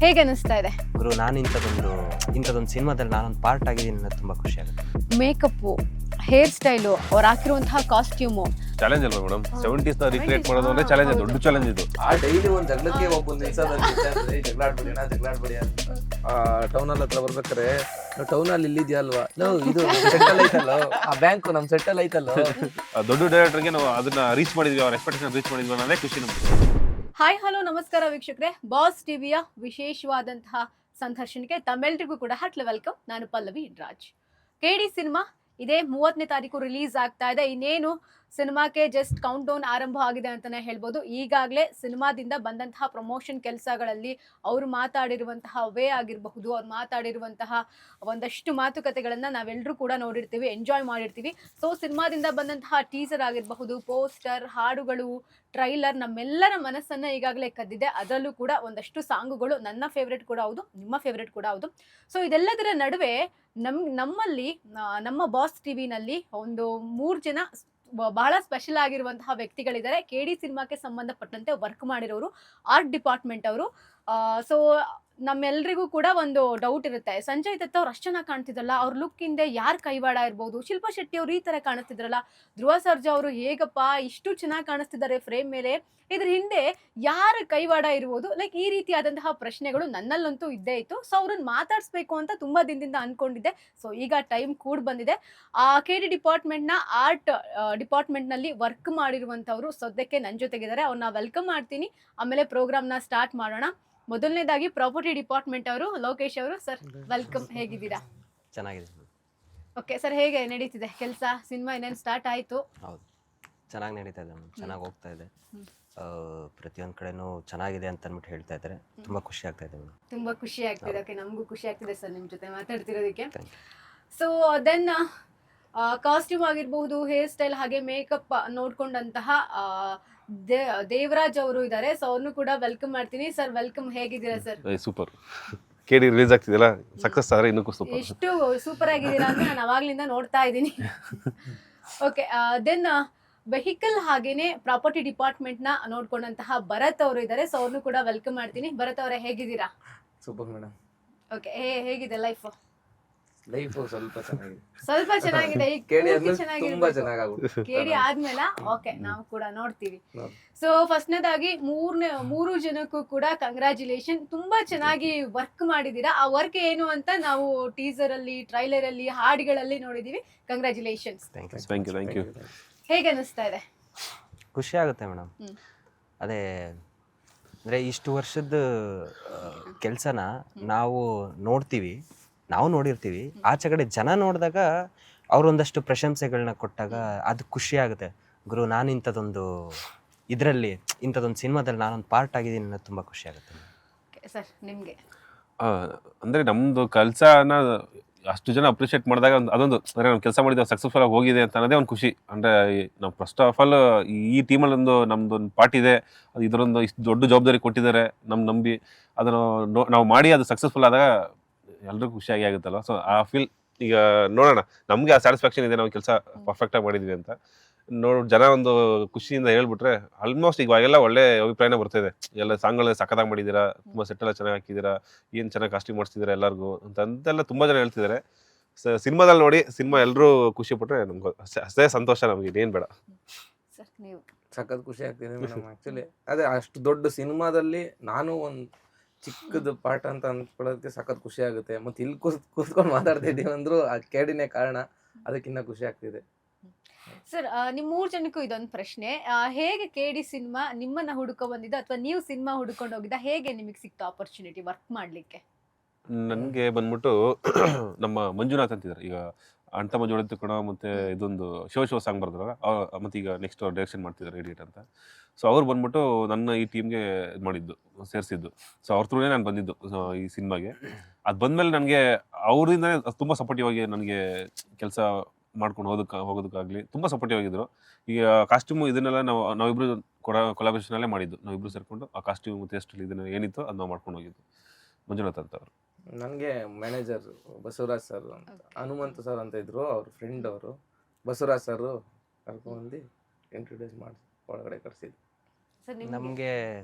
ಹೇಗೆ ಅನಿಸ್ತಾ ಇದೆ? ಗುರು, ನಾನು ಇಂಥದೊಂದು ಸಿನಿಮಾದಲ್ಲಿ ನಾನೊಂದು ಪಾರ್ಟ್ ಆಗಿದ್ದೀನಿ ಅನ್ನೋದು ತುಂಬ ಖುಷಿ ಆಗುತ್ತೆ. ಮೇಕಪ್ಪು, ಹೇರ್ ಸ್ಟೈಲು, ಅವ್ರು ಹಾಕಿರುವಂತಹ ಕಾಸ್ಟ್ಯೂಮು ಚಾಲೆಂಜ್ ಅಲ್ವಾ ಮೇಡಮ್? 70s ನ ರೀಕ್ರಿಯೇಟ್ ಮಾಡೋದು ಅಂದ್ರೆ ಚಾಲೆಂಜ್, ದೊಡ್ಡ ಚಾಲೆಂಜ್ ಇದು. ಆ ಡೈಲಿ ಒಂದು ಜಗಳಕ್ಕೆ ಒಬ್ಬ ಜಗಳಾಡ್ಬೇಡಿ ಅಂತ ಟೌನ್ ಹತ್ರ ಬರ್ಬೇಕಾರೆ ಟೌನ್ ಅಲ್ಲಿ ಇಲ್ಲಿದ್ಯಾ ಅಲ್ವಾ, ಇದು ಸೆಟ್ಟಲ್ ಐತಲ್ಲ, ಆ ಬ್ಯಾಂಕ್ ನಮ್ ಸೆಟ್ಟಲ್ ಐತಲ್ಲ. ದೊಡ್ಡ ಡೈರೆಕ್ಟರ್ಗೆ ನಾವು ಅದನ್ನ ರೀಚ್ ಮಾಡಿದ್ವಿ, ಅವ್ರ ಎಕ್ಸ್ಪೆಕ್ಟೇಷನ್ ರೀಚ್ ಮಾಡಿದ್ವಿ ಅನ್ನೋದೇ ಖುಷಿ ನಮ್ಗೆ. ಹಾಯ್ ಹಲೋ ನಮಸ್ಕಾರ ವೀಕ್ಷಕರೇ, ಬಾಸ್ ಟಿವಿಯ ವಿಶೇಷವಾದಂತಹ ಸಂದರ್ಶನಕ್ಕೆ ತಮ್ಮೆಲ್ಲರಿಗೂ ಕೂಡ ಹಾರ್ಟ್ಲಿ ವೆಲ್ಕಮ್. ನಾನು ಪಲ್ಲವಿ ರಾಜ್. ಕೆಡಿ ಸಿನಿಮಾ ಇದೇ 30ನೇ ತಾರೀಕು ರಿಲೀಸ್ ಆಗ್ತಾ ಇದೆ. ಇನ್ನೇನು ಸಿನಿಮಾಕ್ಕೆ ಜಸ್ಟ್ ಕೌಂಟ್ ಡೌನ್ ಆರಂಭ ಆಗಿದೆ ಅಂತಾನೆ ಹೇಳ್ಬೋದು. ಈಗಾಗಲೇ ಸಿನಿಮಾದಿಂದ ಬಂದಂತಹ ಪ್ರಮೋಷನ್ ಕೆಲಸಗಳಲ್ಲಿ ಅವರು ಮಾತಾಡಿರುವಂತಹ ವೇ ಆಗಿರಬಹುದು, ಅವ್ರು ಮಾತಾಡಿರುವಂತಹ ಒಂದಷ್ಟು ಮಾತುಕತೆಗಳನ್ನು ನಾವೆಲ್ಲರೂ ಕೂಡ ನೋಡಿರ್ತೀವಿ, ಎಂಜಾಯ್ ಮಾಡಿರ್ತೀವಿ. ಸೊ ಸಿನಿಮಾದಿಂದ ಬಂದಂತಹ ಟೀಸರ್ ಆಗಿರಬಹುದು, ಪೋಸ್ಟರ್, ಹಾಡುಗಳು, ಟ್ರೈಲರ್ ನಮ್ಮೆಲ್ಲರ ಮನಸ್ಸನ್ನು ಈಗಾಗಲೇ ಕದ್ದಿದೆ. ಅದರಲ್ಲೂ ಕೂಡ ಒಂದಷ್ಟು ಸಾಂಗುಗಳು ನನ್ನ ಫೇವ್ರೆಟ್ ಕೂಡ ಹೌದು, ನಿಮ್ಮ ಫೇವ್ರೆಟ್ ಕೂಡ ಹೌದು. ಸೊ ಇದೆಲ್ಲದರ ನಡುವೆ ನಮ್ಮಲ್ಲಿ ನಮ್ಮ ಬಾಸ್ ಟಿವಿನಲ್ಲಿ ಒಂದು 3 ಜನ ಬಹಳ ಸ್ಪೆಷಲ್ ಆಗಿರುವಂತಹ ವ್ಯಕ್ತಿಗಳಿದ್ದಾರೆ. ಕೆಡಿ ಸಿನಿಮಾಕ್ಕೆ ಸಂಬಂಧಪಟ್ಟಂತೆ ವರ್ಕ್ ಮಾಡಿರೋರು, ಆರ್ಟ್ ಡಿಪಾರ್ಟ್ಮೆಂಟ್ ಅವರು. ಸೊ ನಮ್ಮೆಲ್ಲರಿಗೂ ಕೂಡ ಒಂದು ಡೌಟ್ ಇರುತ್ತೆ, ಸಂಜಯ್ ದತ್ ಅವ್ರು ಅಷ್ಟು ಚೆನ್ನಾಗಿ ಕಾಣ್ತಿದ್ರಲ್ಲ, ಅವ್ರ ಲುಕ್ ಹಿಂದೆ ಯಾರು ಕೈವಾಡ ಇರ್ಬೋದು? ಶಿಲ್ಪಾ ಶೆಟ್ಟಿ ಅವರು ಈ ತರ ಕಾಣಿಸ್ತಿದ್ರಲ್ಲ, ಧ್ರುವ ಸರ್ಜಾ ಅವರು ಹೇಗಪ್ಪ ಇಷ್ಟು ಚೆನ್ನಾಗಿ ಕಾಣಿಸ್ತಿದ್ದಾರೆ ಫ್ರೇಮ್ ಮೇಲೆ, ಇದ್ರ ಹಿಂದೆ ಯಾರ ಕೈವಾಡ ಇರ್ಬೋದು? ಲೈಕ್ ಈ ರೀತಿಯಾದಂತಹ ಪ್ರಶ್ನೆಗಳು ನನ್ನಲ್ಲಂತೂ ಇದ್ದೇ ಇತ್ತು. ಸೊ ಅವ್ರನ್ನ ಮಾತಾಡಿಸ್ಬೇಕು ಅಂತ ತುಂಬಾ ದಿನದಿಂದ ಅನ್ಕೊಂಡಿದ್ದೆ. ಸೊ ಈಗ ಟೈಮ್ ಕೂಡ ಬಂದಿದೆ. ಆ ಕೆಡಿ ಡಿಪಾರ್ಟ್ಮೆಂಟ್ನ ಆರ್ಟ್ ಡಿಪಾರ್ಟ್ಮೆಂಟ್ನಲ್ಲಿ ವರ್ಕ್ ಮಾಡಿರುವಂಥವ್ರು ಸದ್ಯಕ್ಕೆ ನನ್ನ ಜೊತೆಗಿದ್ದಾರೆ. ಅವ್ರನ್ನ ವೆಲ್ಕಮ್ ಮಾಡ್ತೀನಿ, ಆಮೇಲೆ ಪ್ರೋಗ್ರಾಮ್ನ ಸ್ಟಾರ್ಟ್ ಮಾಡೋಣ. ಮೊದಲನೇದಾಗಿ ಪ್ರಾಪರ್ಟಿ ಡಿಪಾರ್ಟ್ಮೆಂಟ್ ಅವರು ಲೋಕೇಶ್ ಅವರು, ಸರ್ ವೆಲ್ಕಮ್. ಹೇಗಿದ್ದೀರಾ? ಚೆನ್ನಾಗಿದೆ. ಓಕೆ ಸರ್, ಹೇಗೆ ನಡೀತಿದೆ ಕೆಲಸ? ಸಿನಿಮಾ ಇನ್ನೇನು ಸ್ಟಾರ್ಟ್ ಆಯಿತು? ಹೌದು, ಚೆನ್ನಾಗಿ ನಡೀತಾ ಇದೆ, ಚೆನ್ನಾಗಿ ಹೋಗ್ತಾ ಇದೆ. ಪ್ರತಿಯೊಂದು ಕಡೆನೂ ಚೆನ್ನಾಗಿದೆ ಅಂತ ಅಂದ್ಬಿಟ್ಟು ಹೇಳ್ತಾ ಇದ್ದಾರೆ. ತುಂಬ ಖುಷಿ ಆಗ್ತಾ ಇದೆ ಮೇಡಮ್. ತುಂಬ ಖುಷಿ ಆಗ್ತಿದೆ. ಓಕೆ, ನಮಗೂ ಖುಷಿ ಆಗ್ತಿದೆ ಸರ್ ನಿಮ್ಮ ಜೊತೆ ಮಾತಾಡ್ತಿರೋದಕ್ಕೆ. Thank you. So then costume ಆಗಿರಬಹುದು, ಹೇರ್ ಸ್ಟೈಲ್, ಹಾಗೆ ಮೇಕಪ್ ನೋಡ್ಕೊಂಡಂತಹ ದೇವರಾಜ್ ಅವರು ಇದ್ದಾರೆ. ಸೊ ಅವ್ರನ್ನು ಕೂಡ ವೆಲ್ಕಮ್ ಮಾಡ್ತೀನಿ. ಸರ್ ವೆಲ್ಕಮ್, ಹೇಗಿದ್ದೀರಾ ಸರ್? ಸೂಪರ್. ಕೆಡಿ ರಿಲೀಸ್ ಆಗ್ತಿದೆಯಲ್ಲ, ಸಕ್ಸಸ್ ಆದ್ರೆ ಇನ್ನೂ ಸೂಪರ್. ಎಷ್ಟು ಸೂಪರ್ ಆಗಿದ್ದೀರಾ ಅಂತ ನಾನು ಅವಾಗ್ಲಿಂದ ನೋಡ್ತಾ ಇದ್ದೀನಿ. ಓಕೆ, ದೆನ್ ವೆಹಿಕಲ್ ಹಾಗೇನೆ ಪ್ರಾಪರ್ಟಿ ಡಿಪಾರ್ಟ್ಮೆಂಟ್ ನ ನೋಡ್ಕೊಂಡಂತಹ ಭರತ್ ಅವರು ಇದ್ದಾರೆ. ಸೊ ಅವ್ರನ್ನು ಕೂಡ ವೆಲ್ಕಮ್ ಮಾಡ್ತೀನಿ. ಭರತ್ ಅವರೇ, ಹೇಗಿದ್ದೀರಾ? Super madam. ಓಕೆ, ಹೇಗಿದೆ ಲೈಫ್? ಸ್ವಲ್ಪ ಚೆನ್ನಾಗಿದೆ. ಸ್ವಲ್ಪ ಚೆನ್ನಾಗಿದೆ. ಈಗ ಕೇಳಿ ಪೂರ್ತಿ ಆದ್ಮೇಲೆ ತುಂಬಾ ಚೆನ್ನಾಗಾಗುತ್ತೆ. ಕೇಳಿ ಆದ್ಮೇಲೆ ಓಕೆ, ನಾವು ಕೂಡ ನೋಡ್ತೀವಿ. ಸೊ ಫಸ್ಟ್ನೇದಾಗಿ 3 ಜನಕ್ಕೂ ಕೂಡ ಕಂಗ್ರಾಚುಲೇಷನ್. ತುಂಬಾ ಚೆನ್ನಾಗಿ ವರ್ಕ್ ಮಾಡಿದೀರಾ. ಆ ವರ್ಕ್ ಏನು ಅಂತ ನಾವು ಟೀಸರ್ ಅಲ್ಲಿ, ಟ್ರೈಲರ್ ಅಲ್ಲಿ, ಹಾಡುಗಳಲ್ಲಿ ನೋಡಿದೀವಿ. ಕಂಗ್ರಾಚುಲೇಷನ್ಸ್. Thank you. ಹೇಗೆ ಅನಿಸ್ತಾ ಇದೆ? ಖುಷಿ ಆಗುತ್ತೆ ಮೇಡಮ್. ಅದೇ ಅಂದರೆ ಇಷ್ಟು ವರ್ಷದ ಕೆಲಸನ ನಾವು ನೋಡಿರ್ತೀವಿ, ಆಚೆ ಕಡೆ ಜನ ನೋಡಿದಾಗ ಅವರೊಂದಷ್ಟು ಪ್ರಶಂಸೆಗಳನ್ನ ಕೊಟ್ಟಾಗ ಅದು ಖುಷಿ ಆಗುತ್ತೆ. ಗುರು, ನಾನು ಇಂಥದೊಂದು ಸಿನಿಮಾದಲ್ಲಿ ನಾನೊಂದು ಪಾರ್ಟ್ ಆಗಿದ್ದೀನಿ ಅನ್ನೋದು ತುಂಬ ಖುಷಿ ಆಗುತ್ತೆ. ಸರ್ ನಿಮಗೆ ಅಂದ್ರೆ ನಮ್ದು ಕೆಲಸನ ಅಷ್ಟು ಜನ ಅಪ್ರಿಷಿಯೇಟ್ ಮಾಡಿದಾಗ ಅದೊಂದು ಅಂದ್ರೆ ನಾವು ಕೆಲಸ ಮಾಡಿದ್ವಿ ಸಕ್ಸಸ್ಫುಲ್ ಆಗಿ ಹೋಗಿದೆ ಅಂತ ಅನ್ನೋದೇ ಒಂದು ಖುಷಿ. ಅಂದ್ರೆ ನಾವು ಫಸ್ಟ್ ಆಫ್ ಆಲ್ ಈ ಟೀಮಲ್ಲಿ ನಮ್ದೊಂದು ಪಾರ್ಟ್ ಇದೆ, ಅದು ಇದರೊಂದು ಇಷ್ಟು ದೊಡ್ಡ ಜವಾಬ್ದಾರಿ ಕೊಟ್ಟಿದ್ದಾರೆ, ನಂಬಿ ಅದನ್ನು ನಾವು ಮಾಡಿ ಅದು ಸಕ್ಸಸ್ಫುಲ್ ಆದಾಗ ಎಲ್ರಿಗೂ ಖುಷಿಯಾಗಿ ಆಗುತ್ತಲ್ಲ. ಸೊ ಆ ಫೀಲ್ ಈಗ ನೋಡೋಣ, ನಮ್ಗೆ ಆ ಸ್ಯಾಟಿಸ್ಫ್ಯಾಕ್ಷನ್ ಇದೆ, ನಾವು ಕೆಲಸ ಪರ್ಫೆಕ್ಟ್ ಆಗಿ ಮಾಡಿದ್ವಿ ಅಂತ ಜನ ಒಂದು ಖುಷಿಯಿಂದ ಹೇಳ್ಬಿಟ್ರೆ ಆಲ್ಮೋಸ್ಟ್ ಈಗ ಎಲ್ಲ ಒಳ್ಳೆ ಅಭಿಪ್ರಾಯನೇ ಬರ್ತಿದೆ. ಎಲ್ಲ ಸಾಂಗ್ಗಳು ಸಖತ್ತಾಗಿ ಮಾಡಿದ್ದೀರಾ, ತುಂಬಾ ಸೆಟ್ ಎಲ್ಲ ಚೆನ್ನಾಗಿ ಹಾಕಿದ್ದೀರಾ, ಏನ್ ಚೆನ್ನಾಗಿ ಕಾಸ್ಟ್ಯೂಮ್ ಮಾಡಿಸ್ತಿದ್ದೀರಾ ಎಲ್ಲರಿಗೂ ಅಂತೆಲ್ಲ ತುಂಬಾ ಜನ ಹೇಳ್ತಿದ್ದಾರೆ. ಸಿನಿಮಾದಲ್ಲಿ ನೋಡಿ ಸಿನಿಮಾ ಎಲ್ಲರೂ ಖುಷಿ ಪಟ್ರೆ ನಮ್ಗೆ ಅಷ್ಟೇ ಸಂತೋಷ, ನಮ್ಗೆ ಇನ್ನೇನ್ ಬೇಡ. ಸಖತ್ ಖುಷಿ ಆಗ್ತಿದೆ ಮೇಡಮ್. ಆಕ್ಚುಲಿ ಅದೇ ಅಷ್ಟು ದೊಡ್ಡ ಸಿನಿಮಾದಲ್ಲಿ ನಾನು ಒಂದು ಚಿಕ್ಕದ ಪಾಠ ಅಂತ ಅನ್ಕೊಳ್ಳೋದಕ್ಕೆ ಸಖತ್ ಖುಷಿ ಆಗುತ್ತೆ. ಮತ್ತೆ ಇಲ್ಲಿ ಕೂತ್ಕೊಂಡು ಮಾತಾಡ್ತಾ ಇದ್ದೀವಿ ಅಂದ್ರು ಆ ಕೇಡಿನೇ ಕಾರಣ, ಅದಕ್ಕಿಂತ ಖುಷಿ ಆಗ್ತಿದೆ. ಸರ್, ನಿಮ್ 3 ಜನಕ್ಕೂ ಇದೊಂದು ಪ್ರಶ್ನೆ. ಹೇಗೆ ಕೆಡಿ ಸಿನಿಮಾ ನಿಮ್ಮನ್ನ ಹುಡುಕೋ ಬಂದಿದ್ದ, ಅಥವಾ ನೀವು ಸಿನಿಮಾ ಹುಡುಕೊಂಡು ಹೋಗಿದ್ದ? ಹೇಗೆ ನಿಮಗೆ ಸಿಕ್ತು ಆಪರ್ಚುನಿಟಿ ವರ್ಕ್ ಮಾಡ್ಲಿಕ್ಕೆ? ನನ್ಗೆ ಬಂದ್ಬಿಟ್ಟು ನಮ್ಮ ಮಂಜುನಾಥ್ ಅಂತಿದ್ದಾರೆ, ಈಗ ಅಂಟ ಮಂಜುನಾಥ್ ಕೂಡ, ಮತ್ತೆ ಇದೊಂದು ಶೋ ಸಾಂಗ್ ಬರ್ತಾರಲ್ಲ, ಮತ್ತೆ ಈಗ ನೆಕ್ಸ್ಟ್ ಡೈರೆಕ್ಷನ್ ಮಾಡ್ತಿದ್ದಾರೆ ಎಡಿಟ್ ಅಂತ. ಸೊ ಅವ್ರು ಬಂದ್ಬಿಟ್ಟು ನನ್ನ ಈ ಟೀಮ್ಗೆ ಸೇರಿಸಿದ್ದು. ಸೊ ಅವ್ರ ಥ್ರೂನೇ ನಾನು ಬಂದಿದ್ದು ಈ ಸಿನಿಮಾಗೆ. ಅದು ಬಂದ್ಮೇಲೆ ನನಗೆ ಅವರಿಂದ ತುಂಬ ಸಪೋರ್ಟಿವ್ ಆಗಿ ನನಗೆ ಕೆಲಸ ಮಾಡ್ಕೊಂಡು ಹೋಗೋದಕ್ಕಾಗಲಿ ತುಂಬ ಸಪೋರ್ಟಿವ್ ಆಗಿದ್ರು. ಈಗ ಕಾಸ್ಟ್ಯೂಮು ಇದನ್ನೆಲ್ಲ ನಾವಿಬ್ರು ಕೊಲಾಬ್ರೇಷನ್ ಅಲ್ಲೇ ಮಾಡಿದ್ದು, ನಾವಿಬ್ರು ಸೇರ್ಕೊಂಡು ಆ ಕಾಸ್ಟ್ಯೂಮ್ ಮತ್ತೆ ಎಷ್ಟು ಇದನ್ನ ಏನಿತ್ತು ಅದು ನಾವು ಮಾಡ್ಕೊಂಡು ಹೋಗಿದ್ದು. ಮಂಜುನಾಥ್ ಅಂತ ಅವರು. ನನಗೆ ಮ್ಯಾನೇಜರ್ ಬಸವರಾಜ್ ಸರ್ ಅಂತ, ಹನುಮಂತ ಸರ್ ಅಂತ ಇದ್ರು, ಅವ್ರ ಫ್ರೆಂಡ್ ಅವರು. ಬಸವರಾಜ್ ಸರ್ ಕರ್ಕೊಂಡು ಇಂಟ್ರೊಡ್ಯೂಸ್ ಮಾಡಿ ಒಳಗಡೆ ಕರ್ಸಿದ್ರು. ನಮಗೆ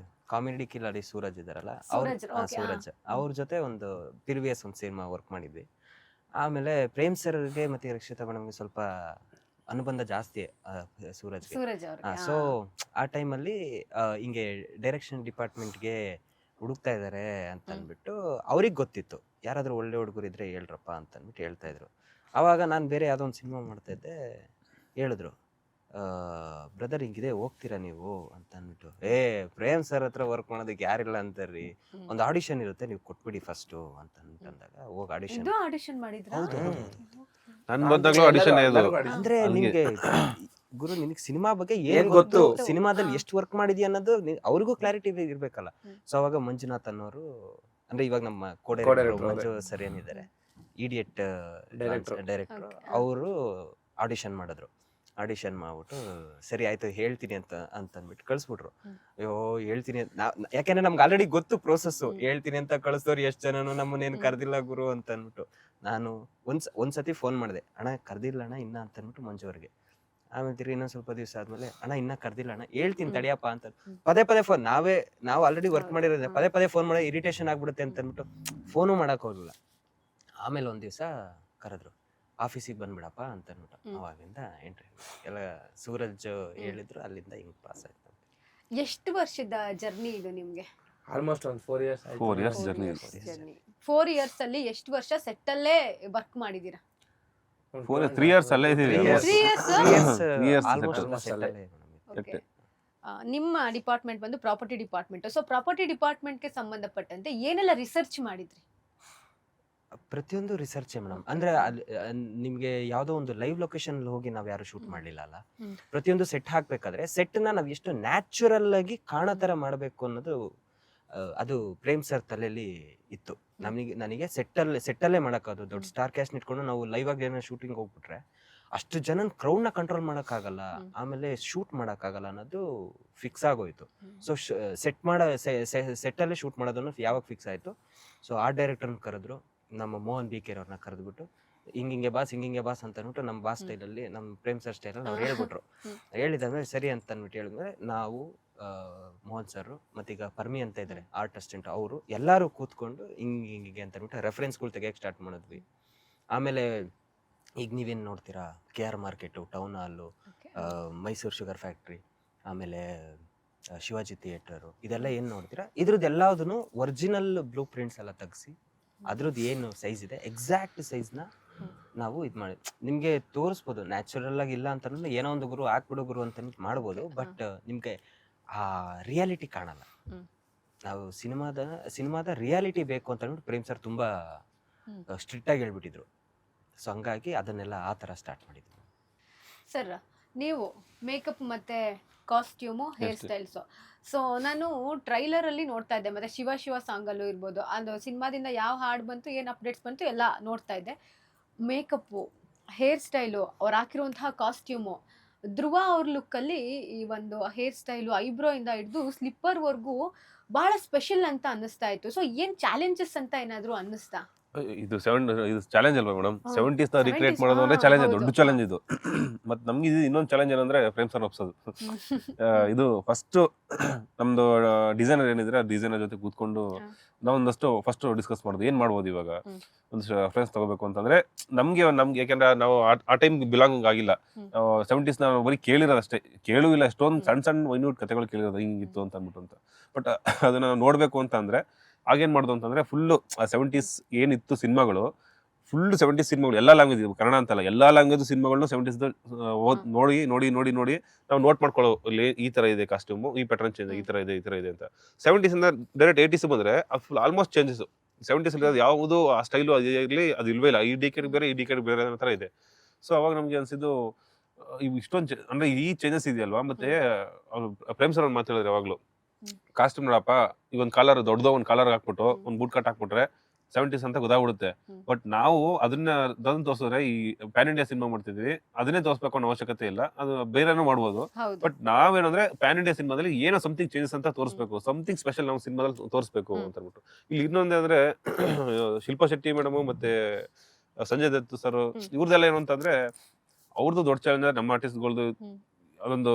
ಕಾಮಿಡಿ ಕಿಲಾಡಿ ಸೂರಜ್ ಇದಾರಲ್ಲ ಸೂರಜ್, okay, ಸೂರಜ್ ಅವ್ರ ಜೊತೆ ಒಂದು ಪ್ರಿವಿಯಸ್ ಒಂದು ಸಿನಿಮಾ ವರ್ಕ್ ಮಾಡಿದ್ವಿ. ಆಮೇಲೆ ಪ್ರೇಮ್ ಸರ್ಗೆ ಮತ್ತೆ ರಕ್ಷಿತಾ ಮೇಡಮ್ಗೆ ಸ್ವಲ್ಪ ಅನುಬಂಧ ಜಾಸ್ತಿ ಸೂರಜ್ಗೆ. ಸೂರಜ್ ಅವ್ರಿಗೆ ಸೊ ಆ ಟೈಮಲ್ಲಿ ಹಿಂಗೆ ಡೈರೆಕ್ಷನ್ ಡಿಪಾರ್ಟ್ಮೆಂಟ್ಗೆ ಹುಡುಕ್ತಾ ಇದ್ದಾರೆ ಅಂತ ಅಂದ್ಬಿಟ್ಟು ಅವ್ರಿಗೆ ಗೊತ್ತಿತ್ತು, ಯಾರಾದ್ರೂ ಒಳ್ಳೆ ಹುಡುಗರು ಇದ್ರೆ ಹೇಳ್ರಪ್ಪ ಅಂತ ಅಂದ್ಬಿಟ್ಟು ಹೇಳ್ತಾ ಇದ್ರು. ಅವಾಗ ನಾನು ಬೇರೆ ಯಾವುದೋ ಒಂದು ಸಿನಿಮಾ ಮಾಡ್ತಾ ಇದ್ದೆ, ಹೇಳಿದ್ರು ಬ್ರದರ್ ಹಿಂಗಿದೆ ಹೋಗ್ತೀರಾ ನೀವು ಅಂತ ಅಂದ್ಬಿಟ್ಟು. ಪ್ರೇಮ್ ಸರ್ ಹತ್ರ ವರ್ಕ್ ಮಾಡೋದಕ್ಕೆ ಯಾರಿಲ್ಲ ಅಂತಾರ್ರಿ, ಒಂದು ಆಡಿಷನ್ ಇರುತ್ತೆ ನೀವು ಕೊಟ್ಬಿಡಿ ಫಸ್ಟು ಅಂತ ಅಂದಾಗ ಹೋಗಿ ಆಡಿಷನ್. ಇದು ಆಡಿಷನ್ ಮಾಡಿದ್ರಾ? ಹೌದು. ನನ್ ಬಂದಾಗ್ಲೂ ಆಡಿಷನ್ ಅಂದ್ರೆ ಅಲ್ಲಿಗೆ. ನಿಮ್ಗೆ ಗುರು ನಿನಗೆ ಸಿನಿಮಾ ಬಗ್ಗೆ ಏನ್ ಏನ್ ಗೊತ್ತು, ಗೊತ್ತು? ಸಿನಿಮಾದಲ್ಲಿ ಎಷ್ಟು ವರ್ಕ್ ಮಾಡಿದ್ಯಾ ಅನ್ನೋದು ಅವ್ರಿಗೂ ಕ್ಲಾರಿಟಿ ಇರ್ಬೇಕಲ್ಲ. ಸೊ ಅವಾಗ ಮಂಜುನಾಥ್ ಅನ್ನೋರು, ಅಂದ್ರೆ ಇವಾಗ ನಮ್ಮ Co-director ಮಂಜು ಸರ್ ಏನಿದ್ದಾರೆ ಇಡಿಯಟ್ Director. Director, Okay. ಅವರು ಆಡಿಷನ್ ಮಾಡಿದ್ರು. ಆಡಿಷನ್ ಮಾಡ್ಬಿಟ್ಟು ಸರಿ ಆಯ್ತು ಹೇಳ್ತೀನಿ ಅಂತ ಅಂದ್ಬಿಟ್ಟು ಕಳ್ಸ್ಬಿಟ್ರು. ಅಯ್ಯೋ ಹೇಳ್ತೀನಿ ಯಾಕೆಂದ್ರೆ ನಮ್ಗೆ ಆಲ್ರೆಡಿ ಗೊತ್ತು ಪ್ರೋಸೆಸ್, ಹೇಳ್ತೀನಿ ಅಂತ ಕಳಿಸೋರು ಎಷ್ಟು ಜನನು ನಮ್ಮನ್ನೇನು ಕರ್ದಿಲ್ಲ ಗುರು ಅಂತ ಅಂದ್ಬಿಟ್ಟು ನಾನು ಒಂದ್ಸತಿ ಫೋನ್ ಮಾಡಿದೆ, ಅಣ್ಣ ಕರ್ದಿಲ್ಲ ಅಣ್ಣ ಇನ್ನ ಅಂತ ಅಂದ್ಬಿಟ್ಟು ಮಂಜು ಅವ್ರಿಗೆ. ಆಮೇಲೆ ತಿರ್ಗಿ ಇನ್ನೊಂದ್ ಸ್ವಲ್ಪ ದಿವಸ ಆದ್ಮೇಲೆ ಅಣ್ಣ ಇನ್ನ ಕರ್ದಿಲ್ಲ ಅಣ್ಣ, ಹೇಳ್ತೀನಿ ತಡಿಯಪ್ಪ ಅಂತ ಪದೇ ಫೋನ್, ನಾವು ಆಲ್ರೆಡಿ ವರ್ಕ್ ಮಾಡಿರೋದ್ರೆ ಪದೇ ಫೋನ್ ಮಾಡಿ ಇರಿಟೇಷನ್ ಆಗ್ಬಿಡುತ್ತೆ ಅಂತ ಅಂದ್ಬಿಟ್ಟು ಫೋನು ಮಾಡಕ್ ಹೋಗ್ಲಿಲ್ಲ. ಆಮೇಲೆ ಒಂದ್ ದಿವಸ ಕರೆದ್ರು, ಆಫೀಸಿಗೆ ಬಂದ್ಬಿಡಪ್ಪ ಅಂತ ಅಂದ್ಬಿಟ್ಟು. ಅವಾಗಿಂದ ಎಂಟ್ರಿ ಎಲ್ಲ ಸೂರಜ್ ಹೇಳಿದ್ರು, ಅಲ್ಲಿಂದ ಹಿಂಗ್ ಪಾಸ್ ಆಯ್ತು. ಎಷ್ಟು ವರ್ಷದ ಜರ್ನಿ ಇದು ನಿಮ್ಗೆ? ಆಲ್ಮೋಸ್ಟ್ ಒಂದು 4 years 4 years Four journey. years journey. 4 years ಅಲ್ಲಿ ಎಷ್ಟು ವರ್ಷ ಸೆಟ್ ಅಲ್ಲೇ ವರ್ಕ್ ಮಾಡಿದೀರಾ? 3 years ಅಲ್ಲೇ ಇದೀವಿ. 3 years? 3 years almost almost set ಅಲ್ಲೇ. Okay. ನಿಮ್ಮ ಡಿಪಾರ್ಟ್ಮೆಂಟ್ ಬಂದು ಪ್ರಾಪರ್ಟಿ ಡಿಪಾರ್ಟ್ಮೆಂಟ್. ಸೊ ಪ್ರಾಪರ್ಟಿ ಡಿಪಾರ್ಟ್ಮೆಂಟ್ಗೆ ಸಂಬಂಧಪಟ್ಟಂತೆ ಏನೆಲ್ಲ ರಿಸರ್ಚ್ ಮಾಡಿದ್ರಿ? ಪ್ರತಿಯೊಂದು ರಿಸರ್ಚ್ ಮೇಡಮ್. ಅಂದ್ರೆ ನಿಮ್ಗೆ ಯಾವ್ದೋ ಒಂದು ಲೈವ್ ಲೊಕೇಶನ್ ಹೋಗಿ ನಾವ್ ಯಾರು ಶೂಟ್ ಮಾಡ್ಲಿಲ್ಲ ಅಲ್ಲ. ಪ್ರತಿಯೊಂದು ಸೆಟ್ ಹಾಕ್ಬೇಕಾದ್ರೆ ಸೆಟ್ ನ ನಾವ್ ಎಷ್ಟು ನ್ಯಾಚುರಲ್ ಆಗಿ ಕಾಣೋ ತರ ಮಾಡ್ಬೇಕು ಅನ್ನೋದು ಅದು ಪ್ರೇಮ್ ಸರ್ ತಲೆಯಲ್ಲಿ ಇತ್ತು. ನನಗೆ ಸೆಟ್ಟಲ್ಲೇ ಮಾಡಕ್ಕಾದ್ರು. ದೊಡ್ಡ ಸ್ಟಾರ್ ಕ್ಯಾಸ್ಟ್ ಇಟ್ಕೊಂಡು ನಾವು ಲೈವ್ ಆಗಿ ಏನೋ ಶೂಟಿಂಗ್ ಹೋಗ್ಬಿಟ್ರೆ ಅಷ್ಟು ಜನ ಕ್ರೌಡ್ ನ ಕಂಟ್ರೋಲ್ ಮಾಡಕ್ಕಾಗಲ್ಲ, ಆಮೇಲೆ ಶೂಟ್ ಮಾಡಕ್ಕಾಗಲ್ಲ ಅನ್ನೋದು ಫಿಕ್ಸ್ ಆಗೋಯ್ತು. ಸೊ ಸೆಟ್ ಅಲ್ಲೇ ಶೂಟ್ ಮಾಡೋದನ್ನು ಯಾವಾಗ ಫಿಕ್ಸ್ ಆಯ್ತು. ಸೊ ಆ ಡೈರೆಕ್ಟರ್ನ ಕರೆದ್ರು, ನಮ್ಮ ಮೋಹನ್ ಬಿ ಕೇರ್ ಅವ್ರನ್ನ ಕರೆದ್ಬಿಟ್ಟು ಹಿಂಗಿಂಗೆ ಬಾಸ್ ಅಂತ ಅಂದ್ಬಿಟ್ಟು ನಮ್ಮ ಬಾಸ್ ಸ್ಟೈಲಲ್ಲಿ, ನಮ್ಮ ಪ್ರೇಮ್ ಸರ್ ಸ್ಟೈಲಲ್ಲಿ ಅವ್ರು ಹೇಳ್ಬಿಟ್ರು. ಹೇಳಿದಾದ್ಮೇಲೆ ಸರಿ ಅಂತ ಅಂದ್ಬಿಟ್ಟು ಹೇಳಿದ್ಮೇಲೆ ನಾವು ಮೋಹನ್ ಸರ್ ಮತ್ತೀಗ ಪರ್ಮಿ ಅಂತ ಇದ್ದಾರೆ ಆರ್ಟ್ ಅಸಿಸ್ಟೆಂಟ್, ಅವರು ಎಲ್ಲರೂ ಕೂತ್ಕೊಂಡು ಹಿಂಗೆ ಅಂತ ಅಂದ್ಬಿಟ್ಟು ರೆಫರೆನ್ಸ್ಗಳು ತೆಗಿಯಕ್ಕೆ ಸ್ಟಾರ್ಟ್ ಮಾಡಿದ್ವಿ. ಆಮೇಲೆ ಈಗ ನೀವೇನು ನೋಡ್ತೀರಾ, KR ಮಾರ್ಕೆಟು, ಟೌನ್ ಹಾಲು, ಮೈಸೂರು ಶುಗರ್ ಫ್ಯಾಕ್ಟ್ರಿ, ಆಮೇಲೆ ಶಿವಾಜಿ ಥಿಯೇಟರು, ಇದೆಲ್ಲ ಏನು ನೋಡ್ತೀರಾ ಇದ್ರದ್ದು ಎಲ್ಲದನ್ನು ಒರಿಜಿನಲ್ ಬ್ಲೂ ಪ್ರಿಂಟ್ಸ್ ಎಲ್ಲ ತೆಗ್ಸಿ ಅದ್ರದ್ದು ಏನು ಸೈಜ್ ಇದೆ ಎಕ್ಸಾಕ್ಟ್ ಸೈಜ್ನ ನಾವು ಇದು ಮಾಡಿ ನಿಮಗೆ ತೋರಿಸ್ಬೋದು. ನ್ಯಾಚುರಲ್ ಆಗಿ ಇಲ್ಲ ಅಂತ ಏನೋ ಒಂದು ಗುರು ಹಾಕ್ಬಿಡೋ ಗುರು ಅಂತ ಮಾಡ್ಬೋದು, ಬಟ್ ನಿಮಗೆ ಆ ರಿಯಾಲಿಟಿ ಕಾಣಲ್ಲ. ನಾವು ಸಿನಿಮಾದ ರಿಯಾಲಿಟಿ ಬೇಕು ಅಂತ ಅಂದ್ಬಿಟ್ಟು ಪ್ರೇಮ್ ಸರ್ ತುಂಬಾ ಸ್ಟ್ರಿಕ್ಟ್ ಆಗಿ ಹೇಳ್ಬಿಟ್ಟಿದ್ರು. ಸೊ ಹಂಗಾಗಿ ಅದನ್ನೆಲ್ಲ ಆ ಥರ ಸ್ಟಾರ್ಟ್ ಮಾಡಿದ್ವಿ. ಸರ್ ನೀವು ಮೇಕಪ್ ಮತ್ತೆ ಕಾಸ್ಟ್ಯೂಮು, ಹೇರ್ ಸ್ಟೈಲ್ಸು, ಸೊ ನಾನು ಟ್ರೈಲರ್ ಅಲ್ಲಿ ನೋಡ್ತಾ ಇದ್ದೆ, ಮತ್ತೆ ಶಿವ ಸಾಂಗ್ ಅಲ್ಲೂ ಇರ್ಬೋದು, ಅದು ಸಿನಿಮಾದಿಂದ ಯಾವ ಹಾಡು ಬಂತು, ಏನು ಅಪ್ಡೇಟ್ಸ್ ಬಂತು ಎಲ್ಲ ನೋಡ್ತಾ ಇದ್ದೆ. ಮೇಕಪ್ಪು, ಹೇರ್ ಸ್ಟೈಲು, ಅವ್ರು ಹಾಕಿರುವಂತಹ ಕಾಸ್ಟ್ಯೂಮು, ಧ್ರುವ ಅವ್ರ ಲುಕ್ಕಲ್ಲಿ ಈ ಒಂದು ಹೇರ್ ಸ್ಟೈಲು, ಐಬ್ರೋ ಇಂದ ಹಿಡಿದು ಸ್ಲಿಪ್ಪರ್ವರೆಗೂ ಬಹಳ ಸ್ಪೆಷಲ್ ಅಂತ ಅನ್ನಿಸ್ತಾ ಇತ್ತು. ಸೊ ಏನ್ ಚಾಲೆಂಜಸ್ ಅಂತ ಏನಾದ್ರು ಅನ್ನಿಸ್ತಾ? ಇದು ಚಾಲೆಂಜ್ ಅಲ್ವಾ ಮೇಡಮ್? 70s ನ ರೀಕ್ರಿಯೇಟ್ 70s, ಮಾಡೋದು ಅಂದ್ರೆ ಚಾಲೆಂಜ್, ಹೌದು. ದೊಡ್ಡ ಚಾಲೆಂಜ್ ಇದು. ಮತ್ತೆ ನಮ್ಗೆ ಇದು ಇನ್ನೊಂದು ಚಾಲೆಂಜ್ ಏನಂದ್ರೆ ಫ್ರೇಮ್ ಸರ್ ಒಪ್ಸೋದು. ಇದು ಫಸ್ಟ್ ನಮ್ದು ಡಿಸೈನರ್ ಏನಿದ್ರೆ ಆ ಡಿಸೈನರ್ ಜೊತೆ ಕೂತ್ಕೊಂಡು ನಾವೊಂದಷ್ಟು ಫಸ್ಟ್ ಡಿಸ್ಕಸ್ ಮಾಡೋದು, ಏನ್ ಮಾಡ್ಬೋದು ಇವಾಗ, ಒಂದು ಫ್ರೆಂಡ್ಸ್ ತಗೋಬೇಕು ಅಂತಂದ್ರೆ ನಮ್ಗೆ ಯಾಕೆಂದ್ರೆ ನಾವು ಆ ಟೈಮ್ ಬಿಲಾಂಗ್ ಆಗಿಲ್ಲ. 70s ನಾವು ಬರೀ ಕೇಳಿರೋದಷ್ಟೇ, ಕೇಳೂ ಇಲ್ಲ, ಎಷ್ಟೊಂದು ಸಣ್ಣ ಮೈನ್ಯೂಟ್ ಕಥೆಗಳು ಕೇಳಿರೋದು ಹಿಂಗಿತ್ತು ಅಂತ ಅಂದ್ಬಿಟ್ಟು ಅಂತ. ಬಟ್ ಅದನ್ನ ನೋಡ್ಬೇಕು ಅಂತ ಅಂದ್ರೆ ಆಗೇನ್ ಮಾಡೋದು ಅಂತಂದ್ರೆ ಫುಲ್ಲು 70s ಏನಿತ್ತು ಸಿನಿಮಾಗಳು, ಫುಲ್ 70s ಸಿನಿಮಾಗಳು ಎಲ್ಲ ಲ್ಯಾಂಗ್ವೇಜ್, ಕನ್ನಡ ಅಂತಲ್ಲ ಎಲ್ಲ ಲ್ಯಾಂಗ್ವೇಜ್ ಸಿನಿಮಾಗಳನ್ನ 70s ನೋಡಿ ನಾವು ನೋಟ್ ಮಾಡ್ಕೊಳ್ಳೋ, ಇಲ್ಲಿ ಈ ತರ ಇದೆ ಕಾಸ್ಟ್ಯೂಮು, ಈ ಪ್ಯಾಟರ್ನ್ ಚೇಂಜ್, ಈ ತರ ಇದೆ ಅಂತ. 70s ಇಂದ ಡೈರೆಕ್ಟ್ 80s ಬಂದ್ರೆ ಫುಲ್ ಆಲ್ಮೋಸ್ಟ್ ಚೇಂಜಸ್. 70s ಅಲ್ಲಿ ಯಾವುದು ಆ ಸ್ಟೈಲು ಅದಿರ್ಲಿ ಅದು ಇಲ್ವೇ ಇಲ್ಲ, ಈ ಡಿಕೆಡ್ ಬೇರೆ ಅನ್ನೋ ತರ ಇದೆ. ಸೊ ಅವಾಗ ನಮ್ಗೆ ಅನ್ಸಿದ್ದು ಇಷ್ಟೊಂದು ಅಂದ್ರೆ ಈ ಚೇಂಜಸ್ ಇದೆಯಲ್ವಾ. ಮತ್ತೆ ಪ್ರೇಮ್ ಸರ್ ಮಾತು ಹೇಳಿದ್ರೆ ಯಾವಾಗ್ಲೂ, ಕಾಸ್ಟ್ಯೂಮ್ ನೋಡಪ್ಪ, ಈಗ ಒಂದು ಕಾಲರ್ ದೊಡ್ಡದೋ ಒಂದು ಕಾಲರ್ ಹಾಕ್ಬಿಟ್ಟು ಒಂದು ಬೂಟ್ ಕಟ್ ಹಾಕ್ಬಿಟ್ರೆ 70s ಅಂತ ಗೊತ್ತಾಗ್ಬಿಡುತ್ತೆ. ಬಟ್ ನಾವು ಅದನ್ನ ತೋರಿಸಿದ್ರೆ ಈ ಪ್ಯಾನ್ ಇಂಡಿಯಾ ಸಿನಿಮಾ ಮಾಡ್ತಿದ್ವಿ, ಅದನ್ನೇ ತೋರಿಸ್ಬೇಕು ಅನ್ನೋ ಅವಶ್ಯಕತೆ ಇಲ್ಲ, ಅದು ಬೇರೆನೂ ಮಾಡ್ಬೋದು. ಬಟ್ ನಾವೇನಂದ್ರೆ ಪ್ಯಾನ್ ಇಂಡಿಯಾ ಸಿನಿಮಾದಲ್ಲಿ ಏನೋ ಸಮಥಿಂಗ್ ಚೇಂಜಸ್ ಅಂತ ತೋರಿಸ್ಬೇಕು, ಸಮಥಿಂಗ್ ಸ್ಪೆಷಲ್ ನಾವು ಸಿನಿಮಾದಲ್ಲಿ ತೋರಿಸ್ಬೇಕು ಅಂತ ಅಂದ್ಬಿಟ್ಟು. ಇಲ್ಲಿ ಇನ್ನೊಂದೇ ಅಂದ್ರೆ ಶಿಲ್ಪಾ ಶೆಟ್ಟಿ ಮೇಡಮ್ ಮತ್ತೆ ಸಂಜಯ್ ದತ್ ಸರ್, ಇವ್ರದೆಲ್ಲ ಏನು ಅಂತಂದ್ರೆ ಅವ್ರದ್ದು ದೊಡ್ಡ ಚಾಲೆಂಜ್. ನಮ್ಮ ಆರ್ಟಿಸ್ಟ್ಗಳದ್ದು ಅದೊಂದು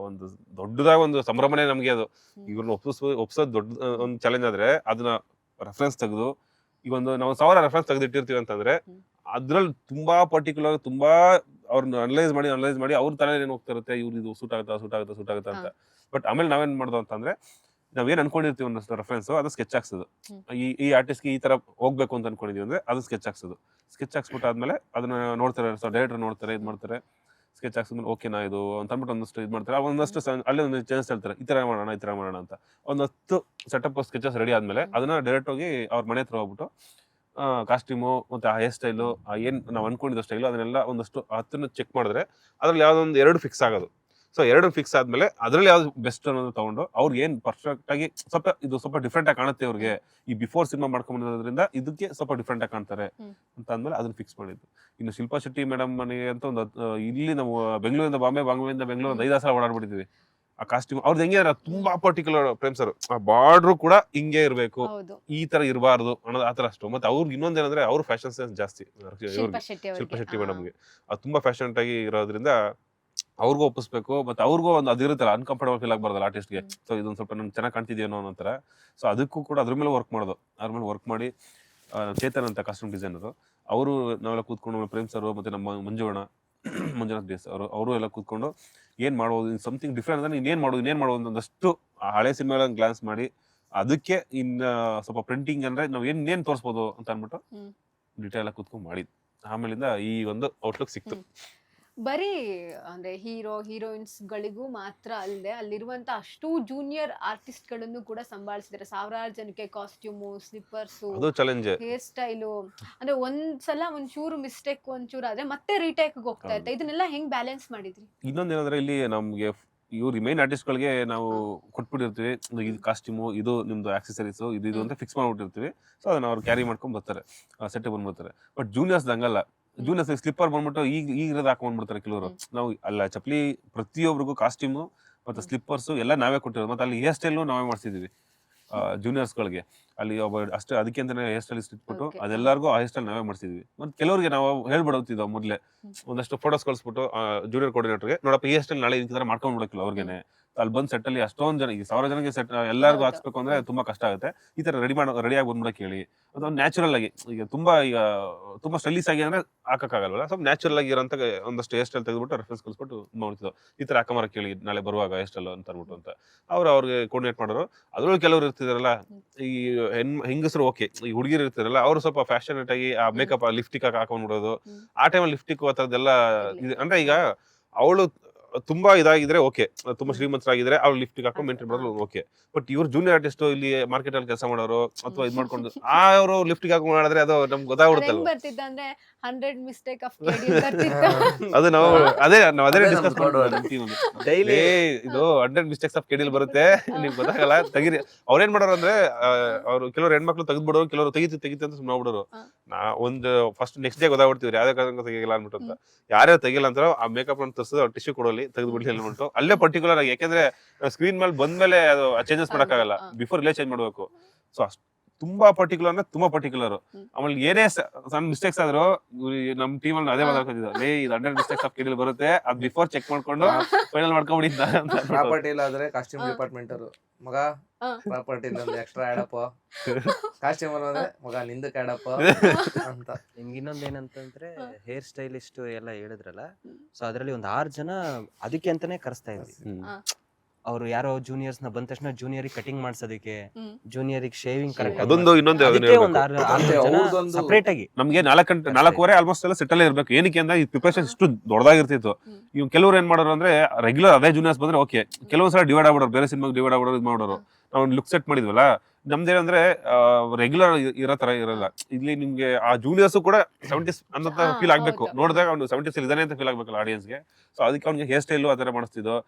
ಒಂದು ದೊಡ್ಡದಾದ ಒಂದು ಸಂಭ್ರಮನೆ ನಮ್ಗೆ ಅದು. ಇವ್ರನ್ನ ಒಪ್ಸೋದು ದೊಡ್ಡ ಒಂದು ಚಾಲೆಂಜ್ ಆದ್ರೆ ಅದನ್ನ ರೆಫರೆನ್ಸ್ ತೆಗೆದು ಈಗ ನಾವು 1000 ರೆಫರೆನ್ಸ್ ತೆಗೆದಿಟ್ಟಿರ್ತೀವಿ ಅಂತಂದ್ರೆ ಅದ್ರಲ್ಲಿ ತುಂಬಾ ಪರ್ಟಿಕ್ಯುಲರ್ ತುಂಬಾ ಅವ್ರನ್ನ ಅನಲೈಸ್ ಮಾಡಿ ಅವ್ರ ತಲೆ ಏನ್ ಹೋಗ್ತಾ ಇರುತ್ತೆ, ಇವ್ರು ಇದು ಸೂಟ್ ಆಗುತ್ತಾ ಅಂತ. ಬಟ್ ಆಮೇಲೆ ನಾವೇನ್ ಮಾಡ್ದೋ ಅಂತಂದ್ರೆ ನಾವೇನ್ ಅನ್ಕೊಂಡಿರ್ತೀವಿ ಒಂದಷ್ಟು ರೆಫರೆನ್ಸ್ ಅದು ಸ್ಕೆಚ್ ಹಾಕ್ಸೋದು. ಈ ಆರ್ಟಿಸ್ಟ್ಗೆ ಈ ತರ ಹೋಗ್ಬೇಕು ಅಂತ ಅನ್ಕೊಂಡಿದೀವಿ ಅಂದ್ರೆ ಅದು ಸ್ಕೆಚ್ ಹಾಕ್ಸ್ಬಿಟ್ಟು ಆದ್ಮೇಲೆ ಅದನ್ನ ನೋಡ್ತಾರೆ, ಡೈರೆಕ್ಟರ್ ನೋಡ್ತಾರೆ, ಇದ್ ಮಾಡ್ತಾರೆ, ಸ್ಕೆಚ್ ಹಾಕ್ಸಿದ್ಮೇಲೆ ಓಕೆನಾ ಇದು ಅಂತ ಅಂದ್ಬಿಟ್ಟು ಒಂದಷ್ಟು ಇದು ಮಾಡ್ತಾರೆ. ಒಂದಷ್ಟು ಅಲ್ಲೇ ಒಂದು ಚೇಂಜ್ ಹೇಳ್ತಾರೆ, ಈ ತರ ಮಾಡೋಣ ಅಂತ. ಒಂದು 10 ಸೆಟಪ್ ಸ್ಕೆಚಸ್ ರೆಡಿ ಆದ್ಮೇಲೆ ಅದನ್ನ ಡೈರೆಕ್ಟ್ ಹೋಗಿ ಅವ್ರ ಮನೆ ಹತ್ರ ಹೋಗ್ಬಿಟ್ಟು ಕಾಸ್ಟ್ಯೂಮು ಮತ್ತೆ ಆ ಹೇರ್ ಸ್ಟೈಲು ಏನ್ ನಾವ್ ಅನ್ಕೊಂಡಿದ್ದ ಸ್ಟೈಲು ಅದನ್ನೆಲ್ಲ ಒಂದಷ್ಟು 10 ಚೆಕ್ ಮಾಡಿದ್ರೆ ಅದ್ರಲ್ಲಿ ಯಾವ್ದೊಂದು 2 ಫಿಕ್ಸ್ ಆಗೋದು. ಸೊ 2 ಫಿಕ್ಸ್ ಆದ್ಮೇಲೆ ಅದ್ರಲ್ಲಿ ಯಾವ್ದು ಬೆಸ್ಟ್ ಅನ್ನೋದು ತಗೊಂಡು ಅವ್ರಿಗೆ ಏನ್ ಪರ್ಫೆಕ್ಟ್ ಆಗಿ ಸ್ವಲ್ಪ ಡಿಫ್ರೆಂಟ್ ಆಗಿ ಕಾಣುತ್ತೆ ಅವ್ರಿಗೆ, ಈ ಬಿಫೋರ್ ಸಿನಿಮಾ ಮಾಡ್ಕೊಂಡ್ಬಂದಿರೋದ್ರಿಂದ ಇದಕ್ಕೆ ಸ್ವಲ್ಪ ಡಿಫ್ರೆಂಟ್ ಆಗಿ ಕಾಣ್ತಾರೆ ಅಂತ ಅಂದ್ಮೇಲೆ ಅದನ್ನ ಫಿಕ್ಸ್ ಮಾಡಿದ್ದು. ಇನ್ನು ಶಿಲ್ಪಾ ಶೆಟ್ಟಿ ಮೇಡಮ್ ಮನೆಗೆ ಅಂತ ಒಂದು ಇಲ್ಲಿ ನಾವು ಬೆಂಗಳೂರಿಂದ ಬಾಂಬೆಯಿಂದ ಬೆಂಗಳೂರು 5 ಸಲ ಓಡಾಡ್ಬಿಟ್ಟಿದ್ವಿ. ಆ ಕಾಸ್ಟ್ಯೂಮ್ ಅವ್ರದ್ದು ಹೆಂಗೆ ಅಂದ್ರೆ ತುಂಬಾ ಪರ್ಟಿಕ್ಯುಲರ್ ಪ್ರೇಮ್ ಸರ್, ಆ ಬಾರ್ಡ್ರು ಕೂಡ ಹಿಂಗೆ ಇರ್ಬೇಕು, ಈ ತರ ಇರಬಾರ್ದು ಅನ್ನೋದು ಆತರ ಅಷ್ಟು. ಮತ್ತೆ ಅವ್ರಿಗೆ ಇನ್ನೊಂದೇನಂದ್ರೆ ಅವ್ರ ಫ್ಯಾಷನ್ ಸೆನ್ಸ್ ಜಾಸ್ತಿ. ಶಿಲ್ಪಾ ಶೆಟ್ಟಿ ಮೇಡಮ್ಗೆ ಅದು ತುಂಬಾ ಫ್ಯಾಷನ್ ಆಗಿ ಇರೋದ್ರಿಂದ ಅವ್ರಿಗೂ ಒಪ್ಪಿಸ್ಬೇಕು. ಮತ್ತೆ ಅವ್ರಿಗೂ ಒಂದು ಅದಿರುತ್ತಲ್ಲ, ಅನ್ಕಂಫರ್ಟಬಲ್ ಫೀಲ್ ಆಗ್ಬಾರ್ದಲ್ಲ ಆರ್ಟಿಸ್ಟ್ಗೆ. ಸೊ ಇದೊಂದು ಸ್ವಲ್ಪ ನನ್ಗೆ ಚೆನ್ನಾಗಿ ಕಾಣ್ತಿದ್ಯೇನೋ ಅನ್ನೋ ತರ. ಸೊ ಅದಕ್ಕೂ ಕೂಡ ಅದ್ರ ಮೇಲೆ ವರ್ಕ್ ವರ್ಕ್ ಮಾಡಿ ಚೇತನ್ ಅಂತ ಕಾಸ್ಟ್ಯೂಮ್ ಡಿಸೈನರು ಅವರು ನಾವೆಲ್ಲ ಕೂತ್ಕೊಂಡು ಪ್ರೇಮ್ ಸರ್ ಮತ್ತೆ ನಮ್ಮ ಮಂಜುನಾಥ್ ದೇಸ್ ಅವರು ಎಲ್ಲ ಕೂತ್ಕೊಂಡು ಏನ್ ಮಾಡೋದು, ಸಮಥಿಂಗ್ ಡಿಫ್ರೆಂಟ್ ಅಂದ್ರೆ ಇನ್ನೇನ್ ಮಾಡೋದು ಒಂದಷ್ಟು ಹಳೆ ಸಿನಿಮಾ ಗ್ಲಾನ್ಸ್ ಮಾಡಿ ಅದಕ್ಕೆ ಇನ್ನ ಸ್ವಲ್ಪ ಪ್ರಿಂಟಿಂಗ್ ಅಂದ್ರೆ ನಾವ್ ಏನ್ ತೋರಿಸ್ಬೋದು ಅಂತ ಅನ್ಬಿಟ್ಟು ಡಿಟೇಲ್ ಆಗಿ ಕೂತ್ಕೊಂಡು ಮಾಡಿದ್. ಆಮೇಲಿಂದ ಈ ಒಂದು ಔಟ್ಲುಕ್ ಸಿಕ್ತು. ಬರೀ ಅಂದ್ರೆ ಹೀರೋಯಿನ್ಸ್ ಗಳಿಗೂ ಮಾತ್ರ ಅಲ್ಲದೆ ಅಲ್ಲಿರುವಂತ ಅಷ್ಟು ಜೂನಿಯರ್ ಆರ್ಟಿಸ್ಟ್ ಗಳನ್ನು ಕೂಡ ಸಂಭಾಳಿಸಿದ್ದಾರೆ. 1000 ಜನಕ್ಕೆ ಕಾಸ್ಟ್ಯೂಮು, ಸ್ಲಿಪ್ಪರ್ಸು, ಹೇರ್ ಸ್ಟೈಲು, ಅಂದ್ರೆ ಒಂದ್ಸಲ ಒಂಚೂರು ಮಿಸ್ಟೇಕ್ ಆದ್ರೆ ಮತ್ತೆ ರೀಟೇಕ್ ಹೋಗ್ತಾ ಇರುತ್ತೆ. ಇದನ್ನೆಲ್ಲ ಹೆಂಗ್ ಬ್ಯಾಲೆನ್ಸ್ ಮಾಡಿದ್ರಿ? ಇನ್ನೊಂದೇನಂದ್ರೆ ಇಲ್ಲಿ ನಮ್ಗೆ ಇವ್ರ ಮೇನ್ ಆರ್ಟಿಸ್ಟ್ ಗಳಿಗೆ ನಾವು ಕೊಟ್ಬಿಟ್ಟಿರ್ತೀವಿ, ಇದು ಕಾಸ್ಟ್ಯೂಮು, ಇದು ನಿಮ್ದು ಆಕ್ಸೆಸರೀಸ್, ಇದು ಅಂತ ಫಿಕ್ಸ್ ಮಾಡ್ಬಿಟ್ಟಿರ್ತೀವಿ. ಸೊ ಅದನ್ನ ಅವ್ರು ಕ್ಯಾರಿ ಮಾಡ್ಕೊಂಡ್ ಬರ್ತಾರೆ, ಸೆಟ್ ಬಂದ್ಬಿಡ್ತಾರೆ. ಬಟ್ ಜೂನಿಯರ್ಸ್ ಹಂಗಲ್ಲ. ಜೂನಿಯರ್ಸ್ ಸ್ಲಿಪ್ಪರ್ ಬಂದ್ಬಿಟ್ಟು ಈಗ ಹಾಕೊಂಡ್ಬಿಡ್ತಾರೆ ಕೆಲವರು. ನಾವು ಅಲ್ಲ ಚಪ್ಲಿ ಪ್ರತಿಯೊಬ್ಬರಿಗೂ ಕಾಸ್ಟ್ಯೂಮು ಮತ್ತೆ ಸ್ಲಿಪ್ಪರ್ಸ್ ಎಲ್ಲ ನಾವೇ ಕೊಟ್ಟಿರೋದು. ಮತ್ತೆ ಅಲ್ಲಿ ಹೇರ್ ಸ್ಟೈಲ್ ನಾವೇ ಮಾಡ್ಸಿದೀವಿ ಜೂನಿಯರ್ಸ್ ಗಳಿಗೆ. ಅಲ್ಲಿ ಅಷ್ಟೇ ಅದಕ್ಕೆ ಅಂತಾನೆ ಹೇರ್ ಸ್ಟೈಲಿಸ್ಟ್ ಇಟ್ಬಿಟ್ಟು ಅದೆಲ್ಲರಿಗೂ ಆ ಹೇರ್ ಸ್ಟೈಲ್ ನಾವೇ ಮಾಡ್ಸಿದ್ವಿ. ಮತ್ತೆ ಕೆಲವರಿಗೆ ನಾವು ಹೇಳ್ಬಿಡೋತಿದ್ವಿ ಮೊದ್ಲೆ, ಒಂದಷ್ಟು ಫೋಟೋಸ್ ಕಳ್ಸ್ಬಿಟ್ಟು ಜೂನಿಯರ್ ಕೋರ್ಡಿನೇಟರ್ಗೆ, ನೋಡಪ್ಪ ಹೇರ್ ಸ್ಟೈಲ್ ನಾಳೆ ಈ ತರ ಮಾಡ್ಕೊಂಡ್ಬಿಡಕ್ಕಿಲ್ಲ ಅವ್ರಿಗೇನೆ. ಅಲ್ಲಿ ಬಂದ್ ಸೆಟ್ ಅಲ್ಲಿ ಅಷ್ಟೊಂದ್ ಜನ, ಈಗ 1000 ಜನಕ್ಕೆ ಸೆಟ್ ಎಲ್ಲರಿಗೂ ಹಾಕ್ಸ್ಬೇಕು ಅಂದ್ರೆ ತುಂಬಾ ಕಷ್ಟ ಆಗುತ್ತೆ. ಈ ತರ ರೆಡಿಯಾಗಿ ಬಂದ್ಬಿಡಕ್ ಹೇಳಿ. ಅದೊಂದು ನ್ಯಾಚುರಲ್ ಆಗಿ, ಈಗ ತುಂಬಾ ಸ್ಟೈಲಿಶ್ ಆಗಿ ಅಂದ್ರೆ ಹಾಕಕ್ಕಾಗಲ್ವಲ್ಲ, ಸ್ವಲ್ಪ ನ್ಯಾಚುರಲ್ ಆಗಿ ಇರೋಂತ ಒಂದಷ್ಟು ಹೇರ್ ಸ್ಟೈಲ್ ತೆಗೆದ್ಬಿಟ್ಟು ರೆಫರೆನ್ಸ್ ಕಳ್ಸ್ಬಿಟ್ಟು ಮಾಡ್ತಿದ್ವು. ಈ ತರ ಹಾಕಮರಕ್ ಕೇಳಿ ನಾಳೆ ಬರುವಾಗ ಹೇರ್ ಸ್ಟೈಲ್ ಅಂತ ಅನ್ಬಿಟ್ಟು ಅಂತ ಅವ್ರಿಗೆ ಕೋರ್ಡಿನೇಟ್ ಮಾಡೋರು. ಅದ್ರೊಳಗೆ ಕೆಲವರು ಇರ್ತಿದಾರಲ್ಲ, ಈ ಹೆಂಗಸರು ಓಕೆ, ಈ ಹುಡುಗಿರು ಇರ್ತಿರಲ್ಲ ಅವ್ರು ಸ್ವಲ್ಪ ಫ್ಯಾಷನೇಟ್ ಆಗಿ ಆ ಮೇಕಪ್ ಲಿಫ್ಟಿಕ್ ಹಾಕೊಂಡ್ಬಿಡೋದು. ಆ ಟೈಮಲ್ಲಿ ಲಿಫ್ಟಿಕ್ ಆ ಥರದ್ದೆಲ್ಲ ಅಂದ್ರೆ ಈಗ ಅವಳು ತುಂಬಾ ಇದಾಗಿದ್ರೆ ಓಕೆ, ತುಂಬಾ ಶ್ರೀಮಂತರಾಗಿದ್ರೆ ಅವ್ರು ಲಿಫ್ಟಿಗೆ ಹಾಕೊಂಡು ಮೇಂಟೈನ್ ಮಾಡೋದು ಓಕೆ. ಬಟ್ ಇವ್ರು ಜೂನಿಯರ್ ಆರ್ಟಿಸ್ಟ್ ಇಲ್ಲಿ ಮಾರ್ಕೆಟ್ ಅಲ್ಲಿ ಕೆಲಸ ಮಾಡೋರು ಅಥವಾ ಇದ್ ಮಾಡ್ಕೊಂಡು ಅವರು ಲಿಫ್ಟಿಗೆ ಹಾಕೊಂಡು ಮಾಡಿದ್ರೆ ಅದು ನಮ್ಗೆ ಗೊತ್ತಾಗ್ಬಿಡುತ್ತಲ್ಲ. ಅದು ನಾವು ಅದೇ ಡಿಸ್ಕಸ್ ಮಾಡೋದು ಡೈಲಿ. ಇದು 100 ಮಿಸ್ಟೇಕ್ಸ್ ಆಫ್ ಕೆಡಿಲ್ ಬರುತ್ತೆ, ನಿಮ್ಗೆ ಗೊತ್ತಾಗಲ್ಲ, ತೆಗೀರಿ. ಅವ್ರೇನ್ ಮಾಡೋರು ಅಂದ್ರೆ ಅವ್ರು ಕೆಲವರು ಹೆಣ್ಮಕ್ಳು ತೆಗೆದ್ಬಿಡೋರು, ಕೆಲವರು ತೆಗಿತಿ ಅಂತ ಸುಮ್ಮನೆ ಬಿಡೋರು. ಒಂದು ಫಸ್ಟ್ ನೆಕ್ಸ್ಟ್ ಡೇ ಗೊತ್ತಾಗ್ಬಿಡ್ತೀವಿ ಯಾವ್ದೇ ಕಾರಣಕ್ಕೂ ತೆಗಿಲ್ಲ ಅನ್ಬಿಟ್ಟು ಅಂತ. ಯಾರ್ಯಾರು ತೆಗಿಲ್ಲ ಅಂತ ಆ ಮೇಕಪ್ ಅನ್ನು ತರಿಸಿದ್ರೆ ಅವ್ರು ಟಿಶ್ಯೂ ಕೊಡೋಲಿ ತೆಗೆದ್ಬಿಡ್ಲಿ ಅನ್ಬಿಟ್ಟು ಅಲ್ಲೇ ಪರ್ಟಿಕ್ಯುಲರ್ ಆಗಿ. ಯಾಕಂದ್ರೆ ಸ್ಕ್ರೀನ್ ಮೇಲೆ ಬಂದ್ಮೇಲೆ ಅದು ಚೇಂಜಸ್ ಮಾಡಕ್ಕಾಗಲ್ಲ, ಬಿಫೋರ್ ಇಲ್ಲೇ ಚೇಂಜ್ ಮಾಡ್ಬೇಕು. ಸೊ ತುಂಬಾ ಪರ್ಟಿಕ್ಯುಲರ್ ಅಂದ್ರೆ ತುಂಬಾ ಪರ್ಟಿಕ್ಯುಲರ್. ಆಮೇಲೆ ಏನೇ ಸಣ್ಣ ಮಿಸ್ಟೇಕ್ಸ್ ಆದ್ರೂ ನಮ್ ಟೀಮ್ ಅಲ್ಲಿ ಅದೇ ಮಾತಾಡ್ತಿದ್ದ, ಇದು 100 ಮಿಸ್ಟೇಕ್ಸ್ ಆಫ್ ಕೆಡಿಲ್ ಬರುತ್ತೆ, ಅದ್ ಬಿಫೋರ್ ಚೆಕ್ ಮಾಡ್ಕೊಂಡು ಫೈನಲ್ ಮಾಡ್ಕೊಂಡ್ಬಿಟ್ಟಿದ್ದ. ಪ್ರಾಪರ್ಟಿ ಇಲ್ಲ ಆದ್ರೆ ಕಾಸ್ಟ್ಯೂಮ್ ಡಿಪಾರ್ಟ್ಮೆಂಟ್ ಅವರು, ಮಗ ಪ್ರಾಪರ್ಟಿ ಒಂದು ಎಕ್ಸ್ಟ್ರಾ ಆಡಪ್ಪ, ಕಾಸ್ಟ್ಯೂಮ್ ಅಂದ್ರೆ ಮಗ ನಿಂದಕ್ಕೆ ಆಡಪ್ಪ ಅಂತ. ನಿಮ್ಗೆ ಇನ್ನೊಂದ್ ಏನಂತಂದ್ರೆ ಹೇರ್ ಸ್ಟೈಲಿಸ್ಟ್ ಎಲ್ಲ ಹೇಳಿದ್ರಲ್ಲ, ಸೊ ಅದ್ರಲ್ಲಿ ಒಂದು 6 ಜನ ಅದಕ್ಕೆ ಅಂತಾನೆ ಕರೆಸ್ತಾ ಇದ್ವಿ. ಅವ್ರು ಯಾರೋ ಜೂನಿಯರ್ಸ್ ನ ಬಂದ ತಕ್ಷಣ ಜೂನಿಯರಿಗೆ ಕಟಿಂಗ್ ಮಾಡ್ಸೋದಕ್ಕೆ, ಜೂನಿಯರಿಗೆ ಶೇವಿಂಗ್ ಕರೆಕ್ಟ್, ಅದೊಂದು ಇನ್ನೊಂದು ಸಪರೇಟ್ ಆಗಿ ನಮ್ಗೆ 4:30 ಆಲ್ಮೋಸ್ಟ್ ಎಲ್ಲ ಸೆಟ್ ಅಲ್ಲೇ ಇರ್ಬೇಕು. ಏನಕ್ಕೆ ಅಂದ್ರೆ ಈ ಪ್ರಿಪರೇಷನ್ ಇಷ್ಟು ದೊಡ್ಡದಾಗಿರ್ತಿತ್ತು. ಇವ್ ಕೆಲವ್ರು ಏನ್ ಮಾಡೋರು ಅಂದ್ರೆ ರೆಗ್ಯುಲರ್ ಅದೇ ಜೂನಿಯರ್ಸ್ ಬಂದ್ರೆ ಓಕೆ, ಕೆಲವೊಂದ್ಸಲ ಡಿವೈಡ್ ಆಗ್ಬಿಡೋರು, ಬೇರೆ ಸಿನಿಮಾಗೆ ಡಿವೈಡ್ ಆಗ್ಬಿಡೋರು, ಇದು ಮಾಡೋರು. ನಾವು ಲುಕ್ ಸೆಟ್ ಮಾಡಿದ್ವಲ್ಲ, ನಮ್ದೇನಂದ್ರೆ ರೆಗ್ಯುಲರ್ ಇರೋ ತರ ಇರಲ್ಲ. ಇಲ್ಲಿ ನಿಮ್ಗೆ ಆ ಜೂನಿಯರ್ಸ್ ಕೂಡ 70s ಅನ್ನೋ ಫೀಲ್ ಆಗ್ಬೇಕು. ನೋಡಿದಾಗ ಅವ್ನು 70s ಇದಾನೆ ಅಂತ ಫೀಲ್ ಆಗ್ಬೇಕಲ್ಲ ಆಡಿಯನ್ಸ್ಗೆ. ಸೊ ಅದಕ್ಕೆ ಅವ್ನಿಗೆ ಹೇರ್ ಸ್ಟೈಲು ಆ ತರ ಮಾಡಿಸ್ತಿದ್ರು.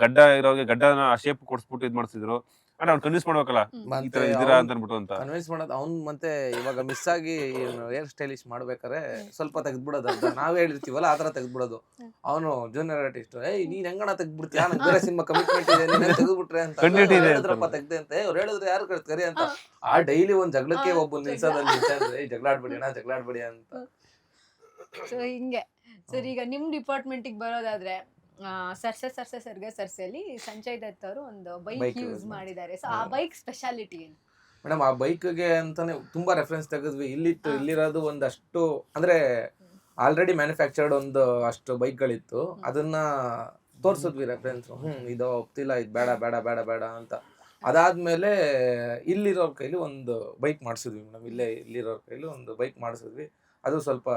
ಗಡ್ಡ ಇರೋರಿಗೆ ಗಡ್ಡನ ಶೇಪ್ ಕೊಡ್ಸ್ಬಿಟ್ಟು ಇದ್ ಮಾಡ್ತಿದ್ರು. ಅಂದ್ರೆ ಅವ್ನು ಕನ್ವಿನ್ಸ್ ಮಾಡ್ಬೇಕಲ್ಲ ಈ ತರ ಇದೀರಾ ಅಂತ ಅನ್ಬಿಟ್ಟು ಅಂತ ಕನ್ವಿನ್ಸ್ ಮಾಡೋದು ಅವ್ನು. ಮತ್ತೆ ಇವಾಗ ಮಿಸ್ ಆಗಿ ಹೇರ್ ಸ್ಟೈಲಿಶ್ ಮಾಡ್ಬೇಕಾರೆ ಸ್ವಲ್ಪ ತೆಗ್ದ್ಬಿಡೋದು ಅಂತ ನಾವೇ ಹೇಳಿರ್ತೀವಲ್ಲ, ಆತರ ತೆಗ್ದ್ಬಿಡೋದು. ಅವನು ಜೂನಿಯರ್ ಆರ್ಟಿಸ್ಟ್, ನೀನ್ ಹೆಂಗಣ ತೆಗ್ದ್ಬಿಡ್ತೀಯ, ನಂಗೆ ಬೇರೆ ಸಿನಿಮಾ ಕಮಿಟ್ಮೆಂಟ್ ಇದೆ, ನೀನ್ ತೆಗ್ದ್ಬಿಟ್ರೆ ಅಂತ ಹೇಳಿದ್ರಪ್ಪ, ತೆಗ್ದೆ ಅಂತ. ಅವ್ರು ಹೇಳಿದ್ರೆ ಯಾರು ಕರಿ ಅಂತ. ಆ ಡೈಲಿ ಒಂದ್ ಜಗಳಕ್ಕೆ ಒಬ್ಬ ನಿಲ್ಸೋದಲ್ಲಿ ಜಗಳಾಡ್ಬೇಡಿ ಅಂತ. ಸೊ ಹಿಂಗೆ ಸರ್, ಈಗ ನಿಮ್ ಡಿಪಾರ್ಟ್ಮೆಂಟ್ ಬರೋದಾದ್ರೆ ಸರ್ಸೆಯಲ್ಲಿ ಸಂಜಯ್ ದತ್ ಅವರು ಒಂದು ಬೈಕ್ Bike ಯೂಸ್ use ಮಾಡಿದ್ದಾರೆ. ಸೊ ಆ ಬೈಕ್ ಸ್ಪೆಷಾಲಿಟಿ ಏನು? ಮೇಡಮ್ ಆ ಬೈಕ್ಗೆ ಅಂತಾನೆ ತುಂಬಾ ರೆಫರೆನ್ಸ್ ತೆಗೆದ್ವಿ. ಇಲ್ಲಿರೋದು ಒಂದಷ್ಟು ಅಂದ್ರೆ ಆಲ್ರೆಡಿ ಮ್ಯಾನುಫ್ಯಾಕ್ಚರ್ಡ್ ಒಂದು ಅಷ್ಟು ಬೈಕ್ಗಳಿತ್ತು, ಅದನ್ನ ತೋರ್ಸಿದ್ವಿ ರೆಫರೆನ್ಸ್. ಇದು ಒಪ್ತಿಲ್ಲ, ಇದು ಬೇಡ ಬೇಡ ಬೇಡ ಬೇಡ ಅಂತ. ಅದಾದ್ಮೇಲೆ ಇಲ್ಲಿರೋರ್ ಕೈಲಿ ಒಂದು ಬೈಕ್ ಮಾಡಿಸಿದ್ವಿ ಮೇಡಮ್. ಇಲ್ಲಿರೋರ್ ಕೈಲಿ ಒಂದು ಬೈಕ್ ಮಾಡಿಸಿದ್ವಿ. ಅದು ಸ್ವಲ್ಪ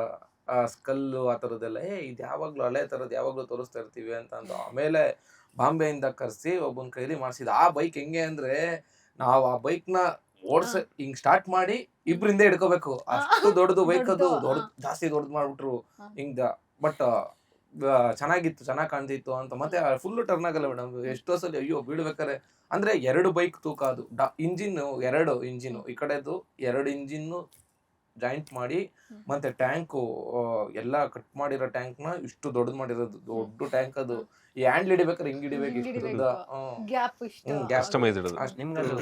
ಸ್ಕಲ್ಲು ಆ ಥರದ್ದೆಲ್ಲ ಇದು ಯಾವಾಗಲೂ ಹಳೆ ಥರದ್ದು ಯಾವಾಗಲೂ ತೋರಿಸ್ತಾ ಇರ್ತೀವಿ ಅಂತ ಅಂದು ಆಮೇಲೆ ಬಾಂಬೆಯಿಂದ ಕರೆಸಿ ಒಬ್ಬನ ಕೈಲಿ ಮಾಡಿಸಿದ. ಆ ಬೈಕ್ ಹೆಂಗೆ ಅಂದ್ರೆ ನಾವು ಆ ಬೈಕ್ನ ಹಿಂಗ್ ಸ್ಟಾರ್ಟ್ ಮಾಡಿ ಇಬ್ರಿಂದ ಹಿಡ್ಕೋಬೇಕು, ಅಷ್ಟು ದೊಡ್ಡದು ಬೈಕ್ ಅದು. ಜಾಸ್ತಿ ದೊಡ್ಡದು ಮಾಡ್ಬಿಟ್ರು ಹಿಂಗ. ಬಟ್ ಚೆನ್ನಾಗಿತ್ತು, ಚೆನ್ನಾಗಿ ಕಾಣ್ತಿತ್ತು ಅಂತ. ಮತ್ತೆ ಫುಲ್ ಟರ್ನ್ ಆಗಲ್ಲ ಮೇಡಮ್. ಎಷ್ಟೋ ಸಲ ಅಯ್ಯೋ ಬೀಳ್ಬೇಕಾರೆ ಅಂದ್ರೆ 2 ಬೈಕ್ ತೂಕ ಅದು. ಎರಡು ಇಂಜಿನ್ ಈ ಕಡೆದು 2 ಇಂಜಿನ್ ಜಾಯಿಂಟ್ ಮಾಡಿ ಮತ್ತೆ ಟ್ಯಾಂಕು ಎಲ್ಲ ಕಟ್ ಮಾಡಿರೋ ಟ್ಯಾಂಕ್ ನ ಇಷ್ಟು ದೊಡ್ಡದು ಮಾಡಿರೋದು. ದೊಡ್ಡ ಟ್ಯಾಂಕ್ ಅದು. ಈ ಹ್ಯಾಂಡ್ಲ್ ಹಿಡಿಬೇಕಾರೆ ಹಿಂಗ್ ಹಿಡಿಬೇಕು. ಗ್ಯಾಪ್ ಕಸ್ಟಮೈಸ್ಡ್ ಅದು. ನಿಮ್ಗೆ ಅದು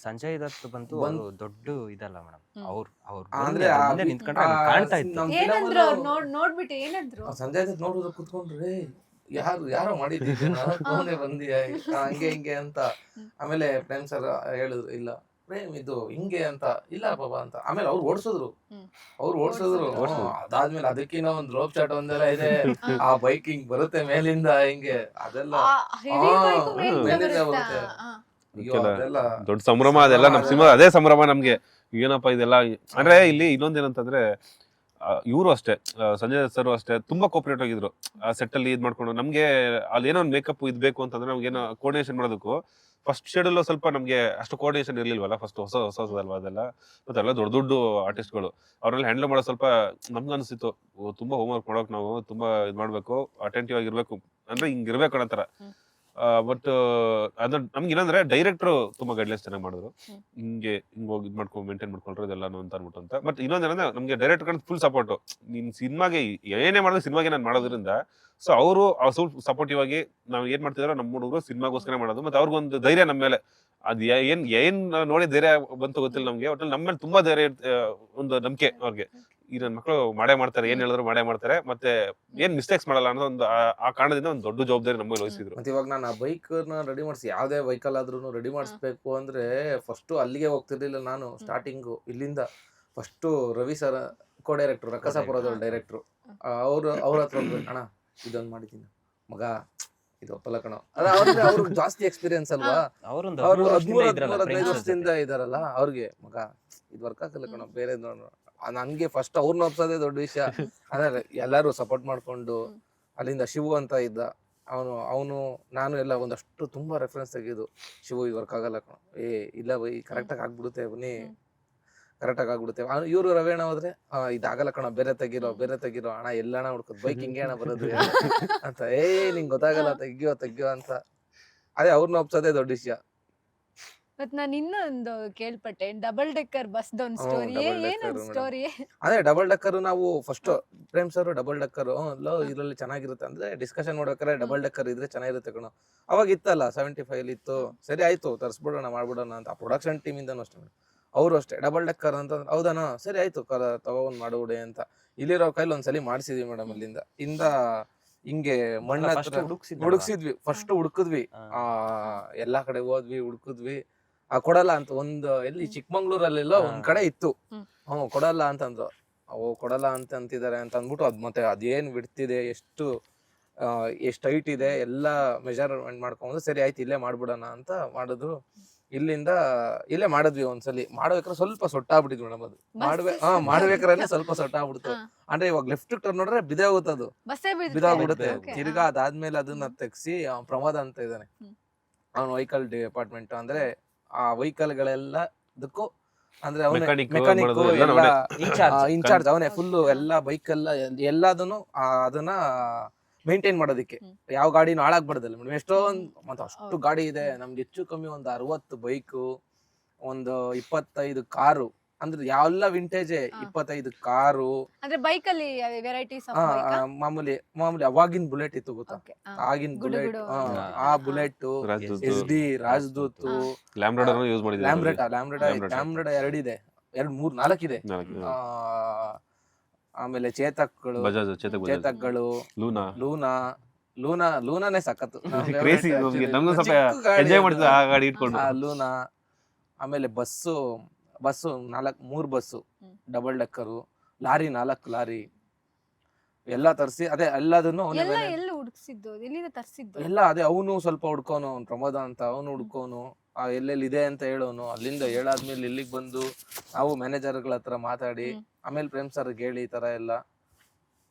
ಸಂಜಯ್ ದತ್ ಬಂತು ಅವ್ರು ದೊಡ್ಡ ಇದಲ್ಲ ಮೇಡಮ್. ಅವ್ರು ಅಂದ್ರೆ ಮುಂದೆ ನಿಂತ್ಕೊಂಡ್ರೆ ಅಲ್ಲಿ ಕಾಣ್ತಾ ಇತ್ತು. ಏನಂದ್ರು ಅವ್ರು ನೋಡ್ಬಿಟ್ಟು ಏನಂದ್ರು? ಸಂಜಯ್ ದತ್ ನೋಡಿದ್ರೆ ಕುತ್ಕೊಂಡ್ರೆ ಯಾರೋ ಮಾಡಿದ್ದೆ ಬಂದಿಯ ಹಂಗೆ ಹಿಂಗೆ ಅಂತ. ಆಮೇಲೆ ಪ್ರೇಮ್ ಸರ್ ಹೇಳಿದ್ರು, ಇಲ್ಲ ಪ್ರೇಮ್ ಇದು ಹಿಂಗೆ ಅಂತ, ಇಲ್ಲ ಬಾಬಾ ಅಂತ. ಆಮೇಲೆ ಅವ್ರು ಓಡಿಸಿದ್ರು. ಅದಾದ್ಮೇಲೆ ಅದಕ್ಕಿನ್ನ ಒಂದು ರೋಪ್ ಚಾಟ್ ಒಂದೆಲ್ಲ ಇದೆ. ಆ ಬೈಕ್ ಹಿಂಗ್ ಬರುತ್ತೆ ಮೇಲಿಂದ ಹಿಂಗೆ, ಅದೆಲ್ಲ ಮೇಲಿಂದ ಬರುತ್ತೆ. ಅಯ್ಯೋ, ಅದೆಲ್ಲ ದೊಡ್ಡ ಸಂಭ್ರಮ ಅದೆಲ್ಲ. ನಮ್ ಸಿನಿಮಾ ಅದೇ ಸಂಭ್ರಮ ನಮ್ಗೆ. ಏನಪ್ಪಾ ಇದೆಲ್ಲ ಅಂದ್ರೆ ಇಲ್ಲಿ ಇನ್ನೊಂದೇನಂತಂದ್ರೆ ಇವರು ಅಷ್ಟೇ, ಸಂಜಯ್ ದತ್ ಸರ್ ಅಷ್ಟೇ ತುಂಬಾ ಕೋಪರೇಟ್ ಆಗಿದ್ರು. ಸೆಟ್ ಅಲ್ಲಿ ಇದ್ ಮಾಡ್ಕೊಂಡು ನಮ್ಗೆ ಅಲ್ಲಿ ಏನೋ ಒಂದು ಮೇಕಪ್ ಇದ್ ಬೇಕು ಅಂತಂದ್ರೆ ನಮ್ಗೆ ಏನೋ ಕೋರ್ಡಿನೇಷನ್ ಮಾಡೋದಕ್ಕೂ ಫಸ್ಟ್ ಶೆಡ್ಯೂಲ್ ಸ್ವಲ್ಪ ನಮ್ಗೆ ಅಷ್ಟು ಕೋರ್ಡಿನೇಷನ್ ಇರ್ಲಿಲ್ವಲ್ಲ. ಫಸ್ಟ್ ಹೊಸದಲ್ವಾ ಅದೆಲ್ಲ. ಮತ್ತೆ ಎಲ್ಲ ದೊಡ್ಡ ಆರ್ಟಿಸ್ಟ್ಗಳು ಅವ್ರನ್ನೆಲ್ಲ ಹ್ಯಾಂಡಲ್ ಮಾಡೋದು ಸ್ವಲ್ಪ ನಮ್ಗೆ ಅನಿಸ್ತಿತ್ತು. ತುಂಬಾ ಹೋಮ್ವರ್ಕ್ ಮಾಡೋಕ್ ನಾವು ತುಂಬಾ ಇದ್ ಮಾಡ್ಬೇಕು, ಅಟೆಂಟಿವ್ ಆಗಿರ್ಬೇಕು, ಅಂದ್ರೆ ಹಿಂಗ್ ಇರ್ಬೇಕು ಅನ್ನೋ. ಬಟ್ ಅದ್ ನಮ್ಗೆ ಏನಂದ್ರೆ ಡೈರೆಕ್ಟರ್ ತುಂಬಾ ಗೈಡ್ಲೈನ್ಸ್ ಚೆನ್ನಾಗಿ ಮಾಡಿದ್ರು. ಹಿಂಗ್ ಹೋಗಿ ಇದ್ ಮಾಡ್ಕೊಂಡು ಮೇಂಟೈನ್ ಮಾಡ್ಕೊಂಡ್ರೆ ಇದೆಲ್ಲ ಅಂತ ಅನ್ಬಿಟ್ಟು ಅಂತ. ಬಟ್ ಇನ್ನೊಂದೇನಂದ್ರೆ ನಮ್ಗೆ ಡೈರೆಕ್ಟರ್ ಫುಲ್ ಸಪೋರ್ಟ್. ನಿನ್ ಸಿನಿಮಾಗೆ ಏನೇ ಮಾಡಿದ್ರು ಸಿನಿಮಾಗೆ ನಾನು ಮಾಡೋದ್ರಿಂದ ಸೊ ಅವರು ಸಪೋರ್ಟಿವ್ ಆಗಿ ನಾವ್ ಏನ್ ಮಾಡ್ತಿದಾರೋ ನಮ್ಮ ಹುಡುಗರು ಸಿನಿಮಾಗೋಸ್ಕರ ಮಾಡೋದು. ಮತ್ತೆ ಅವ್ರಿಗೊಂದು ಧೈರ್ಯ ನಮ್ಮ ಮೇಲೆ. ಅದ್ ಏನ್ ನೋಡಿ ಧೈರ್ಯ ಬಂತು ಗೊತ್ತಿಲ್ಲ ನಮ್ಗೆ. ಒಟ್ಟಲ್ಲಿ ನಮ್ಮ ಮೇಲೆ ತುಂಬಾ ಧೈರ್ಯ, ಒಂದು ನಂಬಿಕೆ ಅವ್ರಿಗೆ. ಈ ನನ್ನ ಮಕ್ಕಳು ಮಾಡೇ ಮಾಡ್ತಾರೆ, ಏನ್ ಹೇಳಿದ್ರು ಮಾಡೇ ಮಾಡ್ತಾರೆ, ಮತ್ತೆ ಏನ್ ಮಿಸ್ಟೇಕ್ಸ್ ಮಾಡಲ್ಲ ಅನ್ನೋ ಒಂದು ಆ ಕಾರಣದಿಂದ ಒಂದು ದೊಡ್ಡ ಜವಾಬ್ದಾರಿ ನಮ್ಮಲ್ಲಿ ವಹಿಸಿದ್ರು. ಮತ್ತೆ ಇವಾಗ ನಾನು ಆ ಬೈಕ್ ನ ರೆಡಿ ಮಾಡಿಸಿ ಯಾವ್ದೇ ವೆಹಿಕಲ್ ಆದ್ರೂ ರೆಡಿ ಮಾಡಿಸ್ಬೇಕು ಅಂದ್ರೆ ಫಸ್ಟ್ ಅಲ್ಲಿಗೆ ಹೋಗ್ತಿರ್ಲಿಲ್ಲ ನಾನು. ಸ್ಟಾರ್ಟಿಂಗು ಇಲ್ಲಿಂದ first Ravi sir co director, ರಕ್ಕಸಾಪುರದ ಡೈರೆಕ್ಟ್ರು, ಅವ್ರ ಹತ್ರ ಹೋಗ್ಬೇಕು. ಅಣ್ಣ ಇದೊಂದು ಮಾಡಿದ್ದೀನಿ ಮಗ, ಇದು ಒಪ್ಪಲ್ಲ ಕಣ. ಅವ್ರಿಗೆ ಜಾಸ್ತಿ ಎಕ್ಸ್ಪೀರಿಯನ್ಸ್ ಅಲ್ವಾ. ಅವ್ರು 13-15 ವರ್ಷದಿಂದ ಇದಾರಲ್ಲ, ಅವ್ರಿಗೆ ಮಗ ಇದು ವರ್ಕ್ ಆಗಲ್ಲ ಕಣ, ಬೇರೆ ನನ್ಗೆ ಫಸ್ಟ್ ಅವ್ರನ್ನ ಒಪ್ಸೋದೇ ದೊಡ್ಡ ವಿಷಯ. ಅಂದ್ರೆ ಎಲ್ಲಾರು ಸಪೋರ್ಟ್ ಮಾಡ್ಕೊಂಡು ಅಲ್ಲಿಂದ ಶಿವು ಅಂತ ಇದ್ದ, ಅವನು ನಾನು ಎಲ್ಲ ಒಂದಷ್ಟು ತುಂಬಾ ರೆಫರೆನ್ಸ್ ತೆಗೆದು, ಶಿವು ಇದು ವರ್ಕ್ ಆಗಲ್ಲ ಕಣ, ಇಲ್ಲ ಬೈ ಕರೆಕ್ಟಾಗಿ ಆಗ್ಬಿಡುತ್ತೆ, ಬನ್ನಿ ಕರೆಕ್ಟಾಗಿ ಆಗ್ಬಿಡುತ್ತೆ. ಇವರು ರವೇಣ ಹೋದ್ರೆ ಇದಾಗಲ್ಲ ಕಣ, ಬೇರೆ ತೆಗಿರೋ ಅಣ್ಣ, ಎಲ್ಲಣ್ಣ ಹುಡ್ಕೋದು ಬೈಕ್ ಹಿಂಗೆ ಅಣ್ಣ ಬರೋದು ಅಂತ. ನಿಂಗೆ ಗೊತ್ತಾಗಲ್ಲ, ತೆಗ್ಯೋ ಅಂತ. ಅದೇ ಅವ್ರನ್ನ ಒಪ್ಸೋದೇ ದೊಡ್ಡ ವಿಷಯ. ಮತ್ ನಾನು ಇನ್ನೊಂದು ಕೇಳ್ಪಟ್ಟೆ, ಡಬಲ್ ಡೆಕ್ಕರ್ ಬಸ್ ಒಂದು ಸ್ಟೋರಿ. ಏನದು ಸ್ಟೋರಿ? ಅದೇ ಡಬಲ್ ಡೆಕ್ಕರ್ ನಾವು first Prem sir double decker ಇದ್ರಲ್ಲಿ ಚೆನ್ನಾಗಿರುತ್ತೆ ಅಂದ್ರೆ ಡಿಸ್ಕಷನ್ ಮಾಡ್ಬೇಕಾದ್ರೆ ಡಬಲ್ ಡೆಕ್ಕರ್ ಇದ್ರೆ ಚೆನ್ನಾಗಿರುತ್ತೆ ಕಣ. ಅವಾಗ ಇತ್ತಲ್ಲ 75 ಇತ್ತು. ಸರಿ ಆಯ್ತು ತರಿಸ್ಬಿಡೋಣ ಮಾಡ್ಬಿಡೋಣ ಅಂತ ಪ್ರೊಡಕ್ಷನ್ ಟೀಮ್ ಇಂದನೂ ಅಷ್ಟೇ. ಅವರು ಅಷ್ಟೇ ಡಬಲ್ ಡೆಕ್ಕರ್ ಅಂತ, ಹೌದಾನ ಸರಿ ಆಯ್ತು ತಗೊಂಡ್ ಮಾಡ್ಬಿಡಿ ಅಂತ. ಇಲ್ಲಿರೋ ಕೈಲಿ ಒಂದ್ಸಲಿ ಮಾಡಿಸಿದ್ವಿ ಮೇಡಮ್. ಅಲ್ಲಿಂದ ಹಿಂಗೆ ಮಣ್ಣ ಹುಡುಕ್ಸಿದ್ವಿ. ಫಸ್ಟ್ ಹುಡುಕಿದ್ವಿ, ಎಲ್ಲಾ ಕಡೆ ಹೋದ್ವಿ, ಹುಡುಕಿದ್ವಿ. ಕೊಡಲ್ಲ ಅಂತ ಒಂದು ಎಲ್ಲಿ ಚಿಕ್ಕಮಂಗ್ಳೂರಲ್ಲೆಲ್ಲ ಒಂದ್ ಕಡೆ ಇತ್ತು. ಕೊಡಲ್ಲ ಅಂತಂದ್ರು. ಕೊಡಲ್ಲ ಅಂತ ಅಂತಿದ್ದಾರೆ ಅಂತ ಅಂದ್ಬಿಟ್ಟು ಮತ್ತೆ ಅದೇನ್ ಬಿಡ್ತಿದೆ, ಎಷ್ಟು ಹೈಟ್ ಇದೆ ಎಲ್ಲ ಮೆಜರ್ಮೆಂಟ್ ಮಾಡ್ಕೊಂಡು ಸರಿ ಆಯ್ತು ಇಲ್ಲೇ ಮಾಡ್ಬಿಡೋಣ ಅಂತ ಮಾಡಿದ್ರು. ಇಲ್ಲೇ ಮಾಡಿದ್ವಿ ಒಂದ್ಸಲಿ. ಮಾಡ್ಬೇಕಾದ್ರೆ ಸ್ವಲ್ಪ ಸೊಟ್ಟಾಗ್ಬಿಟ್ಟಿದ್ವಿ ಮೇಡಮ್. ಅದು ಮಾಡ್ಬೇಕಾದ್ರೆ ಸ್ವಲ್ಪ ಸೊಟ್ಟಾಗ್ಬಿಡ್ತು. ಅಂದ್ರೆ ಇವಾಗ ಲೆಫ್ಟ್ ಟರ್ನ್ ನೋಡ್ರೆ ಬಿದ್ದೋಗುತ್ತದು, ಬಿದ್ದೋಗ್ಬಿಡುತ್ತೆ. ತಿರ್ಗಾ ಅದಾದ್ಮೇಲೆ ಅದನ್ನ ತೆಗ್ಸಿ ಪ್ರಮೋದ ಅಂತ ಇದ್ದಾನೆ, ಅವ್ನು ವೆಹಿಕಲ್ ಡಿಪಾರ್ಟ್ಮೆಂಟ್, ಅಂದ್ರೆ ಆ ವೆಹಿಕಲ್ ಗಳೆಲ್ಲದಕ್ಕೂ ಅಂದ್ರೆ ಅವನೇ ಮೆಕ್ಯಾನಿಕ್ ಇನ್ಚಾರ್ಜ್, ಅವನೇ ಫುಲ್ ಎಲ್ಲ ಬೈಕ್ ಎಲ್ಲದನ್ನು ಅದನ್ನ ಮೇಂಟೈನ್ ಮಾಡೋದಕ್ಕೆ. ಯಾವ ಗಾಡಿನೂ ಹಾಳಾಗ್ಬಾರ್ದಲ್ಲ ಮೇಡಮ್. ಎಷ್ಟೊಂದು ಮತ್ತೆ ಅಷ್ಟು ಗಾಡಿ ಇದೆ ನಮ್ಗೆ. ಹೆಚ್ಚು ಕಮ್ಮಿ ಒಂದು 60 ಬೈಕು, ಒಂದು 25 ಕಾರು, ಅಂದ್ರೆ ಯಾವೆಲ್ಲ ವಿಂಟೇಜ್ 25 ಕಾರು. ಅಂದ್ರೆ ಬೈಕ್ ಅಲ್ಲಿ ವೆರೈಟೀಸ್ ಮಾಮೂಲಿ ಅವಾಗಿನ ಬುಲೆಟ್ ಇತ್ತು ಗೊತ್ತಾ, ಆಗಿನ ಬುಲೆಟ್, ಆ ಬುಲೆಟ್, SD, ರಾಜದೂತ್, ಲ್ಯಾಂಬ್ರೆಟಾ 2 ಇದೆ, 4 ಇದೆ. ಆಮೇಲೆ ಚೇತಕ್ಗಳು, ಲೂನಾ, ಲೂನಾನೇ ಸಖತ್ತು. ಕ್ರೇಜಿ ನಮ್ಗೆ, ನಮ್ದು ಸ್ವಲ್ಪ ಎಂಜಾಯ್ ಮಾಡ್ತಿದ್ವಿ ಆ ಗಾಡಿ ಇಟ್ಕೊಂಡು. ಲೂನಾ, ಆಮೇಲೆ bus 3 bus, double decker, lorry 4 lorry ಎಲ್ಲ ತರಿಸಿ, ಅದೇ ಎಲ್ಲದನ್ನು ಎಲ್ಲಿ ಹುಡುಕ್ಸಿದ್ದು, ಎಲ್ಲಿಂದ ತರ್ಸಿದ್ದು? ಎಲ್ಲ ಅದೇ ಅವನು ಸ್ವಲ್ಪ ಹುಡ್ಕೋನು, ಪ್ರಮೋದ ಅಂತ ಅವನು ಹುಡ್ಕೋನು, ಎಲ್ಲೆಲ್ಲಿ ಇದೆ ಅಂತ ಹೇಳೋನು. ಅಲ್ಲಿಂದ ಹೇಳಾದ್ಮೇಲೆ ಇಲ್ಲಿಗೆ ಬಂದು ನಾವು ಮ್ಯಾನೇಜರ್ಗಳ ಹತ್ರ ಮಾತಾಡಿ ಆಮೇಲೆ ಪ್ರೇಮ್ ಸರ್ಗೆ ಹೇಳಿ ಈ ತರ ಎಲ್ಲ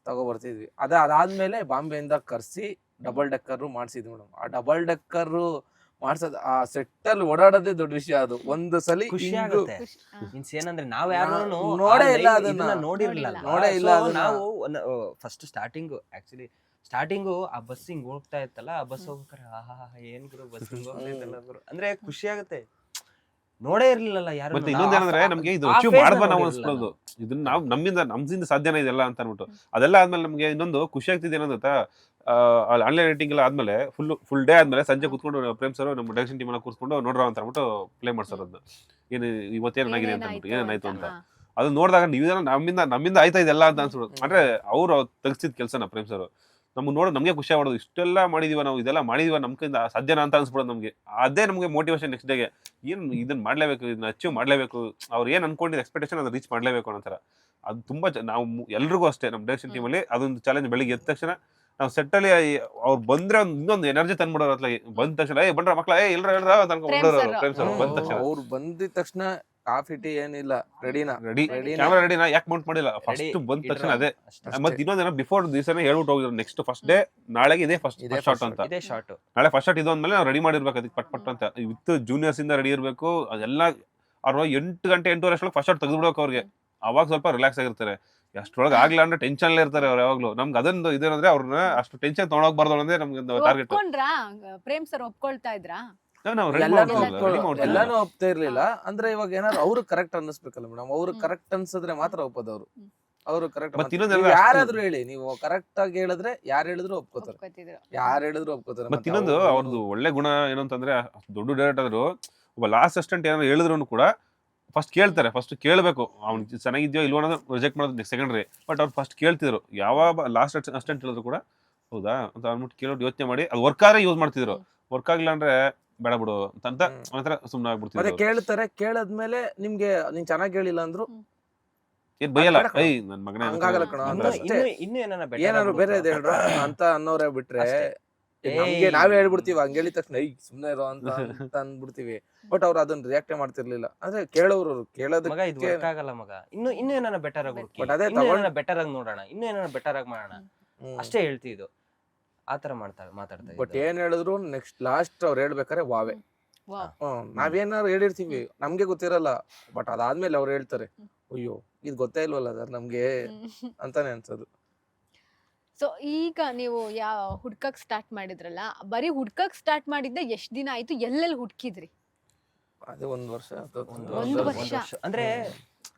ತಗೊಬರ್ತಿದ್ವಿ. ಅದಾದ್ಮೇಲೆ ಬಾಂಬೆಯಿಂದ ಕರ್ಸಿ ಡಬಲ್ ಡೆಕ್ಕರ್ ಮಾಡ್ಸಿದ್ವಿ ಮೇಡಮ್. ಆ ಡಬಲ್ ಡೆಕ್ಕರ್ ಮಾಡ್ಸೋದ್, ಆ ಸೆಟ್ ಅಲ್ಲಿ ಓಡಾಡೋದೇ ದೊಡ್ಡ ವಿಷಯ. ಅದು ಒಂದು ಸಲ ಖುಷಿ ಆಗುತ್ತೆ. ಮೀನ್ಸ್ ಏನಂದ್ರೆ ನಾವ್ ಯಾರು ನೋಡೇ ಇಲ್ಲ ಅದನ್ನ, ನೋಡಿರ್ಲಿಲ್ಲ. ನೋಡೇ ಇಲ್ಲ So ಅದನ್ನ. ನಾವು ಫಸ್ಟ್ ಸ್ಟಾರ್ಟಿಂಗು ಆ ಬಸ್ ಹಿಂಗ್ ಹೋಗ್ತಾ ಇತ್ತಲ್ಲ, ಆ ಬಸ್ ಹೋಗ್ತಾರೆ ಏನ್ ಗುರು ಬಸ್ ಹಿಂಗ್ ಹೋಗ್ತೈತಲ್ಲ ಗುರು ಅಂದ್ರೆ ಖುಷಿ ಆಗುತ್ತೆ. ನೋಡೇ ಇರ್ಲಿಲ್ಲ ಯಾರು. ಮತ್ತೆ ಇನ್ನೊಂದೇನಂದ್ರೆ ನಮ್ಗೆ ಇದು ಅಚೀವ್ ಮಾಡ್ಬಾ ನಾವು ಅನ್ಸ್ಕೊಳ್ಳೋದು, ಇದನ್ನ ನಾವು ನಮ್ಮಿಂದ ಸಾಧ್ಯನ ಇದೆಲ್ಲ ಅಂತ ಅನ್ಬಿಟ್ಟು. ಅದೆಲ್ಲ ಆದ್ಮೇಲೆ ನಮ್ಗೆ ಇನ್ನೊಂದು ಖುಷಿ ಆಗ್ತಿದೆ ಏನಂತ ಗೊತ್ತಾ, ಆನ್ಲೈನ್ ರೇಟಿಂಗ್ ಎಲ್ಲ ಆದ್ಮೇಲೆ ಫುಲ್ ಡೇ ಆದ್ಮೇಲೆ ಸಂಜೆ ಕುತ್ಕೊಂಡು ಪ್ರೇಮ್ ಸರ್ ನಮ್ಮ ಡೈರೆಕ್ಷನ್ ಟೀಮ್ ಎಲ್ಲ ಕೂರ್ಸ್ಕೊಂಡು ನೋಡ್ರ ಅಂತ ಅನ್ಬಿಟ್ಟು ಪ್ಲೇ ಮಾಡ್ಸೋರು ಅದನ್ನ. ಏನು ಇವತ್ತೇನಾಗಿದೆ ಅಂತ ಅನ್ಬಿಟ್ಟು, ಏನಾಯ್ತು ಅಂತ ಅದು ನೋಡಿದಾಗ ನೀವೇನೋ ನಮ್ಮಿಂದ ಆಯ್ತಾ ಇದೆಲ್ಲ ಅಂತ ಅನ್ಸ್ಬಿಡೋದು. ಅಂದ್ರೆ ಅವ್ರು ತೆಗ್ಸಿದ ಕೆಲಸನ ಪ್ರೇಮ್ ಸರ್ ನಮ್ಗೆ ನೋಡೋದು ನಮ್ಗೆ ಖುಷಿ ಆಗೋದು. ಇಷ್ಟೆಲ್ಲ ಮಾಡಿದೀವ ನಾವು, ಇದೆಲ್ಲ ಮಾಡಿದೀವ, ನಮ್ ಕೈಯಿಂದ ಸಾಧ್ಯನಾ ಅಂತ ಅನ್ಸ್ಬಿಡೋದು ನಮ್ಗೆ. ಅದೇ ನಮ್ಗೆ ಮೋಟಿವೇಶನ್ ನೆಕ್ಸ್ಟ್ ಡೇಗೆ, ಏನ್ ಇದನ್ನ ಮಾಡ್ಲೇಬೇಕು, ಇದನ್ನ ಅಚೀವ್ ಮಾಡ್ಲೇಬೇಕು, ಅವ್ರು ಏನ್ ಅನ್ಕೊಂಡಿದ್ದ ಎಕ್ಸ್ಪೆಕ್ಟೇಷನ್ ಅದನ್ನ ರೀಚ್ ಮಾಡ್ಲೇಬೇಕು ಅನ್ನೋ ತರ. ಅದು ತುಂಬಾ ನಾವು ಎಲ್ರಿಗೂ ಅಷ್ಟೇ ನಮ್ಮ ಡೈರೆಕ್ಷನ್ ಟೀಮ್ ಅಲ್ಲಿ ಅದೊಂದು ಚಾಲೆಂಜ್. ಬೆಳಿಗ್ಗೆ ಎದ್ದ ತಕ್ಷಣ ನಾವು ಸೆಟ್ ಅಲ್ಲಿ ಅವ್ರು ಬಂದ್ರೆ ಇನ್ನೊಂದು ಎನರ್ಜಿ ತಂದ್ಬಿಡೋರು. ಅತ್ಲಾಗಿ ಬಂದ ತಕ್ಷಣ ಬಂದ್ರ ಮಕ್ಳ ಎಲ್ರ ಬಂದ ತಕ್ಷಣ ಅವ್ರು ಬಂದಿದ ತಕ್ಷಣ ಕಾಫಿ ಟೀ ಏನಿಲ್ಲ, ರೆಡಿ ಕ್ಯಾಮರಾ ರೆಡಿನಾ ಯಾಕೆ ಮೌಂಟ್ ಮಾಡಿಲ್ಲ, ಫಸ್ಟ್ ಬಂದ ತಕ್ಷಣ ಅದೇ. ಮತ್ತೆ ಇನ್ನೊಂದೇನೋ ಬಿಫೋರ್ ದಿವಸನೇ ಹೇಳ್ಬಿಟ್ಟು ಹೋಗಿದ್ರು, ನೆಕ್ಸ್ಟ್ ಫಸ್ಟ್ ಡೇ ನಾಳೆಗೆ ಇದೇ ಫಸ್ಟ್ ಶಾಟ್ ಅಂತ. ನಾಳೆ ಫಸ್ಟ್ ಶಾಟ್ ಇದು ಅಂದ್ಮೇಲೆ ನಾವು ರೆಡಿ ಮಾಡಿರ್ಬೇಕು ಅದಕ್ಕೆ ಪಟ್ ಅಂತ. ವಿತ್ ಜೂನಿಯರ್ಸ್ ಇಂದ ರೆಡಿ ಇರ್ಬೇಕು. ಅದೆಲ್ಲ ಅವ್ರು 8 ಗಂಟೆ 8:30 ಅಷ್ಟೊಳಗೆ ಫಸ್ಟ್ ಶಾಟ್ ತೆಗೆದ್ಬಿಡೋಕೆ ಅವ್ರಿಗೆ. ಅವಾಗ ಸ್ವಲ್ಪ ರಿಲ್ಯಾಕ್ಸ್ ಆಗಿರ್ತಾರೆ. ಅಷ್ಟೊಳಗೆ ಆಗ್ಲಾ ಅಂದ್ರೆ ಟೆನ್ಷನ್ ಇರ್ತಾರೆ ಅವ್ರು ಯಾವಾಗ್ಲೂ. ನಮ್ಗೆ ಅದೊಂದು ಇದೇನಂದ್ರೆ ಅವ್ರನ್ನ ಅಷ್ಟು ಟೆನ್ಷನ್ ತೊಗೊಂಡೋಗ್ಬಾರ್ದು ಅನ್ನೋದೇ ನಮ್ಗೆ ಟಾರ್ಗೆಟ್. ಪ್ರೇಮ್ ಸರ್ ಒಪ್ಕೊಳ್ತಾ ಇದ್ರಾ? ಎಲ್ಲಾನು ಒಪ್ತಾ ಇರ್ಲಿಲ್ಲ. ಅಂದ್ರೆ ಇವಾಗ ಏನಾದ್ರು ಅವ್ರು ಕರೆಕ್ಟ್ ಅನ್ನಿಸ್ಬೇಕಲ್ಲ ಮೇಡಮ್. ಅವ್ರು ಕರೆಕ್ಟ್ ಅನ್ಸಿದ್ರೆ ಮಾತ್ರ ಒಪ್ಪೋದು. ಅವ್ರು ಕರೆಕ್ಟ್ ಯಾರಾದ್ರೂ ಹೇಳಿ, ನೀವು ಕರೆಕ್ಟ್ ಆಗಿ ಹೇಳಿದ್ರೆ ಯಾರು ಹೇಳಿದ್ರು ಒಪ್ಕೋತಾರೆ, ಯಾರು ಹೇಳಿದ್ರು ಒಪ್ಕೋತಾರೆ. ಮತ್ತೆ ಇನ್ನೊಂದು ಅವ್ರದ್ದು ಒಳ್ಳೆ ಗುಣ ಏನು ಅಂತಂದ್ರೆ, ದೊಡ್ಡ ಡೈರೆಕ್ಟರ್ ಆದ್ರು ಒಬ್ಬ ಲಾಸ್ಟ್ ಅಸಿಸ್ಟೆಂಟ್ ಏನಾದ್ರು ಹೇಳಿದ್ರು ಕೂಡ ಫಸ್ಟ್ ಕೇಳ್ತಾರೆ. ಫಸ್ಟ್ ಕೇಳಬೇಕು ಅವ್ನು ಚೆನ್ನಾಗಿದ್ಯೋ ಇಲ್ವೋ ಅನ್ನೋದು ರಿಜೆಕ್ಟ್ ಮಾಡೋದು ಸೆಕೆಂಡ್ರಿ. ಬಟ್ ಅವ್ರು ಫಸ್ಟ್ ಕೇಳ್ತಿದ್ರು. ಯಾವ ಲಾಸ್ಟ್ ಅಸಿಸ್ಟೆಂಟ್ ಹೇಳಿದ್ರು ಕೂಡ ಹೌದಾ ಅಂತ ಅಂದ್ಬಿಟ್ಟು ಕೇಳೋದು, ಯೋಚನೆ ಮಾಡಿ ಅದು ವರ್ಕ್ ಆದ್ರೆ ಯೂಸ್ ಮಾಡ್ತಿದ್ರು. ವರ್ಕ್ ಆಗಿಲ್ಲ ಅಂದ್ರೆ ಬೇಡ ಬಿಡು ಅಂತ ಒಂಥರ ಸುಮ್ಮನೆ ಆಗ್ಬಿಡ್ತಿದ್ರು. ಕೇಳ್ತಾರೆ, ಕೇಳದ್ಮೇಲೆ ನಿಮ್ಗೆ ನೀನ್ ಚೆನ್ನಾಗಿ ಹೇಳಿಲ್ಲ ಅಂದ್ರು ಏನ್ ಬೈಯಲ್ಲ, ನನ್ ಮಗನೇ ಏನಾದ್ರು ಬೇರೆ ಹೇಳ್ರ ಅಂತ ಅನ್ನೋರೇ ಬಿಟ್ರೆ, ನಮ್ಗೆ ನಾವೇ ಹೇಳ್ಬಿಡ್ತೀವಿ ಹಂಗ ಹೇಳಿದ ತಕ್ಷಣ ಸುಮ್ನೆ ಇರೋ ಅಂತ ಅಂದ್ಬಿಡ್ತೀವಿ. ಬಟ್ ಅವ್ರು ಅದನ್ನ ರಿಯಾಕ್ಟ್ ಮಾಡ್ತಿರ್ಲಿಲ್ಲ. ಅಂದ್ರೆ ಕೇಳೋರು ಕೇಳೋದಕ್ಕೆ ಆಗಲ್ಲ ಮಗ, ಇನ್ನು ಏನಾರ ಬೆಟರ್ ಆಗಿ ಬೆಟರ್ ಆಗಿ ನೋಡೋಣ, ಇನ್ನೂ ಏನಾರ ಬೆಟರ್ ಆಗಿ ಮಾಡೋಣ ಅಷ್ಟೇ ಹೇಳ್ತಿದ್ದು. ಆತರ ಮಾತಾಡ್ತಾ. ಬಟ್ ಏನ್ ಹೇಳಿದ್ರು ನೆಕ್ಸ್ಟ್ ಲಾಸ್ಟ್ ಅವ್ರು ಹೇಳ್ಬೇಕಾರೆ ವಾವೆ. ನಾವೇನಾರು ಹೇಳಿರ್ತೀವಿ ನಮ್ಗೆ ಗೊತ್ತಿರಲ್ಲ. ಬಟ್ ಅದಾದ್ಮೇಲೆ ಅವ್ರು ಹೇಳ್ತಾರೆ, ಅಯ್ಯೋ ಇದು ಗೊತ್ತೇ ಇಲ್ವಲ್ಲ ಸರ್ ನಮ್ಗೆ ಅಂತಾನೆ ಅನ್ಸೋದು. ಸೊ ಈಗ ನೀವು ಹುಡ್ಕಕ್ ಸ್ಟಾರ್ಟ್ ಮಾಡಿದ್ರಲ್ಲ, ಬರೀ ಹುಡ್ಕಕ್ ಸ್ಟಾರ್ಟ್ ಮಾಡಿದ್ದೆ ಎಷ್ಟ್ ದಿನ ಆಯ್ತು? ಎಲ್ಲೆಲ್ಲಿ ಹುಡ್ಕಿದ್ರಿ? ಅದೇ 1 ವರ್ಷ. ಅಂದ್ರೆ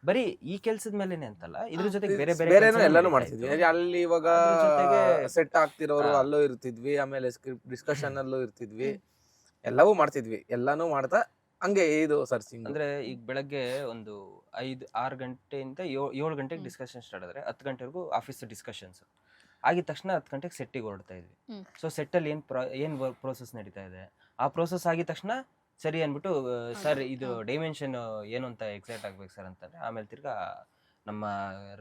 ಬರೀ ಈ ಕೆಲ್ಸದ ಮೇಲೆನೆ ಅಂತಲ್ಲ, ಇದ್ರ ಜೊತೆಗೆ ಬೇರೆ ಎಲ್ಲಾನು ಮಾಡ್ತಿದ್ವಿ. ಅಲ್ಲಿ ಇವಾಗ ಸೆಟ್ ಆಗ್ತಿರೋರು ಅಲ್ಲೂ ಇರ್ತಿದ್ವಿ, ಆಮೇಲೆ ಸ್ಕ್ರಿಪ್ಟ್ ಡಿಸ್ಕಷನ್ ಅಲ್ಲೂ ಇರ್ತಿದ್ವಿ, ಎಲ್ಲವೂ ಮಾಡ್ತಿದ್ವಿ. ಎಲ್ಲಾನು ಮಾಡ್ತಾ ಹಂಗೆ ಇದು ಸರ್ಚಿಂಗ್. ಅಂದ್ರೆ ಈಗ ಬೆಳಗ್ಗೆ ಒಂದು 5-6 ಗಂಟೆಯಿಂದ 7 ಗಂಟೆಗೆ ಡಿಸ್ಕಷನ್ ಸ್ಟಾರ್ಟ್ ಆದ್ರೆ 10 ಗಂಟೆವರೆಗೂ ಆಫೀಸ್ ಡಿಸ್ಕಷನ್ಸ್ ಆಗಿದ ತಕ್ಷಣ 10 ಗಂಟೆಗೆ ಸೆಟ್ಟಿಗೆ ಹೊರಡ್ತಾ ಇದ್ವಿ. ಸೊ ಸೆಟ್ಟಲ್ಲಿ ಏನ್ ಪ್ರೋಸೆಸ್ ನಡೀತಾ ಇದೆ, ಆ ಪ್ರೋಸೆಸ್ ಆಗಿದ ತಕ್ಷಣ ಸರಿ ಅನ್ಬಿಟ್ಟು ಸರ್ ಇದು ಡೈಮೆನ್ಷನ್ ಏನು ಅಂತ ಎಕ್ಸೈಟ್ ಆಗ್ಬೇಕು ಸರ್ ಅಂತಂದ್ರೆ, ಆಮೇಲೆ ತಿರ್ಗಾ ನಮ್ಮ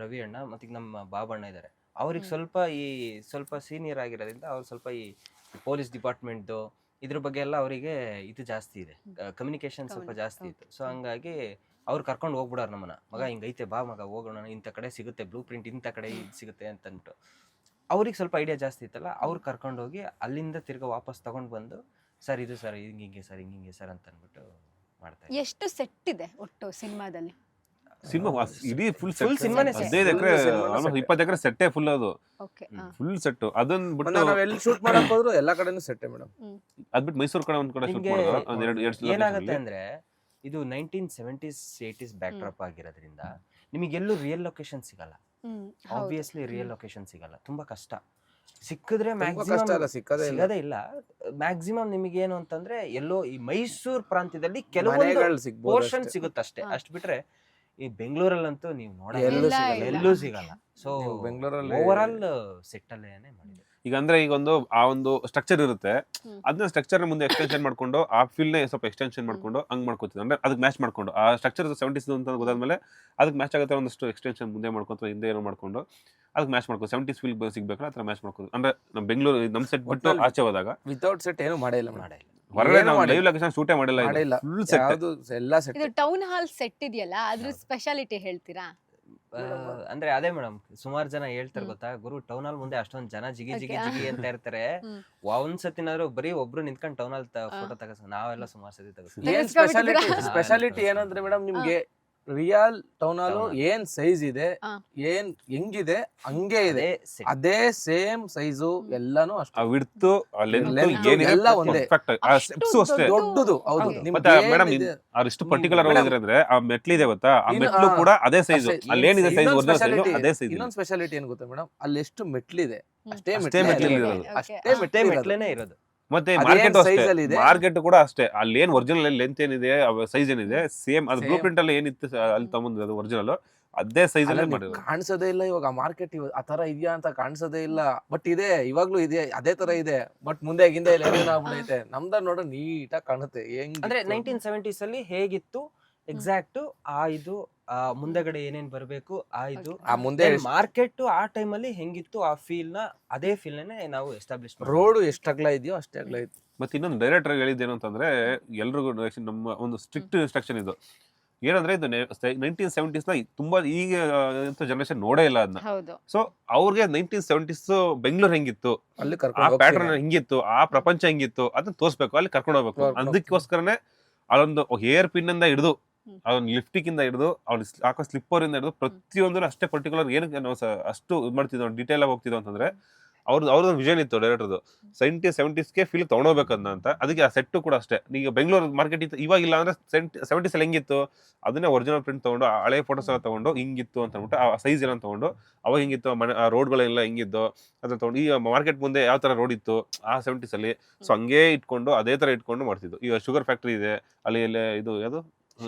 ರವಿ ಅಣ್ಣ ಮತ್ತೆ ನಮ್ಮ ಬಾಬಣ್ಣ ಇದ್ದಾರೆ, ಅವ್ರಿಗೆ ಸ್ವಲ್ಪ ಸೀನಿಯರ್ ಆಗಿರೋದ್ರಿಂದ ಅವ್ರು ಸ್ವಲ್ಪ ಈ ಪೊಲೀಸ್ ಡಿಪಾರ್ಟ್ಮೆಂಟ್ದು ಇದ್ರ ಬಗ್ಗೆ ಎಲ್ಲ ಅವರಿಗೆ ಇದು ಜಾಸ್ತಿ ಇದೆ, ಕಮ್ಯುನಿಕೇಶನ್ ಸ್ವಲ್ಪ ಜಾಸ್ತಿ ಇತ್ತು. ಸೊ ಹಂಗಾಗಿ ಅವ್ರು ಕರ್ಕೊಂಡು ಹೋಗ್ಬಿಡಾರ ನಮ್ಮನ್ನ, ಮಗ ಹಿಂಗೈತೆ ಬಾ ಮಗ ಹೋಗೋಣ, ಇಂಥ ಕಡೆ ಸಿಗುತ್ತೆ ಬ್ಲೂ ಪ್ರಿಂಟ್, ಇಂಥ ಕಡೆ ಇದು ಸಿಗುತ್ತೆ ಅಂತ ಅಂದ್ಬಿಟ್ಟು ಅವ್ರಿಗೆ ಸ್ವಲ್ಪ ಐಡಿಯಾ ಜಾಸ್ತಿ ಇತ್ತಲ್ಲ, ಅವ್ರು ಕರ್ಕೊಂಡು ಹೋಗಿ ಅಲ್ಲಿಂದ ತಿರ್ಗಾ ವಾಪಸ್ ತಗೊಂಡು ಬಂದು ಸರ್ ಇದು ಸರ್ ಹಿಂಗೆ ಸರ್ ಅಂತ ಅಂದ್ಬಿಟ್ಟು ಮಾಡ್ತಾರೆ. ಎಷ್ಟು ಸೆಟ್ ಇದೆ ಒಟ್ಟು ಸಿನಿಮಾದಲ್ಲಿ? ಸಿನಿಮಾ ಇಡೀ ಫುಲ್ ಸಿನಿಮಾನೇ 15 ಎಕರೆ ಆಲ್ಮೋಸ್ಟ್ 20 ಎಕರೆ ಸೆಟ್ಟೇ ಫುಲ್. ಅದು ಫುಲ್ ಸೆಟ್. ಅದನ್ನ ಬಿಟ್ಟು ನಾವ್ ಎಲ್ಲಿ ಶೂಟ್ ಮಾಡಕ್ ಹೋದ್ರು ಎಲ್ಲಾ ಕಡೆನೂ ಸೆಟ್ಟೇ ಮೇಡಮ್. ಅದ್ಬಿಟ್ಟು ಮೈಸೂರು ಕಡೆ ಒಂದ್ ಕಡೆ ಶೂಟ್ ಮಾಡಿದ್ರು. ಏನಾಗುತ್ತೆ ಅಂದ್ರೆ ಇದು 1970s 80s ಬ್ಯಾಕ್ ಡ್ರಾಪ್ ಆಗಿರೋದ್ರಿಂದ ನಿಮಗೆಲ್ಲೂ ರಿಯಲ್ ಲೊಕೇಶನ್ ಸಿಗಲ್ಲ. ಆಬ್ವಿಯಸ್ಲಿ ರಿಯಲ್ ಲೊಕೇಶನ್ ಸಿಗಲ್ಲ, ತುಂಬಾ ಕಷ್ಟ. ಸಿಕ್ಕಿದ್ರೆ ಸಿಗದೇ ಇಲ್ಲ. ಮ್ಯಾಕ್ಸಿಮಮ್ ನಿಮಗೆ ಏನು ಅಂತಂದ್ರೆ ಎಲ್ಲೋ ಈ ಮೈಸೂರು ಪ್ರಾಂತ್ಯದಲ್ಲಿ ಕೆಲವೊಂದು ಪೋರ್ಷನ್ ಸಿಗುತ್ತಷ್ಟೇ. ಅಷ್ಟು ಬಿಟ್ರೆ ಈ ಬೆಂಗಳೂರಲ್ಲಂತೂ ನೀವು ನೋಡಲ್ಲ, ಎಲ್ಲೂ ಸಿಗಲ್ಲ. ಸೊ ಬೆಂಗಳೂರಲ್ಲಿ ಓವರ್ ಆಲ್ ಸೆಟ್ ಅಲ್ಲೇನೆ ಮಾಡಿದೆ. ಈಗ ಅಂದ್ರೆ ಈಗ ಒಂದು ಸ್ಟ್ರಕ್ಚರ್ ಇರುತ್ತೆ, ಹ್ಮ್. ಅದನ್ನ ಸ್ಟ್ರಕ್ಚರ್ ಮುಂದೆ ಎಕ್ಸ್ಟೆನ್ಷನ್ ಮಾಡ್ಕೊಂಡು ಆ ಫೀಲ್ಡ್ ನೇ ಸ್ವಲ್ಪ ಎಕ್ಸ್ಟೆನ್ಷನ್ ಮಾಡ್ಕೊಂಡು ಹಂಗ್ ಮಾಡ್ಕೋತಿದ್ರು. ಅಂದ್ರೆ ಅದಕ್ಕೆ ಮ್ಯಾಚ್ ಮಾಡ್ಕೊಂಡು ಆ ಸ್ಟ್ರಕ್ಚರ್ 70s ಅಂತ ಗೊತ್ತಾದ್ಮೇಲೆ ಅದಕ್ಕೆ ಮ್ಯಾಚ್ ಆಗುತ್ತೆ ಒಂದಷ್ಟು ಎಕ್ಸ್ಟೆನ್ಷನ್ ಮುಂದೆ ಮಾಡ್ಕೊಂಡು ಹಿಂದೆ ಏನೋ ಮಾಡ್ಕೊಂಡು ಅದಕ್ಕೆ ಮ್ಯಾಚ್ ಮಾಡ್ಕೊಂಡು 70s ಫೀಲ್ ಸಿಗ್ಬೇಕಲ್ಲ ಆ ಥರ ಮ್ಯಾಚ್ ಮಾಡ್ಕೊಂಡು. ಅಂದ್ರೆ ನಮ್ಮ ಬೆಂಗಳೂರು ನಮ್ಮ ಸೆಟ್ ಬಿಟ್ಟು ಆಚೆ ಹೋದಾಗ ವಿತೌಟ್ ಸೆಟ್ ಏನು ಮಾಡೇ ಇಲ್ಲ ಮಾಡೇ ಇಲ್ಲ. ಹೊರಗಡೆ ಏನು ನಾವು ಮಾಡಿಲ್ಲ. ಲೈವ್ ಲೊಕೇಶನ್ ಶೂಟೇ ಮಾಡಿಲ್ಲ, ಮಾಡಿಲ್ಲ. Full set. ಯಾವ್ದು ಎಲ್ಲ ಸೆಟ್ ಇದು ಟೌನ್ ಹಾಲ್ ಸೆಟ್ ಇದೆಯಲ್ಲ ಅದ್ರ ಸ್ಪೆಷಾಲಿಟಿ ಹೇಳ್ತೀರಾ? ಅಂದ್ರೆ ಅದೇ ಮೇಡಮ್, ಸುಮಾರು ಜನ ಹೇಳ್ತಾರೆ ಹ್ಮ್. ಗೊತ್ತಾ, ಗುರು ಟೌನ್ ಹಾಲ್ ಮುಂದೆ ಅಷ್ಟೊಂದ್ ಜನ ಜಿಗಿ ಜಿಗಿ Okay. ಜಿಗಿ ಅಂತ ಇರ್ತಾರೆ, ಹ್ಮ್. ಒಂದ್ಸತಿನಾದ್ರು ಬರೀ ಒಬ್ರು ನಿಂತ್ಕೊಂಡು ಟೌನ್ ಹಾಲ್ ಫೋಟೋ ತಗಸ್, ನಾವೆಲ್ಲ ಸುಮಾರು ಸತಿ ತಗಸ್ತೀವಿ. ಏನ್ ಸ್ಪೆಷಾಲಿಟಿ ಏನಂದ್ರೆ ಮೇಡಮ್ ನಿಮ್ಗೆ ರಿಯಲ್ ಟೌನ್ ಹಾಲು Town hall. ಏನ್ ಸೈಜ್ ಇದೆ, ಹಾ. ಏನ್ ಹೆಂಗಿದೆ ಹಂಗೆ ಇದೆ, ಅದೇ set. ಅದೇ ಸೇಮ್ ಸೈಜು ಎಲ್ಲಾನು ಆ ಅಷ್ಟು ವಿಡ್ತು ಆ ಲೆಂತ್ Length ಏನಿದೆ ಎಲ್ಲ ಒಂದೇ. ಪರ್ಫೆಕ್ಟ್. ಆ ಅಷ್ಟು ಸ್ಟೆಪ್ಸ್ ಅಷ್ಟೇ. ದೊಡ್ಡದು. ಹೌದು Okay. ನಿಮ್ಗೆ ಮತ್ತೆ ಮೇಡಮ್ ಏನಿದೆ- ಅವ್ರು ಎಷ್ಟು ಪರ್ಟಿಕ್ಯುಲರ್ Madam, ಆಗಿದ್ರೆ ಅಂದ್ರೆ ಆ ಮೆಟ್ಲಿದೆ ಗೊತ್ತಾ, ಆ ಇನ್ನು- ಮೆಟ್ಲು ಕೂಡ ಅದೇ ಸೈಜ್, ಅಷ್ಟೇ. ಅಲ್ಲೇನಿದೆ ಸೈಜ್ ಇನ್ನೊಂದ್ ಒರಿಜಿನಲ್ ಸೈಜ್ speciality ಅದೇ ಸೈಜ್. ಇನ್ನೊಂದ್ ಸ್ಪೆಷಾಲಿಟಿ ಏನ್ ಗೊತ್ತಾ ಮೇಡಮ್, ಅಲ್ಲಿ ಎಷ್ಟು ಮೆಟ್ಲಿದೆ ಹ್ಮ್. ಅಷ್ಟೇ ಅಷ್ಟೇ ಮೆಟ್ಲಿದೆ. ಮೆಟ್ಲಿದೆ ಇರೋದು. ಅಷ್ಟೇ Okay. ಅಷ್ಟೇ ಮೆಟ್ಲಿದೆ. ಮೆಟ್ಲೇನೆ ಇರೋದು. ಮತ್ತೆ ಅದೇನ್ ಮಾರ್ಕೆಟ್ size ಅಷ್ಟೇ, ಅಲ್ಲಿ ಇದೆ? ಮಾರ್ಕೆಟ್ ಕೂಡ ಅಷ್ಟೇ, ಅಲ್ಲಿ ಏನ್ ಒರಿಜಿನಲ್ ಲೆಂತ್ ಏನಿದೆ ಸೈಜ್ ಏನಿದೆ ಸೇಮ್, ಅದು ಬ್ಲೂ Same. ಪ್ರಿಂಟ್ ಅಲ್ಲಿ ಏನಿತ್ತು ಅಲ್ಲಿ ತಗೊಂಡ್ ಅದು ಒರಿಜಿನಲ್ ಅದೇ ಸೈಜ್ ಅಲ್ಲೇ ಅಲ್ಲ, ಮಾಡಿರೋದು. ಕಾಣಿಸೋದೇ ಇಲ್ಲ ಇವಾಗ ಮಾರ್ಕೆಟ್ ಆ ತರ ಇದೆಯಾ ಅಂತ ಕಾಣಿಸೋದೇ ಇಲ್ಲ. ಬಟ್ ಇದೆ, ಇವಾಗ್ಲೂ ಇದೆ, ಅದೇ ತರ ಇದೆ. ಬಟ್ ಮುಂದೆ ಗಿಂದೆ ಇಲ್ಲ ಏನಾಗ್ಬಿಡೈತೆ. ನಮ್ದ ನೋಡ್ರೆ ನೀಟಾಗಿ ಕಾಣುತ್ತೆ ಹೆಂಗ್ ಅಂದ್ರೆ 1970s ಅಲ್ಲಿ ಹೇಗಿತ್ತು ಎಕ್ಸಾಕ್ಟ್ ಆ ಇದು, ಆ ಮುಂದಗಡೆ ಏನೇನ್ ಬರ್ಬೇಕು ಆ ಇದು, ಆ ಮುಂದೆ ಮಾರ್ಕೆಟ್ ಆ ಟೈಮ್ ಅಲ್ಲಿ ಹೆಂಗಿತ್ತು ಆ ಫೀಲ್ ನ, ಅದೇ ಫೀಲ್ ನೇ ನಾವು ಎಸ್ಟಾಬ್ಲಿಷ್ ರೋಡ್ ಎಷ್ಟು ಅಗಲ ಇದೆಯೋ ಅಷ್ಟೇ ಅಗಲ ಐತಿ. ಮತ್ತೆ ಇನ್ನೊಂದು ಡೈರೆಕ್ಟರ್ ಹೇಳಿದ್ದೇನು ಅಂತಂದ್ರೆ, ಎಲ್ರಿಗೂ ನಮ್ಮ ಒಂದು ಸ್ಟ್ರಿಕ್ಟ್ ಇನ್ಸ್ಟ್ರಕ್ಷನ್ ಇದು ಏನಂದ್ರೆ, ಇದು 1970s ನ ತುಂಬಾ ಈಗ ಜನರೇಷನ್ ನೋಡೇ ಇಲ್ಲ ಅದನ್ನ. ಹೌದು. ಸೊ ಅವ್ರಿಗೆ 1970s ಬೆಂಗಳೂರು ಹೆಂಗಿತ್ತು, ಅಲ್ಲಿ ಆ ಕರ್ಕೊಂಡು ಪ್ಯಾಟರ್ನ್ ಹೆಂಗಿತ್ತು, ಆ ಪ್ರಪಂಚ ಹೆಂಗಿತ್ತು ಅದನ್ನ ತೋರ್ಸ್ಬೇಕು, ಅಲ್ಲಿ ಕರ್ಕೊಂಡು ಹೋಗ್ಬೇಕು. ಕರ್ಕೊಂಡ್ ಅದಕ್ಕೋಸ್ಕರನೇ ಅಲ್ಲೊಂದು ಹೇರ್ ಪಿನ್ ಇಂದ ಹಿಡಿದು ಹ್ಮ್. ಅದೊಂದು ಲಿಫ್ಟಿಕ್ ಇಂದ ಹಿಡಿದು ಅವ್ನು ಹಾಕೋ ಸ್ಲಿಪ್ಪರ್ ಇಂದ ಹಿಡಿದು ಪ್ರತಿಯೊಂದು ಅಷ್ಟೇ ಪರ್ಟಿಕ್ಯುಲರ್ ಏನಕ್ಕೆ ನಾವು ಅಷ್ಟು ಇದು ಮಾಡ್ತಿದ್ವಿ, ಡೀಟೇಲ್ ಆಗಿ ಹೋಗ್ತಿದ್ವು ಅಂತಂದ್ರೆ ಅವ್ರದ್ದು ವಿಷನ್ ಇತ್ತು ಡೈರೆಕ್ಟರ್ದು, 70s ಫೀಲ್ ತಗೊಂಡೋಗ್ಬೇಕನ್ನ ಅಂತ. ಅದಕ್ಕೆ ಆ ಸೆಟ್ ಕೂಡ ಅಷ್ಟೇ. ಈಗ ಬೆಂಗಳೂರು ಮಾರ್ಕೆಟ್ ಇತ್ತು, ಇವಾಗ ಇಲ್ಲ ಅಂದ್ರೆ 70s ಅಲ್ಲಿ ಹೆಂಗಿತ್ತು ಅದನ್ನೇ ಒರಿಜಿನಲ್ ಪ್ರಿಂಟ್ ತಗೊಂಡು ಹಳೆ ಫೋಟೋಸ್ ಎಲ್ಲ ತಗೊಂಡು ಹಿಂಗಿತ್ತು ಅಂತ ಅಂದ್ಬಿಟ್ಟು ಆ ಸೈಜ್ ಎಲ್ಲ ತಗೊಂಡು ಅವಾಗ ಹಿಂಗಿತ್ತು ಮನೆ ಆ ರೋಡ್ಗಳೆಲ್ಲ ಹಿಂಗಿದ್ದು ಅದನ್ನ ತಗೊಂಡು, ಈಗ ಮಾರ್ಕೆಟ್ ಮುಂದೆ ಯಾವ ತರ ರೋಡ್ ಇತ್ತು ಆ 70s ಅಲ್ಲಿ, ಸೊ ಹಂಗೇ ಇಟ್ಕೊಂಡು ಅದೇ ತರ ಇಟ್ಕೊಂಡು ಮಾಡ್ತಿದ್ದು. ಈಗ ಶುಗರ್ ಫ್ಯಾಕ್ಟ್ರಿ ಇದೆ ಅಲ್ಲಿ, ಇದು ಯಾವುದು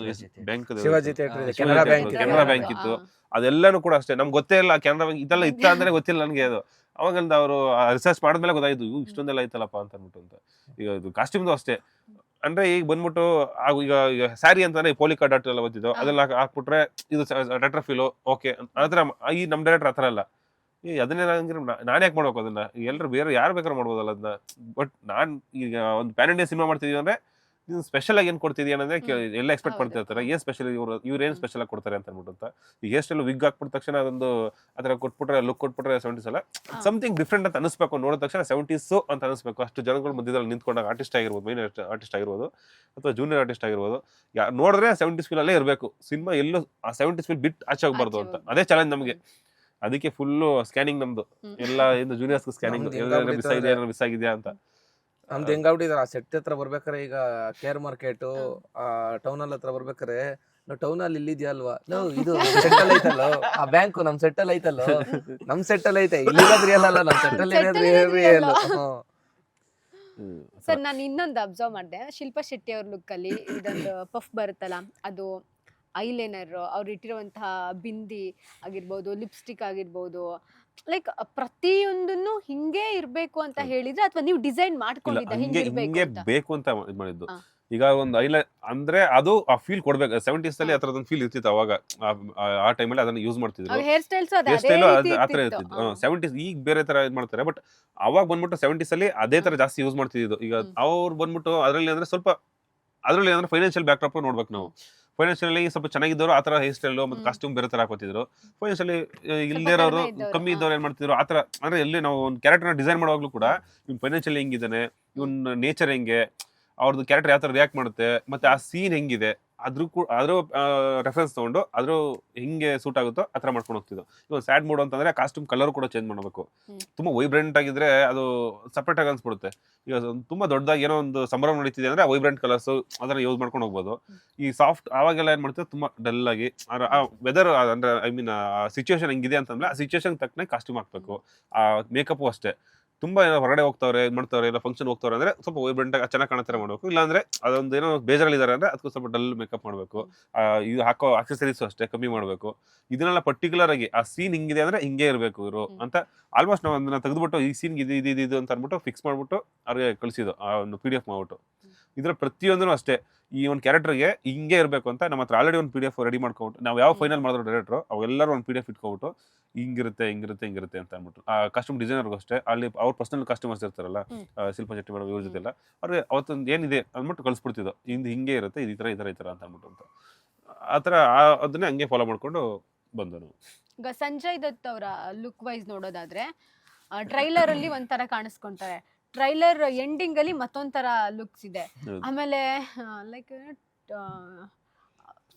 ಬ್ಯಾಂಕ್, ಶಿವಾಜಿ ಥಿಯೇಟರ್ ಇದೆ, ಶಿವಾಜಿ ಕೆನರಾ theatre ಬ್ಯಾಂಕ್ ಇದೆ, ಇದೆ. ಕೆನರಾ ಬ್ಯಾಂಕ್ ಇತ್ತು. ಅದೆಲ್ಲಾನು ಕೂಡ ಅಷ್ಟೇ, ನಮ್ಗೆ ಗೊತ್ತೇ ಇಲ್ಲ ಕೆನರಾ ಬ್ಯಾಂಕ್ ಇದೆಲ್ಲ ಇತ್ತ ಅಂದ್ರೆ ಗೊತ್ತಿಲ್ಲ ನನಗೆ. ಅದು ಅವಾಗಂದ ಅವರು ರಿಸರ್ಚ್ ಮಾಡಿದ್ಮೇಲೆ ಗೊತ್ತಾಯ್ತು ಇಷ್ಟೊಂದೆಲ್ಲ ಐತಲ್ಲಪ್ಪ ಅಂತ ಅಂದ್ಬಿಟ್ಟು ಅಂತ. ಈಗ ಇದು ಕಾಸ್ಟ್ಯೂಮ್ದು ಅಷ್ಟೇ. ಅಂದ್ರೆ ಈಗ ಬಂದ್ಬಿಟ್ಟು ಈಗ ಸ್ಯಾರಿ ಅಂತಾನೆ ಪೋಲಿಕಾ ಡಾಟ್ ಎಲ್ಲ ಓದಿದ್ದು, ಅದೆಲ್ಲ ಹಾಕ್ಬಿಟ್ರೆ ಇದು ರೆಟ್ರೋ ಫೀಲು ಓಕೆ ಆತರ. ಈ ನಮ್ ಡೈರೆಕ್ಟರ್ ಆತರ ಅಲ್ಲ, ಅದನ್ನೇ ನಾನ್ ಯಾಕೆ ಮಾಡ್ಬೇಕು ಅದನ್ನ, ಎಲ್ರು ಬೇರೆ ಯಾರು ಬೇಕಾದ್ರೂ ಮಾಡ್ಬೋದಲ್ಲ ಅದನ್ನ. ಬಟ್ ನಾನ್ ಈಗ ಒಂದು ಪ್ಯಾನ್ ಇಂಡಿಯಾ ಸಿನಿಮಾ ಮಾಡ್ತಿದೀವಿ ಅಂದ್ರೆ ನೀನು ಸ್ಪೆಷಲ್ ಆಗಿ ಏನ್ ಕೊಡ್ತಿದ್ಯಾ ಅನ್ನೋದೇ ಎಲ್ಲ ಎಕ್ಸ್ಪೆಕ್ಟ್ ಹೌದು. ಮಾಡ್ತಿರ್ತಾರೆ. ಏನ್ ಸ್ಪೆಷಲ್ ಇವ್ರು ಏನ್ ಸ್ಪೆಷಲ್ ಆಗಿ ಕೊಡ್ತಾರೆ ಅಂತ ಅನ್ಬಿಟ್ಟು ಅಂತ. ಈಗ ಹೇರ್ ಸ್ಟೈಲ್ ವಿಗ್ ಹಾಕ್ಬಿಟ್ಟ ತಕ್ಷಣ ಅದೊಂದು ಆತರ ಕೊಟ್ಬಿಟ್ರೆ ಲುಕ್ ಕೊಟ್ಬಿಟ್ರೆ 70s ಅಲ್ಲ, ಸಮಥಿಂಗ್ ಡಿಫ್ರೆಂಟ್ ಅಂತ ಅನಿಸ್ಬೇಕು, ನೋಡಿದ ತಕ್ಷಣ 70s ಅಂತ ಅನಿಸ್ಬೇಕು. ಅಷ್ಟು ಜನಗಳ ಮಧ್ಯದಲ್ಲಿ ನಿಂತ್ಕೊಂಡಾಗ ಆರ್ಟಿಸ್ಟ್ ಆಗಿರ್ಬೋದು, ಮೈನ್ ಆರ್ಟಿಸ್ಟ್ ಆಗಿರ್ಬೋದು ಅಥವಾ ಜೂನಿಯರ್ ಆರ್ಟಿಸ್ಟ್ ಆಗಿರ್ಬೋದು, ನೋಡಿದ್ರೆ 70s ಫೀಲ್ ಅಲ್ಲೇ ಇರಬೇಕು. ಸಿನಿಮಾ ಎಲ್ಲೂ ಆ 70s ಫೀಲ್ ಬಿಟ್ಟು ಆಚೆ ಹೋಗ್ಬಾರ್ದು ಅಂತ. ಅದೇ ಚಾಲೆಂಜ್ ನಮಗೆ. ಅದಕ್ಕೆ ಫುಲ್ಲು ಸ್ಕ್ಯಾನಿಂಗ್ ನಮ್ದು ಎಲ್ಲ ಏನು ಜೂನಿಯರ್ಸ್ ಸ್ಕ್ಯಾನಿಂಗ್, ನಮ್ದು ಏನಾದ್ರು ಮಿಸ್ ಆಗಿದೆಯಾ ಅಂತ. ನಮ್ದು ಹೆಂಗಾಗ್ಬಿಟ್ಟಿದ್ರೆ ಆ ಸೆಟ್ ಹತ್ರ ಬರ್ಬೇಕಾರೆ, ಈಗ ಕೇರ್ ಮಾರ್ಕೆಟ್ ಆ ಟೌನ್ ಹಾಲ್ ಹತ್ರ ಬರ್ಬೇಕಾರೆ, ನಾವು ಟೌನ್ ಹಾಲ್ ಇಲ್ಲಿದ್ಯಾ ಅಲ್ವಾ, ನಾವು ಇದು ಸೆಟ್ ಅಲ್ಲಿ ಐತಲ್ಲೋ, ಆ ಬ್ಯಾಂಕ್ ನಮ್ ಸೆಟ್ ಅಲ್ಲಿ ಐತಲ್ಲೋ, ನಮ್ ಸೆಟ್ ಅಲ್ಲಿ ಐತೆ, ಇಲ್ಲಿರೋದ್ ರಿಯಲ್ ಅಲ್ಲ, ನಮ್ ಸೆಟ್ ಅಲ್ಲಿ ಇರೋದ್ ರಿಯಲ್. ಸರ್, ನಾನು ಇನ್ನೊಂದು ಅಬ್ಸರ್ವ್ ಮಾಡಿದೆ, ಶಿಲ್ಪಾ ಶೆಟ್ಟಿ ಅವ್ರ ಲುಕ್ ಅಲ್ಲಿ ಇದೊಂದು ಪಫ್ ಬರುತ್ತಲ್ಲ, ಅದು ಐಲೈನರ್, ಅವ್ರು ಇಟ್ಟಿರುವಂತಹ ಬಿಂದಿ ಆಗಿರ್ಬೋದು, ಲಿಪ್ಸ್ಟಿಕ್ ಆಗಿರ್ಬೋದು, ಲೈಕ್ ಪ್ರತಿಯೊಂದನ್ನು ಹಿಂಗೆ ಇರ್ಬೇಕು ಅಂತ ಹೇಳಿದ್ರೆ, ಅಥವಾ ನೀವು ಡಿಸೈನ್ ಇಲ್ಲ ಮಾಡ್ಕೊಂಡಿದ್ದ ಹಿಂಗೆ ಹಿಂಗೆ ಇರ್ಬೇಕು ಹಿಂಗೆ ಅಂತ? ಬೇಕು ಅಂತ ಇದ್ ಮಾಡಿದ್ದು. ಹಾ. ಈಗ ಒಂದು ಅಂದ್ರೆ ಅದು ಆ ಫೀಲ್ ಕೊಡ್ಬೇಕು. 70s ಅಲ್ಲಿ ಆತರದೊಂದು ಫೀಲ್ ಇರ್ತಿತ್ತು ಅವಾಗ, ಆ ಟೈಮಲ್ಲಿ ಅದನ್ನ ಯೂಸ್ ಮಾಡ್ತಿದ್ರು. ಹೇರ್ ಸ್ಟೈಲ್ಸ್ ಹೇರ್ ಸ್ಟೈಲು ಆತರ ಇರ್ತಿತ್ತು. 70s ಈಗ ಬೇರೆ ತರ ಇದ್ ಮಾಡ್ತಾರೆ, ಬಟ್ ಅವಾಗ ಬಂದ್ಬಿಟ್ಟು 70s ಅಲ್ಲಿ ಅದೇ ತರ ಜಾಸ್ತಿ ಯೂಸ್ ಮಾಡ್ತಿದ್ದು. ಈಗ ಅವ್ರು ಬಂದ್ಬಿಟ್ಟು ಅದ್ರಲ್ಲಿ ಅಂದ್ರೆ ಸ್ವಲ್ಪ ಅದ್ರಲ್ಲಿ ಅಂದ್ರೆ ಫೈನಾನ್ಷಿಯಲ್ ಬ್ಯಾಕ್ಡ್ರಾಪ್ ನೋಡ್ಬೇಕು ನಾವು. ಫೈನಾನ್ಷಿಯಲಿ ಸ್ವಲ್ಪ ಚೆನ್ನಾಗಿದ್ದವರು ಆತರ ಹೇರ್ ಸ್ಟೈಲ್ ಮತ್ತೆ ಕಾಸ್ಟ್ಯೂಮ್ ಬೇರೆ ತರ ಹಾಕೋತಿದ್ರು. ಫೈನಾನ್ಷಿಯಲಿ ಇಲ್ದಿರೋರು ಕಮ್ಮಿ ಇದ್ದವ್ರು ಏನ್ ಮಾಡ್ತಿದ್ರು ಆತರ. ಅಂದ್ರೆ ಎಲ್ಲಿ ನಾವು ಒಂದು ಕ್ಯಾರೆಕ್ಟರ್ ಡಿಸೈನ್ ಮಾಡುವಾಗ್ಲೂ ಕೂಡ ಇವ್ನು ಫೈನಾನ್ಷಿಯಲಿ ಹೆಂಗಿದ್ದಾನೆ, ಇವ್ನ ನೇಚರ್ ಹೆಂಗೆ, ಅವ್ರದ್ದು ಕ್ಯಾರೆಕ್ಟರ್ ಯಾವ ತರ ರಿಯಾಕ್ಟ್ ಮಾಡುತ್ತೆ, ಮತ್ತೆ ಆ ಸೀನ್ ಹೆಂಗಿದೆ, ಅದ್ರ ರೆಫರೆನ್ಸ್ ತಗೊಂಡು ಅದ್ರ ಹೆಂಗೆ ಸೂಟ್ ಆಗುತ್ತೋ ಆತರ ಮಾಡ್ಕೊಂಡು ಹೋಗ್ತಿದ್ದು. ಇವಾಗ ಸ್ಯಾಡ್ ಮೂಡ್ ಅಂತಂದ್ರೆ ಕಾಸ್ಟ್ಯೂಮ್ ಕಲರ್ ಕೂಡ ಚೇಂಜ್ ಮಾಡಬೇಕು. ತುಂಬಾ ವೈಬ್ರೆಂಟ್ ಆಗಿದ್ರೆ ಅದು ಸಪರೇಟ್ ಆಗಿ ಅನ್ಸ್ಬಿಡುತ್ತೆ. ಈಗ ತುಂಬಾ ದೊಡ್ಡದಾಗಿ ಏನೋ ಒಂದು ಸಂಭ್ರಮ ನಡೀತಿದೆ ಅಂದ್ರೆ ವೈಬ್ರೆಂಟ್ ಕಲರ್ಸ್ ಅದನ್ನ ಯೂಸ್ ಮಾಡ್ಕೊಂಡು ಹೋಗ್ಬೋದು. ಈ ಸಾಫ್ಟ್ ಅವಾಗೆಲ್ಲ ಏನ್ ಮಾಡ್ತೀವಿ, ತುಂಬಾ ಡಲ್ ಆಗಿ ಆ ವೆದರ್ ಅಂದ್ರೆ ಐ ಮೀನ್ ಆ ಸಿಚುವೇಶನ್ ಹೆಂಗಿದೆ ಅಂತಂದ್ರೆ ಆ ಸಿಚುವೇಶನ್ ತಕ್ಕನೆ ಕಾಸ್ಟ್ಯೂಮ್ ಹಾಕ್ಬೇಕು. ಆ ಮೇಕಪ್ ಅಷ್ಟೇ ತುಂಬಾ ಏನೋ ಹೊರಗಡೆ ಹೋಗ್ತಾವ್ರೆ ಇದು ಮಾಡ್ತಾವ್ರೆ ಏನೋ ಫಂಕ್ಷನ್ ಹೋಗ್ತಾವ್ರೆ ಅಂದ್ರೆ ಸ್ವಲ್ಪ ವೈಬ್ರೆಂಟ್ ಆಗಿ ಚೆನ್ನಾಗಿ ಕಾಣೋ ಥರ ಮಾಡ್ಬೇಕು. ಇಲ್ಲಾಂದ್ರೆ ಅದೊಂದು ಏನೋ ಬೇಜಾರಲ್ಲಿ ಇದಾರೆ ಅಂದ್ರೆ ಅದಕ್ಕೂ ಸ್ವಲ್ಪ ಡಲ್ ಮೇಕಪ್ ಮಾಡಬೇಕು. ಇದು ಹಾಕೋ ಆಕ್ಸೆಸರೀಸ್ ಅಷ್ಟೇ ಕಮ್ಮಿ ಮಾಡಬೇಕು. ಇದನ್ನೆಲ್ಲ ಪರ್ಟಿಕ್ಯುಲರ್ ಆಗಿ ಆ ಸೀನ್ ಹಿಂಗಿದೆ ಅಂದ್ರೆ ಹಿಂಗೆ ಇರಬೇಕು ಇವರು ಅಂತ ಆಲ್ಮೋಸ್ಟ್ ನಾವು ಅದನ್ನ ತೆಗೆದ್ಬಿಟ್ಟು ಈ ಸೀನ್ ಇದು ಅಂತ ಅಂದ್ಬಿಟ್ಟು ಫಿಕ್ಸ್ ಮಾಡ್ಬಿಟ್ಟು ಅವ್ರಿಗೆ ಕಳಿಸಿದ್ದು ಆ ಒಂದು PDF ಮಾಡ್ಬಿಟ್ಟು. ಇದ್ರ ಪ್ರತಿಯೊಂದೂ ಅಷ್ಟೇ ಈ ಒಂದು ಕ್ಯಾರೆಕ್ಟರ್ಗೆ ಹಿಂಗೆ ಇರಬೇಕು ಅಂತ ನಮ್ಮ ಹತ್ರ ಆಲ್ರೆಡಿ ಒಂದು PDF ರೆಡಿ ಮಾಡ್ಕೊಬಿಟ್ಟು ನಾವು ಯಾವ ಫೈನಲ್ ಮಾಡಿದ್ರು ಡೈರೆಕ್ಟ್ರು ಅವೆಲ್ಲರೂ ಒಂದು PDF ಇಟ್ಕೊಬಿಟ್ಟು ಹಿಂಗಿರುತ್ತೆ ಅಂತ ಅಂದ್ಬಿಟ್ಟು ಆ ಕಾಸ್ಟ್ಯೂಮ್ ಡಿಸೈನರ್ಗೂ ಅಷ್ಟೇ ಅಲ್ಲಿ ಅವ್ರ ಪರ್ಸನಲ್ ಕಾಸ್ಟ್ಯೂಮರ್ಸ್ ಇರ್ತಾರಲ್ಲ ಶಿಲ್ಪಾ ಶೆಟ್ಟಿ ಮೇಡಮ್ ಇವ್ರ ಜೊತೆ ಎಲ್ಲ ಅವ್ರಿಗೆ ಅವತ್ತೊಂದು ಏನಿದೆ ಅಂದ್ಬಿಟ್ಟು ಕಳಿಸ್ಬಿಡ್ತಿದ್ದು ಹಿಂಗೆ ಇರುತ್ತೆ ಈ ಥರ ಅಂತ ಅಂದ್ಬಿಟ್ಟು ಅಂತ ಆ ಥರ ಅದನ್ನೇ ಹಂಗೆ ಫಾಲೋ ಮಾಡ್ಕೊಂಡು ಬಂದು ನಾವು. ಈಗ ಸಂಜಯ್ ದತ್ ಅವರ ಲುಕ್ ವೈಸ್ ನೋಡೋದಾದ್ರೆ ಟ್ರೈಲರ್ ಅಲ್ಲಿ ಒಂಥರ ಕಾಣಿಸ್ಕೊಂತಾರೆ, ಟ್ರೈಲರ್ ಎಂಡಿಂಗ್ ಅಲ್ಲಿ ಮತ್ತೊಂಥರ ಲುಕ್ಸ್ ಇದೆ. ಆಮೇಲೆ ಲೈಕ್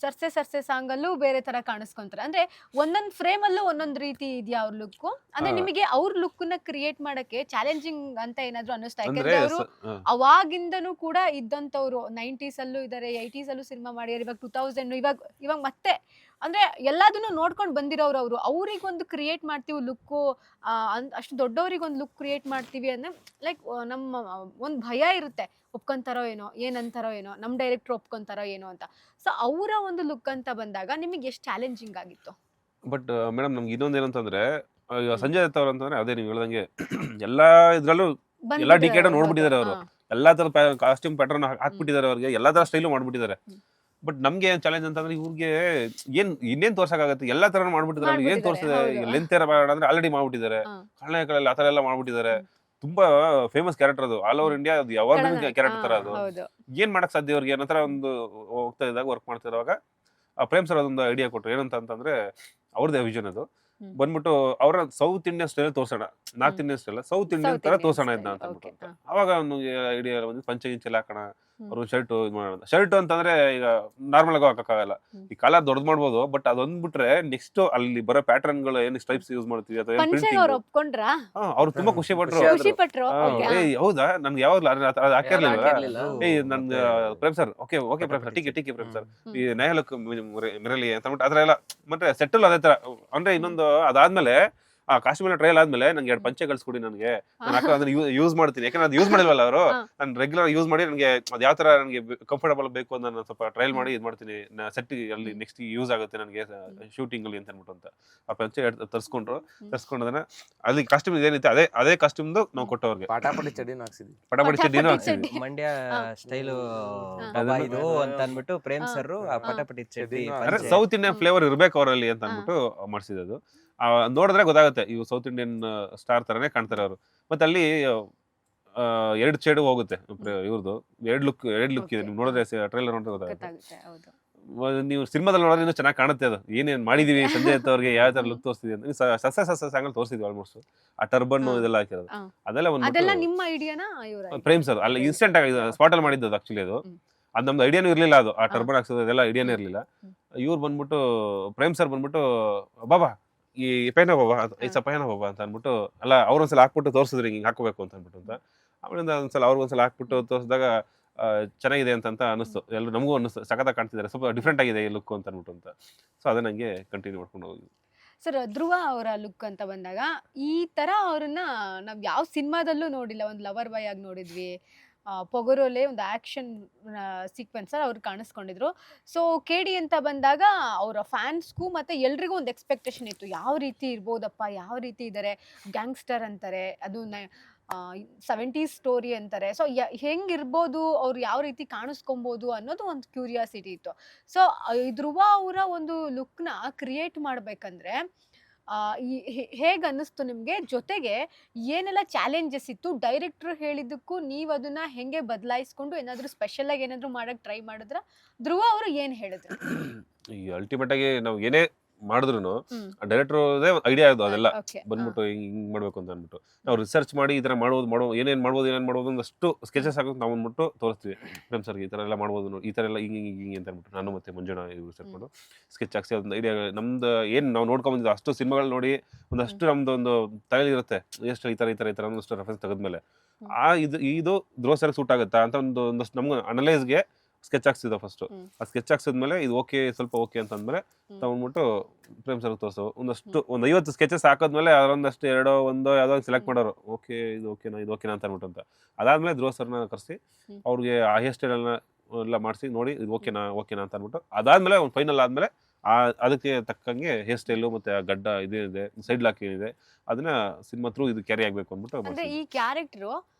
ಸರ್ಸೆ ಸಾಂಗ್ ಅಲ್ಲೂ ಬೇರೆ ತರ ಕಾಣಿಸ್ಕೊಂತಾರೆ. ಅಂದ್ರೆ ಒಂದೊಂದ್ ಫ್ರೇಮ್ ಅಲ್ಲೂ ಒಂದೊಂದ್ ರೀತಿ ಇದೆಯಾ ಅವ್ರ ಲುಕ್? ಅಂದ್ರೆ ನಿಮಗೆ ಅವ್ರ ಲುಕ್ ನ ಕ್ರಿಯೇಟ್ ಮಾಡಕ್ಕೆ ಚಾಲೆಂಜಿಂಗ್ ಅಂತ ಏನಾದ್ರು ಅನ್ನಿಸ್ತಾ? ಯಾಕಂದ್ರೆ ಅವರು ಅವಾಗಿಂದನೂ ಕೂಡ ಇದ್ದಂತವ್ರು 90s ಅಲ್ಲೂ ಇದಾರೆ, 80s ಅಲ್ಲೂ ಸಿನಿಮಾ ಮಾಡ್ಯಾರ, ಇವಾಗ 2000 ಇವಾಗ ಮತ್ತೆ ಅಂದ್ರೆ ಎಲ್ಲದನ್ನು ನೋಡ್ಕೊಂಡು ಬಂದಿರೋರು ಅವರು. ಅವ್ರಿಗೊಂದು ಕ್ರಿಯೇಟ್ ಮಾಡ್ತೀವಿ ಲುಕ್ಕು, ಅಷ್ಟು ದೊಡ್ಡವ್ರಿಗೊಂದು ಲುಕ್ ಕ್ರಿಯೇಟ್ ಮಾಡ್ತೀವಿ ಅಂದ್ರೆ ಲೈಕ್ ನಮ್ಮ ಒಂದು ಭಯ ಇರುತ್ತೆ, ಒಪ್ಕೊಂತಾರೋ ಏನೋ, ಏನಂತಾರೋ ಏನೋ, ನಮ್ಮ ಡೈರೆಕ್ಟರ್ ಒಪ್ಕೊಂತಾರೋ ಏನೋ ಅಂತ. ಸೊ ಅವರ ಒಂದು ಲುಕ್ ಅಂತ ಬಂದಾಗ ನಿಮಗೆ ಎಷ್ಟು ಚಾಲೆಂಜಿಂಗ್ ಆಗಿತ್ತು? ಬಟ್ ಮೇಡಮ್ ನಮ್ಗೆ ಇನ್ನೊಂದು ಏನಂತಂದ್ರೆ ಸಂಜಯ್ ದತ್ ಅವ್ರು ಅಂತಂದ್ರೆ ಅದೇ ನೀವು ಹೇಳ್ದಂಗೆ ಎಲ್ಲಾ ಇದ್ರಲ್ಲೂ ಎಲ್ಲಾ ಡಿಕೇಡ್ ನೋಡ್ಬಿಟ್ಟಿದ್ದಾರೆ ಅವರು. ಎಲ್ಲಾ ತರ ಕಾಸ್ಟ್ಯೂಮ್ ಪ್ಯಾಟರ್ನ್ ಹಾಕ್ಬಿಟ್ಟಿದ್ದಾರೆ, ಅವ್ರಿಗೆ ಎಲ್ಲಾ ತರ ಸ್ಟೈಲು ಮಾಡ್ಬಿಟ್ಟಿದ್ದಾರೆ. ಬಟ್ ನಮ್ಗೆ ಏನ್ ಚಾಲೆಂಜ್ ಅಂತಂದ್ರೆ ಇವ್ರಿಗೆ ಇನ್ನೇನ್ ತೋರ್ಸಕ್ಕಾಗತ್ತೆ, ಎಲ್ಲಾ ತರ ಮಾಡ್ಬಿಟ್ಟಿದ್ದಾರೆ. ಏನ್ ತೋರ್ಸಿದ್ದಾರೆ, ಲೆಂತ್ ಬೇಡ ಅಂದ್ರೆ ಆಲ್ರೆಡಿ ಮಾಡ್ಬಿಟ್ಟಿದ್ದಾರೆ, ಕಳ್ಳೆಗಳಲ್ಲಿ ಆತರ ಎಲ್ಲ ಮಾಡ್ಬಿಟ್ಟಿದ್ದಾರೆ. ತುಂಬಾ ಫೇಮಸ್ ಕ್ಯಾರೆಕ್ಟರ್ ಅದು, ಆಲ್ ಓವರ್ ಇಂಡಿಯಾ ಅದು ಯಾವಾಗ ಕ್ಯಾರೆಕ್ಟರ್ ತರ ಅದು. ಏನ್ ಮಾಡಕ್ ಸಾಧ್ಯ ಅವ್ರಿಗೆ ಅನ್ನೋ ತರ ಒಂದು ಹೋಗ್ತಾ ಇದ್ದಾಗ ವರ್ಕ್ ಮಾಡ್ತಾ ಇರುವಾಗ ಪ್ರೇಮ್ ಸರ್ ಅದೊಂದು ಐಡಿಯಾ ಕೊಟ್ಟರು. ಏನಂತ ಅಂತಂದ್ರೆ ಅವ್ರದೇ ವಿಷನ್ ಅದು ಬಂದ್ಬಿಟ್ಟು ಅವರ ಸೌತ್ ಇಂಡಿಯನ್ ಸ್ಟೈಲ್ ತೋರ್ಸೋಣ, north Indian style south Indian ತರ ತೋರ್ಸೋಣ ಇದನ್ನ ಅಂತ ಅಂದ್ಬಿಟ್ಟು ಅವಾಗ ಒಂದು ಐಡಿಯಾ ಬಂದು ಪಂಚೆ ಗಿಂಚೆಲ್ಲ ಹಾಕೋಣ, ಅವ್ರು ಶರ್ಟ್ ಅಂತಂದ್ರೆ ಈಗ ನಾರ್ಮಲ್ ಆಗಿ ಹಾಕಕ್ಕಾಗಲ್ಲ, ಈ ಕಾಲರ್ ದೊಡ್ಡದ್ ಮಾಡ್ಬೋದು. ಬಟ್ ಅದೊಂದ್ ಬಿಟ್ರೆ ನೆಕ್ಸ್ಟ್ ಅಲ್ಲಿ ಬರೋ ಪ್ಯಾಟರ್ನ್ ಗಳು ಏನ್ ಸ್ಟ್ರೈಪ್ಸ್ ಯೂಸ್ ಮಾಡ್ತೀವಿ ಅಥವಾ ಅವ್ರು ತುಂಬಾ ಖುಷಿ ಪಟ್ರು. ಹೌದಾ ನನ್ಗೆ ಯಾವಾಗ ಹಾಕಿರ್ಲಿಲ್ಲ, ನನ್ಗೆ Prem sir okay Prem sir ಟೀಕೆ ಪ್ರೇಮ್ ಸರ್ ಈ ನ್ಯಾಯಾಲಕ್ ಮಿರಲಿ ಅಂತ ಅಂದ್ಬಿಟ್ಟು ಅದ್ರ ಎಲ್ಲ ಮತ್ತೆ ಸೆಟ್ಟಲ್ ಅದೇ ತರ. ಅಂದ್ರೆ ಇನ್ನೊಂದು ಅದಾದ್ಮೇಲೆ ಆ ಕಾಶ್ಮೀರ ಟ್ರಯಲ್ ಆದ್ಮೇಲೆ ನಂಗೆ 2 ಪಂಚೆ ಕಳ್ಸ್ಕೊಡಿ, ನನಗೆ ಅದನ್ನ ಯೂಸ್ ಮಾಡ್ತೀನಿ. ಯಾಕಂದ್ರೆ ಅದು ಯೂಸ್ ಮಾಡಿಲ್ವಲ್ಲ ಅವರು, ನಾನು ರೆಗ್ಯುಲರ್ ಯೂಸ್ ಮಾಡಿ ನನಗೆ ಅದು ಯಾವ ತರ ನನಗೆ ಕಂಫರ್ಟಬಲ್ ಬೇಕು ಅಂತ ನಾನು ಸ್ವಲ್ಪ ಟ್ರಯಲ್ ಮಾಡಿ ಇದು ಮಾಡ್ತೀನಿ, ಸೆಟ್ ಅಲ್ಲಿ ನೆಕ್ಸ್ಟ್ ಯೂಸ್ ಆಗುತ್ತೆ ನನಗೆ ಶೂಟಿಂಗ್ ಅಲ್ಲಿ ಅಂತ ಅನ್ಬಿಟ್ಟು ಅಂತ ಆ ಪಂಚೆ ತರ್ಸ್ಕೊಂಡದನ್ನ ಅಲ್ಲಿ ಕಾಸ್ಟ್ಯೂಮ್ ಏನಿತ್ತು ಅದೇ ಕಾಸ್ಟ್ಯೂಮ್ ನಾವು ಕೊಟ್ಟವ್ರಿಗೆ ಪಟಾಪಟಿ ಚಡ್ಡಿನೂ ಹಾಕ್ಸಿದ್ವಿ. ಮಂಡ್ಯ ಸ್ಟೈಲು ಇದು ಅಂತ ಅನ್ಬಿಟ್ಟು ಪ್ರೇಮ್ ಸರ್ ಆ ಪಟಾಪಟಿ ಚಡ್ಡಿ ಅಂದ್ರೆ ಸೌತ್ ಇಂಡಿಯನ್ ಫ್ಲೇವರ್ ಇರ್ಬೇಕು ಅವರಲ್ಲಿ ಅಂತ ಅನ್ಬಿಟ್ಟು ಮಾಡಿಸಿದ್ದು. ನೋಡಿದ್ರೆ ಗೊತ್ತಾಗುತ್ತೆ ಇವು ಸೌತ್ ಇಂಡಿಯನ್ ಸ್ಟಾರ್ ತರನೇ ಕಾಣ್ತಾರೆ ಅವರು. ಮತ್ತೆ ಅಲ್ಲಿ 2 ಶೇಡ್ ಹೋಗುತ್ತೆ ಇವ್ರದ್ದು, 2 ಲುಕ್ ಇದೆ. ನೀವು ನೋಡಿದ್ರೆ ಟ್ರೈಲರ್ ನೋಡಿದ್ರೆ ಗೊತ್ತಾಗುತ್ತೆ. ನೀವು ಸಿನಿಮಾದಲ್ಲಿ ನೋಡಿದ್ರೆ ಇನ್ನೂ ಚೆನ್ನಾಗಿ ಕಾಣುತ್ತೆ ಅದು ಏನೇನ್ ಮಾಡಿದೀವಿ ಸಂಜಯ್ ದತ್ ಅವ್ರಿಗೆ ಯಾವ ತರ ಲುಕ್ ತೋರಿಸ್ತಿದ್ವಿ ಅಂತ. ಸಾಂಗ್ ತೋರಿಸಿದ್ವಿ ಆಲ್ಮೋಸ್ಟ್ ಆ ಟರ್ಬನ್ ಇದೆಲ್ಲ ಹಾಕಿರೋದು ಅದೆಲ್ಲ ಒಂದು ಪ್ರೇಮ್ ಸರ್ ಅಲ್ಲಿ ಇನ್ಸ್ಟೆಂಟ್ ಆಗಿ ಸ್ಪಾಟ್ ಅಲ್ಲಿ ಮಾಡಿದ್ದು ಆಕ್ಚುಲಿ ಅದು ನಮ್ದು ಐಡಿಯಾನು ಇರ್ಲಿಲ್ಲ, ಅದು ಆ ಟರ್ಬನ್ ಹಾಕ್ಸೋದು ಅದೆಲ್ಲ ಐಡಿಯಾನೇ ಇರ್ಲಿಲ್ಲ. ಇವ್ರು ಬಂದ್ಬಿಟ್ಟು ಪ್ರೇಮ್ ಸರ್ ಬಂದ್ಬಿಟ್ಟು ಬಾಬಾ ಈ ಪೈನ ಬಾಬಾ ಪೈನ ಬಾಬಾ ಅಂತ ಅಂದ್ಬಿಟ್ಟು ಅಲ್ಲ ಅವ್ರೊಂದ್ಸಲ ಹಾಕ್ಬಿಟ್ಟು ತೋರಿಸಿದ್ರಿ ಹಿಂಗೆ ಹಾಕೋಬೇಕು ಅಂತ ಅಂದ್ಬಿಟ್ಟು ಅಂತ. ಆಮೇಲಿಂದ ಅವ್ರಿಗೊಂದ್ಸಲ ಹಾಕ್ಬಿಟ್ಟು ತೋರಿಸಿದಾಗ ಚೆನ್ನಾಗಿದೆ ಅಂತ ಅನಿಸ್ತು, ಎಲ್ಲರೂ ನಮಗೂ ಅನ್ನಿಸ್ತು ಸಖತ್ತಾಗಿ ಕಾಣ್ತಿದ್ದಾರೆ, ಸ್ವಲ್ಪ ಡಿಫ್ರೆಂಟ್ ಆಗಿದೆ ಈ ಲುಕ್ ಅಂತ ಅಂದ್ಬಿಟ್ಟು ಅಂತ. ಸೊ ಅದನ್ನ ನಂಗೆ ಕಂಟಿನ್ಯೂ ಮಾಡ್ಕೊಂಡು ಹೋಗಿ. ಸರ್ ಧ್ರುವ ಅವರ ಲುಕ್ ಅಂತ ಬಂದಾಗ ಈ ತರ ಅವ್ರನ್ನ ನಾವ್ ಯಾವ ಸಿನಿಮಾದಲ್ಲೂ ನೋಡಿಲ್ಲ. ಒಂದು ಲವರ್ ಬಾಯ್ ಆಗಿ ನೋಡಿದ್ವಿ, ಪೊಗರೋಲೆ ಒಂದು ಆಕ್ಷನ್ ಸೀಕ್ವೆನ್ಸ್ ಅವ್ರು ಕಾಣಿಸ್ಕೊಂಡಿದ್ರು. ಸೊ KD ಅಂತ ಬಂದಾಗ ಅವರ ಫ್ಯಾನ್ಸ್ಗೂ ಮತ್ತೆ ಎಲ್ರಿಗೂ ಒಂದು ಎಕ್ಸ್ಪೆಕ್ಟೇಷನ್ ಇತ್ತು, ಯಾವ ರೀತಿ ಇರ್ಬೋದಪ್ಪ, ಯಾವ ರೀತಿ ಇದ್ದಾರೆ, ಗ್ಯಾಂಗ್ಸ್ಟರ್ ಅಂತಾರೆ, ಅದು 70s ಸ್ಟೋರಿ ಅಂತಾರೆ. ಸೊ ಹೆಂಗಿರ್ಬೋದು, ಅವ್ರು ಯಾವ ರೀತಿ ಕಾಣಿಸ್ಕೊಬೋದು ಅನ್ನೋದು ಒಂದು ಕ್ಯೂರಿಯಾಸಿಟಿ ಇತ್ತು. ಸೊ ಧ್ರುವ ಅವರ ಒಂದು ಲುಕ್ನ ಕ್ರಿಯೇಟ್ ಮಾಡ್ಬೇಕಂದ್ರೆ ಹೇಗೆ ಅನ್ನಿಸ್ತು ನಿಮ್ಗೆ? ಜೊತೆಗೆ ಏನೆಲ್ಲ ಚಾಲೆಂಜಸ್ ಇತ್ತು? ಡೈರೆಕ್ಟರ್ ಹೇಳಿದ್ದಕ್ಕೂ ನೀವು ಅದನ್ನ ಹೆಂಗೆ ಬದಲಾಯಿಸ್ಕೊಂಡು ಏನಾದ್ರು ಸ್ಪೆಷಲ್ ಆಗಿ ಏನಾದ್ರು ಮಾಡಕ್ ಟ್ರೈ ಮಾಡಿದ್ರ? ಧ್ರುವ ಅವರು ಏನ್ ಹೇಳಿದ್ರು? ಈ ಅಲ್ಟಿಮೇಟ್ ಆಗಿ ನಾವು ಏನೇ ಮಾಡಿದ್ರು ಡೈರೆಕ್ಟರ್ ಐಡಿಯಾ ಅದು ಅದೆಲ್ಲ ಬಂದ್ಬಿಟ್ಟು ಹಿಂಗ್ ಮಾಡ್ಬೇಕು ಅಂತ ಅಂದ್ಬಿಟ್ಟು ನಾವು ರಿಸರ್ಚ್ ಮಾಡಿ ಈ ತರ ಮಾಡೋದು ಏನೇನ್ ಮಾಡ್ಬೋದು ಒಂದಷ್ಟು ಸ್ಕೆಚಸ್ ಹಾಕೋದು ನಾವು ಅಂದ್ಬಿಟ್ಟು ತೋರಿಸ್ತೀವಿ ಪ್ರೇಮ್ ಸರ್ಗೆ. ಈ ತರ ಎಲ್ಲ ಮಾಡ್ಬೋದು, ಈ ತರ ಎಲ್ಲ ಹಿಂಗೆ ಅಂತ ಅಂದ್ಬಿಟ್ಟು ನಾನು ಮತ್ತೆ ಮಂಜುನಾ ಇವ್ರು ಸೇರ್ಕೊಂಡು ಸ್ಕೆಚ್ ಹಾಕ್ಸಿ ಒಂದು ಐಡಿಯಾ ನಮ್ದು ಏನ್ ನಾವು ನೋಡ್ಕೊಂಡ್ ಅಷ್ಟು ಸಿನಿಮಾಗಳು ನೋಡಿ ಒಂದಷ್ಟು ನಮ್ದು ಒಂದು ತಲೆಯಲ್ಲಿ ಇರುತ್ತೆ, ಎಷ್ಟು ಈ ತರ ಒಂದಷ್ಟು ರೆಫರೆನ್ಸ್ ತೆಗೆದ್ಮೇಲೆ ಇದು ಧ್ರುವ ಸರ್ ಸೂಟ್ ಆಗುತ್ತಾ ಅಂತ ಒಂದಷ್ಟು ನಮ್ಗೆ ಅನಲೈಸ್ಗೆ ಸ್ಕೆಚ್ ಹಾಕ್ಸಿದ ಫಸ್ಟ್. ಆ ಸ್ಕೆಚ್ ಹಾಕ್ಸಿದ್ಮೇಲೆ ಇದು ಓಕೆ ಸ್ವಲ್ಪ ಓಕೆ ಅಂತ ಅಂದ್ಮೇಲೆ ತಗೊಂಡ್ಬಿಟ್ಟು ಪ್ರೇಮ್ ಸರ್ ತೋರಿಸೋ ಒಂದು 50 ಸ್ಕೆಚಸ್ ಹಾಕೋದ್ಮೇಲೆ ಅದೊಂದಷ್ಟು ಒಂದೋ ಯಾವ್ದೋ ಸೆಲೆಕ್ಟ್ ಮಾಡೋರು. ಓಕೆ ಇದು ಓಕೆನಾ ಅಂತ ಅಂದ್ಬಿಟ್ಟು ಅಂತ. ಅದಾದ್ಮೇಲೆ ಧ್ರುವ ಸರ್ನ ಕರೆಸಿ ಅವ್ರಿಗೆ ಆ ಹೇರ್ ಸ್ಟೈಲ್ ಎಲ್ಲ ಮಾಡಿಸಿ ನೋಡಿ ಇದು ಓಕೆನಾ ಅಂತ ಅಂದ್ಬಿಟ್ಟು ಅದಾದ್ಮೇಲೆ ಒಂದು ಫೈನಲ್ ಆದ್ಮೇಲೆ ಅದಕ್ಕೆ ತಕ್ಕಂಗೆ ಹೇರ್ ಸ್ಟೈಲು ಮತ್ತೆ ಆ ಗಡ್ಡ ಇದೇನಿದೆ ಸೈಡ್ ಲಾಕ್ ಏನಿದೆ ಅದನ್ನ ಸಿನಿಮಾ ಥ್ರೂ ಇದು ಕ್ಯಾರಿ ಆಗ್ಬೇಕು ಅಂದ್ಬಿಟ್ಟು ಅಂದ್ರೆ ಈ ಕ್ಯಾರೆಕ್ಟರ್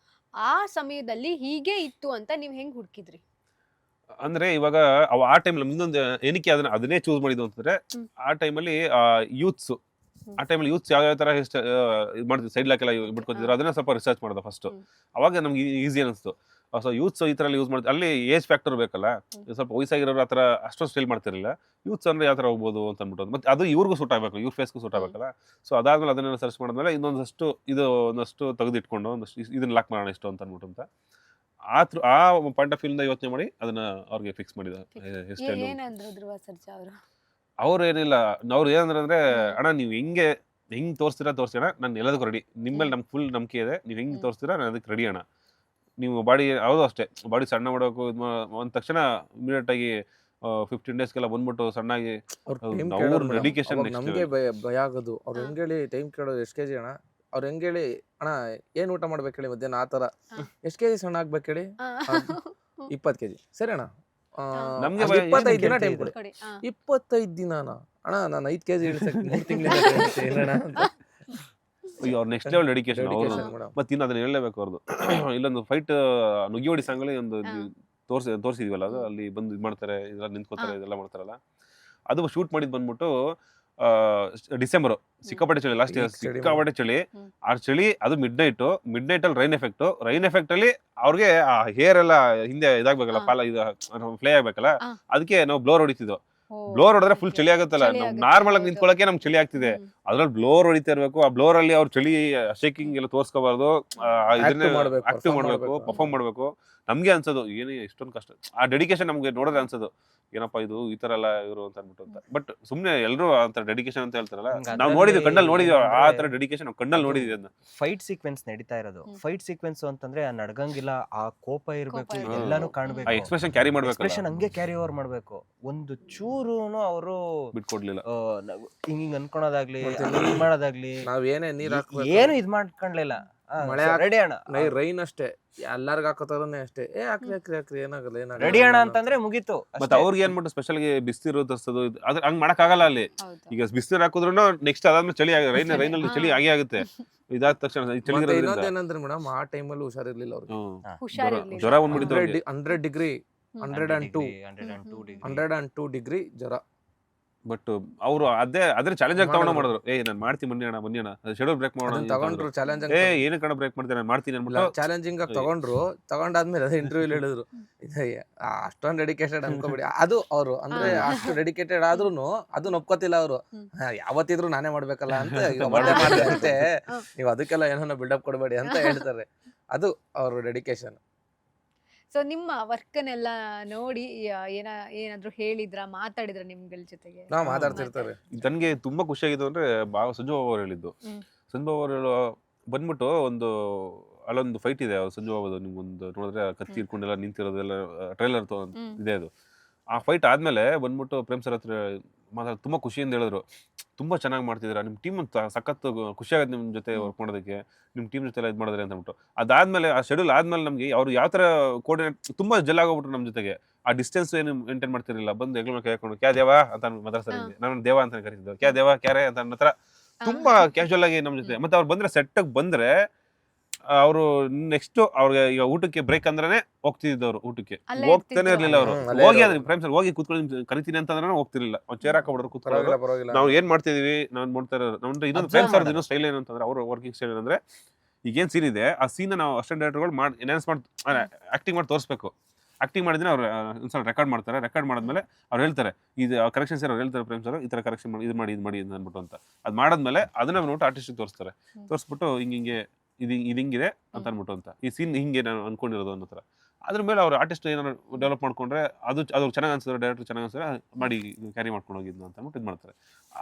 ಆ ಸಮಯದಲ್ಲಿ ಹೀಗೆ ಇತ್ತು ಅಂತ ನೀವ್ ಹೆಂಗ್ ಹುಡುಕಿದ್ರಿ? ಅಂದ್ರೆ ಇವಾಗ ಆ ಟೈಮಲ್ಲಿ ಇನ್ನೊಂದು ಏನಕ್ಕೆ ಅದನ್ನೇ ಚೂಸ್ ಮಾಡಿದ್ದು ಅಂತಂದ್ರೆ ಆ ಟೈಮಲ್ಲಿ ಯೂತ್ಸ್ ಯಾವ ತರ ಇದು ಮಾಡ್ತಿದ್ರು ಸೈಡ್ ಲಾಕ್ ಎಲ್ಲ ಬಿಟ್ಕೊತಿದ್ರು ಅದನ್ನ ಸ್ವಲ್ಪ ರಿಸರ್ಚ್ ಮಾಡ್ದೆ ಫಸ್ಟ್. ಅವಾಗ ನಮ್ಗೆ ಈಸಿ ಅನಿಸ್ತು. ಸೊ ಯೂತ್ಸ್ ಈ ತರ ಯೂಸ್ ಮಾಡ್ತಾರೆ. ಅಲ್ಲಿ ಏಜ್ ಫ್ಯಾಕ್ಟರ್ ಬೇಕಲ್ಲ, ಸ್ವಲ್ಪ ವಯಸ್ಸಾಗಿರೋರು ಆತರ ಅಷ್ಟೊಂದು ಸ್ಟೈಲ್ ಮಾಡ್ತಿರಲಿಲ್ಲ. ಯೂತ್ಸ್ ಅಂದ್ರೆ ಯಾವ ತರ ಹೋಗ್ಬೋದು ಅಂತ ಅಂದ್ಬಿಟ್ಟು ಮತ್ತೆ ಅದು ಇವ್ರಿಗೂ ಸೂಟ್ ಆಗ್ಬೇಕು, ಇವ್ರ ಫೇಸ್ಗೂ ಸೂಟ್ ಆಗ್ಬೇಕಲ್ಲ. ಸೊ ಅದಾದ್ಮೇಲೆ ಅದನ್ನೆಲ್ಲ ಸರ್ಚ್ ಮಾಡಿದ್ಮೇಲೆ ಒಂದಷ್ಟು ತೆಗೆದಿಟ್ಕೊಂಡು ಇದನ್ನ ಲಾಕ್ ಮಾಡೋಣ ಇಷ್ಟು ಅಂತ ಅಂದ್ಬಿಟ್ಟು ಅಂತ ಆ ಪಾಯಿಂಟ್ ಆಫ್ ವ್ಯೂಯಿಂದ ಯೋಚನೆ ಮಾಡಿ ಅದನ್ನ ಅವ್ರಿಗೆ ಫಿಕ್ಸ್ ಮಾಡಿದ ಹೇರ್ ಸ್ಟೈಲ್. ಏನಂದ್ರು ಧ್ರುವ ಸರ್ಜಾ ಅವರು? ಅವ್ರು ಏನಿಲ್ಲ, ಅವ್ರು ಏನಂದ್ರೆ ಅಣ್ಣ ನೀವು ಹೆಂಗ್ ತೋರಿಸ್ತೀರಾ ನಾನು ಎಲ್ಲದಕ್ಕೂ ರೆಡಿ, ನಿಮ್ಮಲ್ಲಿ ನಮ್ಗೆ ಫುಲ್ ನಂಬಿಕೆ ಇದೆ, ನೀವು ಹೆಂಗ್ ತೋರಿಸ್ತೀರಾ ನಾನು ಅದಕ್ಕೆ ರೆಡಿ ಅಣ್ಣ. ನೀವು ಬಾಡಿ ಯಾವುದು ಅಷ್ಟೇ ಬಾಡಿ ಸಣ್ಣ ಮಾಡೋಕು ಅಂದ ತಕ್ಷಣ ಇಮಿಡಿಯೇಟ್ ಆಗಿ 15 ಡೇಸ್ಗೆಲ್ಲ ಬಂದ್ಬಿಟ್ಟು ಸಣ್ಣಾಗಿ ಡೆಡಿಕೇಶನ್. ನಮ್ಗೆ ಭಯ ಆಗೋದು ಅವ್ರು ಹೆಂಗ್ ಹೇಳಿ ಟೈಮ್ ಕೇಳೋದು ಎಷ್ಟು ಕೆಜಿ ಅಣ್ಣ, ಅವ್ರು ಹೆಂಗ್ ಹೇಳಿ ಅಣ್ಣ ಏನ್ ಊಟ ಮಾಡ್ಬೇಕು ಹೇಳಿ ಮಧ್ಯಾಹ್ನ ಆತರ ಎಷ್ಟು ಕೆಜಿ ಸಣ್ಣ ಆಗ್ಬೇಕು ಹೇಳಿ 20 ಕೆಜಿ ಸರಿ ಅಣ್ಣ ನಮ್ಗೆ 25 ದಿನ ಟೈಮ್ ಕೊಡಿ. 25 ದಿನಾನ ಅಣ್ಣ ನಾನು 5 ಕೆಜಿ ಇಳಿಸಕ್ಕೆ 3 ತಿಂಗಳಿಂದ ಅವ್ರ ನೆಕ್ಸ್ಟ್ ಲೆವೆಲ್ ಡೆಡಿಕೇಶನ್ ಅವರು. ಮತ್ತೆ ಇನ್ನು ಅದನ್ನ ಹೇಳಲೇಬೇಕು ಅವ್ರದ್ದು. ಇಲ್ಲೊಂದು ಫೈಟ್ ನುಗ್ಗಿ ಹೊಡಿ ಸಾಂಗಲ್ಲಿ ಒಂದು ತೋರಿಸಿದ್ವಲ್ಲ, ಅದು ಅಲ್ಲಿ ಬಂದು ಇದು ಮಾಡ್ತಾರೆ, ಇದೆಲ್ಲ ನಿಂತ್ಕೋತಾರೆ, ಇದೆಲ್ಲ ಮಾಡ್ತಾರಲ್ಲ, ಅದು ಶೂಟ್ ಮಾಡಿದ್ ಬಂದ್ಬಿಟ್ಟು ಡಿಸೆಂಬರ್. ಸಿಕ್ಕಾಪಟ್ಟೆ ಚಳಿ, ಲಾಸ್ಟ್ ಇಯರ್ ಸಿಕ್ಕಾಪಟ್ಟೆ ಚಳಿ. ಆ ಚಳಿ ಅದು ಮಿಡ್ ನೈಟ್ ಅಲ್ಲಿ ರೈನ್ ಎಫೆಕ್ಟ್ ಅಲ್ಲಿ ಅವ್ರಿಗೆ ಆ ಹೇರ್ ಎಲ್ಲ ಹಿಂದೆ ಇದಾಗ್ಬೇಕಲ್ಲ, ಫ್ಲೇ ಆಗ್ಬೇಕಲ್ಲ, ಅದಕ್ಕೆ ನಾವು ಬ್ಲೋರ್ ಹೊಡಿತಿದ್ವು. ಬ್ಲೋರ್ ಹೊಡೆದ್ರೆ ಫುಲ್ ಚಳಿ ಆಗುತ್ತಲ್ಲ, ನಾರ್ಮಲ್ ಆಗಿ ನಿಂತ್ಕೊಳ್ಳಕ್ಕೆ ನಮ್ಗೆ ಚಳಿ ಆಗ್ತಿದೆ, ಅದ್ರಲ್ಲಿ ಬ್ಲೋರ್ ಹೊಡಿತಾ ಇರ್ಬೇಕು. ಆ ಬ್ಲೋರ್ ಅಲ್ಲಿ ಅವ್ರ ಚಳಿ ಶೇಕಿಂಗ್ ಎಲ್ಲ ತೋರ್ಸ್ಕೋಬಾರ್ದು, ಇದನ್ನೇ ಆಕ್ಟಿವ್ ಮಾಡ್ಬೇಕು, ಪರ್ಫಾರ್ಮ್ ಮಾಡ್ಬೇಕು. ನಮ್ಗೆ ಅನ್ಸೋದು ಏನೇ ಎಷ್ಟೊಂದು ಕಷ್ಟ, ಆ ಡೆಡಿಕೇಶನ್ ನಮ್ಗೆ ನೋಡಿದ್ರೆ ಅನ್ಸೋದು ಏನಪ್ಪಾ ಇದು ಈ ತರ ಎಲ್ಲ ಇವರು ಅಂತ ಅನ್ಬಿಟ್ಟು ಅಂತ. ಬಟ್ ಸುಮ್ನೆ ಎಲ್ಲರೂ ಅಂತ ಡೆಡಿಕೇಶನ್ ಅಂತ ಹೇಳ್ತಾರಲ್ಲ, ನಾವು ನೋಡಿದ್ವಿ, ಕಣ್ಣಲ್ಲಿ ನೋಡಿದ್ವಿ ಆ ತರ ಡೆಡಿಕೇಶನ್, ಕಣ್ಣಲ್ಲಿ ನೋಡಿದ್ವಿ ಅದನ್ನ. ಫೈಟ್ ಸೀಕ್ವೆನ್ಸ್ ನಡೀತಾ ಇರೋದು, ಫೈಟ್ ಸೀಕ್ವೆನ್ಸ್ ಅಂತಂದ್ರೆ ನಡ್ಗಂಗಿಲ್ಲ, ಆ ಕೋಪ ಇರ್ಬೇಕು, ಎಲ್ಲಾನು ಕಾಣ್ಬೇಕು, ಎಕ್ಸ್ಪ್ರೆಷನ್ ಕ್ಯಾರಿ ಮಾಡ್ಬೇಕು, ಎಕ್ಸ್ಪ್ರೆಷನ್ ಹಂಗೆ ಕ್ಯಾರಿ ಓವರ್ ಮಾಡ್ಬೇಕು. ಒಂದು ಚೂರುನು ಅವರು ಬಿಟ್ಕೊಡ್ಲಿಲ್ಲ. ಹಿಂಗ್ ಅನ್ಕೊಳೋದಾಗ್ಲಿ ಮಾಡೋದಾಗ್ಲಿ ನಾವ್ ಏನೇ ನೀರ್ ಏನು ಇದ್ ಮಾಡ್ಕೊಂಡ್ಲಿಲ್ಲ. ಮಳೆ ರೆಡಿ ಅಣ್ಣ, ರೈನ್ ಅಷ್ಟೇ ಎಲ್ಲಾರ್ಗ ಹಾಕೋತಾರನೇ ಅಷ್ಟೇ, ಹಾಕ್ರಿ ಏನಾಗಲ್ಲ ರೆಡಿ ಅಣ್ಣ ಅಂತಂದ್ರೆ ಮುಗೀತು. ಮತ್ತೆ ಅವ್ರಿಗೆ ಏನ್ಬಿಟ್ಟು ಸ್ಪೆಷಲ್ ಗೆ ಬಿಸಿರು ತರಿಸೋದು ಅದ್ರ ಹಂಗ್ ಮಾಡಕ್ ಆಗಲ್ಲ ಅಲ್ಲಿ. ಈಗ ಬಿಸಿರು ಹಾಕಿದ್ರು ನೆಕ್ಸ್ಟ್ ಅದಾದ್ಮೇಲೆ ಚಳಿ ರೈನಲ್ಲಿ ಚಳಿ ಆಗೇ ಆಗುತ್ತೆ. ಇದಾದ ತಕ್ಷಣ ಇನ್ನೊಂದೇನಂದ್ರೆ ಮೇಡಮ್ ಆ ಟೈಮಲ್ಲಿ ಹುಷಾರಿರ್ಲಿಲ್ಲ ಅವ್ರಿಗೆ, ಜ್ವರ ಬಂದ್ಬಿಟ್ಟಿತ್ತು. 100 ಡಿಗ್ರಿ 102 ಡಿಗ್ರಿ ಜ್ವರ. ಬಟ್ ಅವರು ಅದ್ರ ಚಾಲೆಂಜ್ ಆಗಿ ತಗೊಂಡು ಮಾಡಿದ್ರು. ನಾನು ಮಾಡ್ತೀನಿ ಬನ್ನಿ ಅಣ್ಣ ಶೆಡ್ಯೂಲ್ ಬ್ರೇಕ್ ಮಾಡೋಣ ತಗೊಂಡ್ರು. ಚಾಲೆಂಜ್ ಏನು ಕಣ ಬ್ರೇಕ್ ಮಾಡ್ತೀನಿ, ನಾನು ಮಾಡ್ತೀನಿ ಅನ್ಬಿಟ್ಟು ಚಾಲೆಂಜಿಂಗ್ ಆಗಿ ತಗೊಂಡಾದ್ಮೇಲೆ ಅದೇ ಇಂಟರ್ವ್ಯೂ ಹೇಳಿದ್ರು, ಅಷ್ಟೊಂದು ಡೆಡಿಕೇಟೆಡ್ ಅನ್ಕೋಬೇಡಿ. ಅದು ಅವರು ಅಂದ್ರೆ ಅಷ್ಟು ಡೆಡಿಕೇಟೆಡ್ ಆದ್ರೂನು ಅದನ್ನ ಒಪ್ಕೋತಿಲ್ಲ ಅವರು. ಯಾವತ್ತಿದ್ರು ನಾನೇ ಮಾಡ್ಬೇಕಲ್ಲ ಅಂತ, ಅಷ್ಟೇ ನೀವು ಅದಕ್ಕೆಲ್ಲ ಏನೋ ಬಿಲ್ಡಪ್ ಕೊಡಬೇಡಿ ಅಂತ ಹೇಳ್ತಾರೆ. ಅದು ಅವ್ರ ಡೆಡಿಕೇಶನ್. ಸೊ ನಿಮ್ಮ ವರ್ಕನ್ನೆಲ್ಲ ನೋಡಿ ಏನಾದ್ರು ಹೇಳಿದ್ರ, ಮಾತಾಡಿದ್ರ ನಿಮ್ಗಳ ಜೊತೆಗೆ? ನಾವು ಮಾತಾಡ್ತಿರ್ತಾರೆ. ನನಗೆ ತುಂಬಾ ಖುಷಿಯಾಗಿದ್ದು ಅಂದ್ರೆ ಸಂಜು ಬಾಬು ಅವ್ರು ಹೇಳಿದ್ದು. ಸಂಜು ಬಾಬು ಅವರು ಬಂದ್ಬಿಟ್ಟು ಅಲ್ಲೊಂದು ಫೈಟ್ ಇದೆ ಸಂಜು ಬಾಬುದು, ನಿಮ್ಗೊಂದು ನೋಡಿದ್ರೆ ಕತ್ತಿ ಇಟ್ಕೊಂಡೆಲ್ಲ ನಿಂತಿರೋದೆಲ್ಲ ಟ್ರೈಲರ್ ಇದೆ ಅದು. ಆ ಫೈಟ್ ಆದ್ಮೇಲೆ ಬಂದ್ಬಿಟ್ಟು ಪ್ರೇಮ್ ಸರ್ ಹತ್ರ ಮಾತಾಡಿ ತುಂಬಾ ಖುಷಿಯಿಂದ ಹೇಳಿದ್ರು, ತುಂಬಾ ಚೆನ್ನಾಗಿ ಮಾಡ್ತಿದ್ದೀರಾ, ನಿಮ್ಮ ಟೀಮ್ ಸಖತ್ ಖುಷಿ ಆಗುತ್ತೆ ನಿಮ್ಮ ಜೊತೆ ವರ್ಕ್ ಮಾಡೋದಕ್ಕೆ, ನಿಮ್ಮ ಟೀಮ್ ಜೊತೆ ಎಲ್ಲ ಇದು ಮಾಡಿದ್ರೆ ಅಂತ ಅಂದ್ಬಿಟ್ಟು. ಅದಾದ್ಮೇಲೆ ಆ ಶೆಡ್ಯೂಲ್ ಆದ್ಮೇಲೆ ನಮ್ಗೆ ಅವ್ರು ಯಾವ ತರ ಕೋಆರ್ಡಿನೇಟ್ ತುಂಬಾ ಜೆಲ್ ಆಗೋಗ್ಬಿಟ್ರು ನಮ್ಮ ಜೊತೆಗೆ. ಆ ಡಿಸ್ಟೆನ್ಸ್ ಏನು ಮೇಂಟೈನ್ ಮಾಡ್ತಿರಲಿಲ್ಲ, ಬಂದು ಹೆಗ್ಲ ಕೇಳ್ಕೊಂಡು ಕ್ಯಾ ದೇವಾ ಅಂತ ಮಾತಾಡ್ತಾರೆ. ನಾನು ದೇವ ಅಂತ ಕರೀತಿದ್ದೆ, ಕ್ಯಾ ದೇವಾ ಕ್ಯಾರೆ ಅಂತ ನನ್ನ ಹತ್ರ ತುಂಬಾ ಕ್ಯಾಶುವಲ್ ಆಗಿ ನಮ್ಮ ಜೊತೆ. ಮತ್ತೆ ಅವ್ರು ಬಂದ್ರೆ ಸೆಟ್ ಬಂದ್ರೆ ಅವರು ನೆಕ್ಸ್ಟ್ ಅವ್ರಿಗೆ ಈಗ ಊಟಕ್ಕೆ ಬ್ರೇಕ್ ಅಂದ್ರೆ ಹೋಗ್ತಿದ್ದವ್ರು, ಊಟಕ್ಕೆ ಹೋಗ್ತಾನೆ ಇರ್ಲಿಲ್ಲ ಅವರು. ಹೋಗಿ ಅದ್ರ ಪ್ರೇಮ್ ಸರ್ ಹೋಗಿ ಕೂತ್ಕೊಳ್ಳಿ ಕರಿತೀನಿ ಅಂತಂದ್ರೆ ಹೋಗ್ತಿರ್ಲಿಲ್ಲ, ಒಂದು ಚೇರ್ ಹಾಕೊಂಡ್ರು ಕೂತ್ಕೊಳ್ಳೋದು. ನಾವು ಏನ್ ಮಾಡ್ತಿದೀವಿ ನಾವು ನೋಡ್ತಾ ಇರೋದು. ನಮ್ದು ಇನ್ನೊಂದು ಪ್ರೇಮ್ ಸರ್ ಇನ್ನೊಂದು ಸ್ಟೈಲ್ ಏನಂತಂದ್ರೆ, ಅವ್ರ ವರ್ಕಿಂಗ್ ಸ್ಟೈಲ್ ಏನಂದ್ರೆ, ಈಗೇನ್ ಸೀನ್ ಇದೆ ಆ ಸೀನ್ ನಾವು ಅಸಿಸ್ಟೆಂಟ್ ಡೈರೆಕ್ಟರ್ಗಳು ಎನ್ಹಾನ್ಸ್ ಮಾಡಿ ಆಕ್ಟಿಂಗ್ ಮಾಡಿ ತೋರಿಸ್ಬೇಕು. ಆಕ್ಟಿಂಗ್ ಮಾಡಿದ್ರೆ ಅವ್ರು ಒಂದ್ಸಲ ರೆಕಾರ್ಡ್ ಮಾಡ್ತಾರೆ. ರೆಕಾರ್ಡ್ ಮಾಡಿದ್ಮೇಲೆ ಅವ್ರು ಹೇಳ್ತಾರೆ, ಇದು ಕರೆಕ್ಷನ್ಸ್ ಅವ್ರು ಹೇಳ್ತಾರೆ, ಪ್ರೇಮ್ ಸರ್ ಈ ತರ ಕರೆಕ್ಷನ್ ಮಾಡಿ ಇದು ಮಾಡಿ ಅಂದ್ಬಿಟ್ಟು ಅಂತ. ಅದ್ ಮಾಡಾದ್ಮೇಲೆ ಅದನ್ನ ನೋಟ್ಟು ಆರ್ಟಿಸ್ಟ್ ತೋರಿಸ್ತಾರೆ. ತೋರಿಸ್ಬಿಟ್ಟು ಹಿಂಗೆ ಇದು ಹಿಂಗಿದೆ ಅಂತ ಅನ್ಬಿಟ್ಟು ಅಂತ, ಈ ಸೀನ್ ಹಿಂಗೆ ನಾನು ಅನ್ಕೊಂಡಿರೋದು ಅನ್ನೋ ಥರ. ಅದ್ರ ಮೇಲೆ ಅವ್ರು ಆರ್ಟಿಸ್ಟ್ ಏನಾದ್ರು ಡೆವಲಪ್ ಮಾಡ್ಕೊಂಡ್ರೆ ಅದು ಚೆನ್ನಾಗಿ ಅನ್ಸಿದ್ರೆ, ಡೈರೆಕ್ಟರ್ ಚೆನ್ನಾಗಿ ಅನ್ಸಿದ್ರೆ ಮಾಡಿ ಕ್ಯಾರಿ ಮಾಡ್ಕೊಂಡು ಹೋಗಿದ್ದು ಅಂತ ಅಂದ್ಬಿಟ್ಟು ಇದು ಮಾಡ್ತಾರೆ.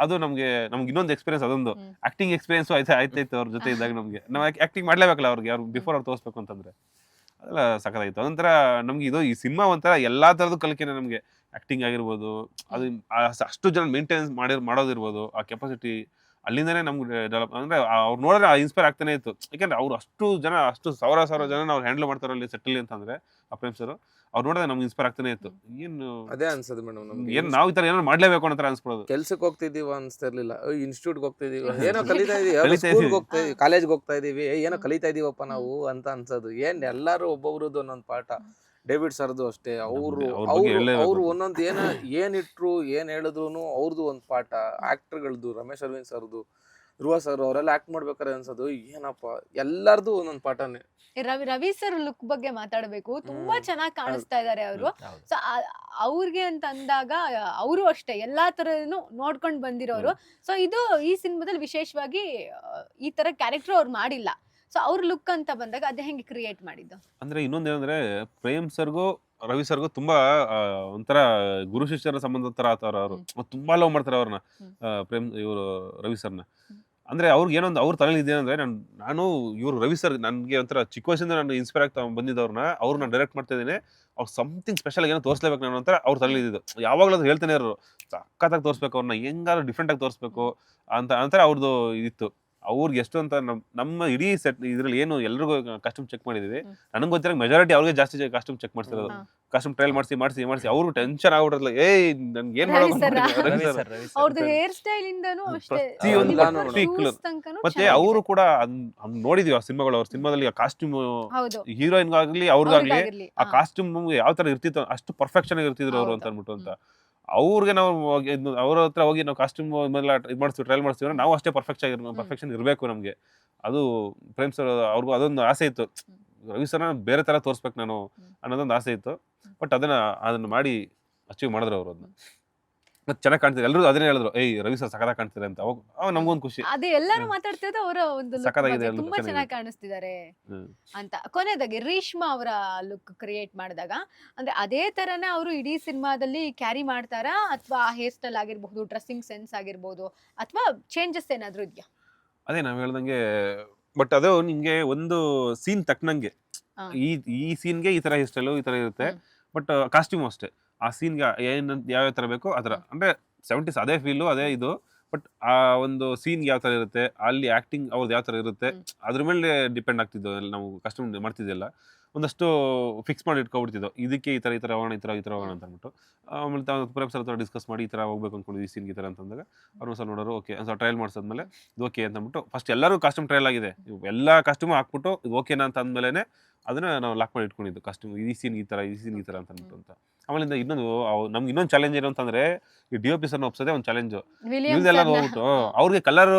ಅದು ನಮ್ಗೆ ಇನ್ನೊಂದು ಎಕ್ಸ್ಪೀರಿಯನ್ಸ್, ಅದೊಂದು ಆಕ್ಟಿಂಗ್ ಎಕ್ಸ್ಪೀರಿಯನ್ಸ್ ಆಯ್ತಾಯ್ತು ಅವ್ರ ಜೊತೆ ಇದ್ದಾಗ. ನಾವು ಆಕ್ಟಿಂಗ್ ಮಾಡ್ಲೇಬೇಕಲ್ಲ ಅವ್ರಿಗೆ, ಬಿಫೋರ್ ಅವ್ರು ತೋರಿಸ್ಬೇಕು ಅಂತಂದ್ರೆ ಅದೆಲ್ಲ ಸಖತ್ತಾಗಿತ್ತು. ಅದೊಂಥರ ನಮ್ಗೆ ಇದು ಈ ಸಿನಿಮಾ ಒಂಥರ ಎಲ್ಲಾ ತರದ್ದು ಕಲಿಕೆನೆ ನಮ್ಗೆ. ಆಕ್ಟಿಂಗ್ ಆಗಿರ್ಬೋದು, ಅದು ಅಷ್ಟು ಜನ ಮೇಂಟೆನೆನ್ಸ್ ಮಾಡೋದಿರ್ಬೋದು, ಆ ಕೆಪಾಸಿಟಿ ಅಲ್ಲಿಂದನೇ ನಮ್ಗೆ ಡೆವಲಪ್. ಅಂದ್ರೆ ಅವ್ರು ನೋಡಿದ್ರೆ ಇನ್ಸ್ಪೈರ್ ಆಗ್ತಾನೆ ಇತ್ತು. ಯಾಕಂದ್ರೆ ಅವ್ರು ಅಷ್ಟು ಸಾವಿರ ಜನ ಅವ್ರು ಹ್ಯಾಂಡಲ್ ಮಾಡ್ತಾರಲ್ಲಿ ಸೆಟ್ಟಲ್ಲಿ ಅಂತಂದ್ರೆ ಆ ಪ್ರೇಮ್ ಸರ್ ಅವ್ರು ನೋಡಿದ್ರೆ ನಮ್ಗೆ ಇನ್ಸ್ಪೈರ್ ಆಗ್ತಾನೆ ಇತ್ತು. ಏನು ಅದೇ ಅನ್ಸದು ಮೇಡಮ್ ನಮ್ಗೆ. ಏನ್ ನಾವು ಈ ತರ ಏನೋ ಮಾಡ್ಲೇಬೇಕು ಅನ್ನೋ ತರ ಅನ್ಸ್ಕೊಳ್ಳೋದು. ಕೆಲ್ಸಕ್ಕೆ ಹೋಗ್ತಿದೀವ ಅನ್ಸ್ತಾ ಇರ್ಲಿಲ್ಲ. ಇನ್ಸ್ಟಿಟ್ಯೂಟ್ಗೆ ಹೋಗ್ತಾ ಇದೀವಿ, ಏನೋ ಕಲಿತಾ ಇದೀವಿ, ಕಲಿತಾ ಸ್ಕೂಲ್ಗೆ ಇದೀವಿ. ಹೋಗ್ತಾ ಇದೀವಿ, ಕಾಲೇಜ್ಗೆ ಹೋಗ್ತಾ ಇದೀವಿ, ಏನೋ ಕಲಿತಾ ಇದೀವಪ್ಪ ನಾವು ಅಂತ ಅನ್ಸೋದು. ಏನ್ ಎಲ್ಲಾರು ಒಬ್ಬೊಬ್ರದ್ದು ಒಂದೊಂದ್ ಪಾಠ. ಡೇವಿಡ್ ಸರ್ದು ಅಷ್ಟೇ, ಅವ್ರು ಅವ್ರ ಬಗ್ಗೆ ಹೇಳಲೇಬೇಕು. ಅವ್ರು ಒಂದೊಂದ್ ಏನಿಟ್ರು ಏನ್ ಹೇಳಿದ್ರು ಅವ್ರದ್ದು ಒಂದ್ ಪಾಠ. ಆಕ್ಟರ್ಗಳದ್ದು ರಮೇಶ್ ಅರವಿಂದ್ ಸರ್ದು, ಧ್ರುವ ಸರ್ ಅವರೆಲ್ಲ ಆಕ್ಟ್ ಮಾಡ್ಬೇಕಾರೆ ಅನ್ಸೋದು ಏನಪ್ಪ ಎಲ್ಲಾರ್ದು ಒಂದೊಂದ್ ಪಾಠನೇ. ರವಿ ಸರ್ ಲುಕ್ ಬಗ್ಗೆ ಮಾತಾಡಬೇಕು. ತುಂಬಾ ಚೆನ್ನಾಗಿ ಕಾಣಿಸ್ತಾ ಇದಾರೆ ಅವರು. ಸೊ ಅವ್ರಿಗೆ ಅಂತ ಅಂದಾಗ ಅವರು ಅಷ್ಟೇ ಎಲ್ಲಾ ತರನು ನೋಡ್ಕೊಂಡ್ ಬಂದಿರೋರು. ಸೊ ಇದು ಈ ಸಿನಿಮಾದಲ್ಲಿ ವಿಶೇಷವಾಗಿ ಈ ತರ ಕ್ಯಾರೆಕ್ಟರ್ ಅವ್ರು ಮಾಡಿಲ್ಲ. ಸೊ ಅವ್ರ ಲುಕ್ ಅಂತ ಬಂದಾಗ ಅದೇ ಹೆಂಗೆ ಕ್ರಿಯೇಟ್ ಮಾಡಿದ್ದು? ಅಂದ್ರೆ ಇನ್ನೊಂದೇನಂದ್ರೆ ಪ್ರೇಮ್ ಸರ್ಗೂ ರವಿ ಸರ್ಗೂ ತುಂಬಾ ಒಂಥರ ಗುರು ಶಿಷ್ಯರ ಸಂಬಂಧ ತರ ಆತರ ಅವರು. ತುಂಬಾ ಲವ್ ಮಾಡ್ತಾರೆ ಅವ್ರನ್ನ, ಪ್ರೇಮ್ ಇವರು ರವಿ ಸರ್ನ. ಅಂದ್ರೆ ಅವ್ರಿಗೆ ಏನೊಂದು ಅವ್ರ ತಲೆಯಲ್ಲಿ ಇದೇನಂದ್ರೆ ನಾನು ಇವ್ರು ರವಿ ಸರ್ ನನ್ಗೆ ಒಂಥರ ಚಿಕ್ಕ ವಯಸ್ಸಿಂದ ನಾನು ಇನ್ಸ್ಪೈರ್ ಆಗ್ತಾ ಅವ್ರನ್ನ ಡೈರೆಕ್ಟ್ ಮಾಡ್ತಾ ಇದ್ದೀನಿ. ಅವ್ರು ಸಮಥಿಂಗ್ ಸ್ಪೆಷಲ್ ಏನೋ ತೋರಿಸ್ಲೇಬೇಕು ನಾನು ಅಂತ ಅವ್ರ ತಲೆಯಲ್ಲಿ ಇದ್ದು. ಯಾವಾಗಲೂ ಅದು ಹೇಳ್ತಾನೆ ಇರೋರು, ಸಖತ್ತಾಗಿ ತೋರಿಸ್ಬೇಕು ಅವ್ರನ್ನ, ಹೆಂಗಾದ್ರು ಡಿಫ್ರೆಂಟ್ ಆಗಿ ತೋರಿಸ್ಬೇಕು ಅಂತ ಅಂತಾರೆ. ಅವ್ರದ್ದು ಇತ್ತು. ಅವ್ರಿಗೆ ಎಷ್ಟು ಅಂತ ನಮ್ಮ ಇಡೀ ಸೆಟ್ ಇದ್ರಲ್ಲಿ ಏನು ಎಲ್ರಿಗೂ ಕಾಸ್ಟ್ಯೂಮ್ ಚೆಕ್ ಮಾಡಿದೀವಿ. ನನಗೆ ಗೊತ್ತಿರೋ ಮೆಜಾರಿಟಿ ಅವ್ರಿಗೆ ಜಾಸ್ತಿ ಕಾಸ್ಟ್ಯೂಮ್ ಚೆಕ್ ಮಾಡ್ತಿರೋದು. ಕಾಸ್ಟ್ಯೂಮ್ ಟ್ರಯಲ್ ಮಾಡಿಸಿ ಅವ್ರು ಟೆನ್ಷನ್ ಆಗ್ಬಿಟ್ರಲ್ಲ, ನನ್ಗೆ ಏನ್ ಅವ್ರದ್ದು ಹೇರ್ ಸ್ಟೈಲ್ ಇಂದನೂ ಅಷ್ಟೇ, ಮತ್ತೆ ಅವರು ಕೂಡ ನೋಡಿದೀವಿ ಆ ಸಿನಿಮಾಗಳು. ಅವ್ರ ಸಿನಿಮಾದಲ್ಲಿ ಆ ಕಾಸ್ಟ್ಯೂಮ್ ಹೀರೋಯಿನ್ ಆಗ್ಲಿ ಅವ್ರಿಗಾಗ್ಲಿ ಆ ಕಾಸ್ಟ್ಯೂಮ್ ಯಾವ ತರ ಇರ್ತಿತ್ತು ಅಷ್ಟು ಪರ್ಫೆಕ್ಷನ್ ಇರ್ತಿದ್ರು ಅವ್ರು ಅಂತ ಅನ್ಬಿಟ್ಟು ಅಂತ. ಅವ್ರಿಗೆ ನಾವು ಅವ್ರ ಹತ್ರ ಹೋಗಿ ನಾವು ಕಾಸ್ಟ್ಯೂಮ್ ಇದು ಮಾಡಿಸ್ತೀವಿ, ಟ್ರಯಲ್ ಮಾಡಿಸ್ತೀವಿ, ನಾವು ಅಷ್ಟೇ ಪರ್ಫೆಕ್ಷನ್ ಇರಬೇಕು ನಮ್ಗೆ. ಅದು ಪ್ರೇಮ್ ಸರ್ ಅವ್ರಿಗೂ ಅದೊಂದು ಆಸೆ ಇತ್ತು, ರವಿ ಸರ್ನ ಬೇರೆ ತರ ತೋರಿಸ್ಬೇಕು ನಾನು ಅನ್ನೋದೊಂದು ಆಸೆ ಇತ್ತು. ಬಟ್ ಅದನ್ನ ಮಾಡಿ ಅಚೀವ್ ಮಾಡಿದ್ರು ಅವರು. ಅದನ್ನ ಮತ್ತೆ ಚೆನ್ನಾಗಿ ಕಾಣ್ತಿದ್ರು, ಎಲ್ಲರೂ ಅದನ್ನೇ ಹೇಳಿದ್ರು, ರವಿ ಸರ್ ಸಖತ್ತಾಗಿ ಕಾಣ್ತಿದ್ದಾರೆ ಅಂತ. ಅವಾಗ ನಮ್ಗೊಂದು ಖುಷಿ. ಅದೇ ಎಲ್ಲರೂ ಮಾತಾಡ್ತಿರೋದು ಅವರ ಒಂದು ತುಂಬಾ ಚೆನ್ನಾಗಿ ಕಾಣಿಸ್ತಿದ್ದಾರೆ ಅಂತ. ಕೊನೆಯದಾಗಿ ರೇಷ್ಮಾ ಅವರ ಲುಕ್ ಕ್ರಿಯೇಟ್ ಮಾಡಿದಾಗ ಅಂದ್ರೆ ಅದೇ ತರನ ಅವರು ಇಡೀ ಸಿನಿಮಾದಲ್ಲಿ ಕ್ಯಾರಿ ಮಾಡ್ತಾರಾ, ಅಥವಾ ಹೇರ್ ಸ್ಟೈಲ್ ಆಗಿರ್ಬಹುದು, ಡ್ರೆಸ್ಸಿಂಗ್ ಸೆನ್ಸ್ ಆಗಿರ್ಬೋದು, ಅಥವಾ ಚೇಂಜಸ್ ಏನಾದ್ರು ಇದೆಯಾ? ಅದೇ ನಾವ್ ಹೇಳ್ದಂಗೆ, ಬಟ್ ಅದು ನಿಮ್ಗೆ ಒಂದು ಸೀನ್ ತಕ್ಕನಂಗೆ ಈ ಸೀನ್ಗೆ ಈ ತರ ಹೇರ್ ಸ್ಟೈಲ್ ಈ ತರ ಇರುತ್ತೆ. ಬಟ್ ಕಾಸ್ಟ್ಯೂಮ್ ಅಷ್ಟೇ ಆ ಸೀನ್ಗೆ ಯಾವ ತರ ಬೇಕೋ ಆ ತರ. ಅಂದ್ರೆ 70s ಅದೇ ಫೀಲು ಅದೇ ಇದು. ಬಟ್ ಆ ಒಂದು ಸೀನ್ಗೆ ಯಾವ ತರ ಇರುತ್ತೆ, ಅಲ್ಲಿ ಆಕ್ಟಿಂಗ್ ಅವ್ರದ್ದು ಯಾವ ತರ ಇರುತ್ತೆ, ಅದ್ರ ಮೇಲೆ ಡಿಪೆಂಡ್ ಆಗ್ತಿದ್ದು. ನಾವು ಕಾಸ್ಟ್ಯೂಮ್ ಮಾಡ್ತಿದ್ದಿಲ್ಲ, ಒಂದಷ್ಟು ಫಿಕ್ಸ್ ಮಾಡಿ ಇಟ್ಕೊಬಿಡ್ತಿದ್ದೋ, ಇದಕ್ಕೆ ಈ ತರ ಹೋಗೋಣ, ಈ ತರ ಹೋಗೋಣ ಅಂತ ಅಂದ್ಬಿಟ್ಟು. ಆಮೇಲೆ ಪ್ರೇಮ್ ಸರ್ ಹತ್ರ ಡಿಸ್ಕಸ್ ಮಾಡಿ ಈ ತರ ಹೋಗ್ಬೇಕು ಅನ್ಕೊಂಡಿದ್ವಿ ಸೀನ್ಗೆ ಈ ತರ ಅಂತಂದಾಗ ಅವ್ರು ಸರ್ ನೋಡೋರು, ಓಕೆ ಅಂತ ಟ್ರಯಲ್ ಮಾಡಿಸಿದ್ಮೇಲೆ ಇದು ಓಕೆ ಅಂತ ಅಂದ್ಬಿಟ್ಟು ಫಸ್ಟ್ ಎಲ್ಲರೂ ಕಾಸ್ಟ್ಯೂಮ್ ಟ್ರಯಲ್ ಆಗಿದೆ, ಎಲ್ಲ ಕಾಸ್ಟ್ಯೂಮ್ ಹಾಕ್ಬಿಟ್ಟು ಇದು ಓಕೆನಾ ಅಂತ ಅಂದ್ಮೇಲೆ ಅದನ್ನ ನಾವು ಲಾಕ್ ಮಾಡಿ ಇಟ್ಕೊಂಡಿದ್ದು. ಕಾಸ್ಟ್ಯೂಮ್ ಈ ಸೀನ್ ಈ ತರ ಅಂತ ಅಂದ್ಬಿಟ್ಟು ಅಂತ. ಆಮೇಲೆ ಇನ್ನೊಂದು ನಮ್ಗೆ ಇನ್ನೊಂದು ಚಾಲೆಂಜ್ ಏನು ಅಂತಂದ್ರೆ, ಈ DOP ಸರ್ನ ಒಪ್ಸೋದೇ ಒಂದು ಚಾಲೆಂಜ್. ಇವ್ದೆಲ್ಲ ಹೋಗ್ಬಿಟ್ಟು ಅವ್ರಿಗೆ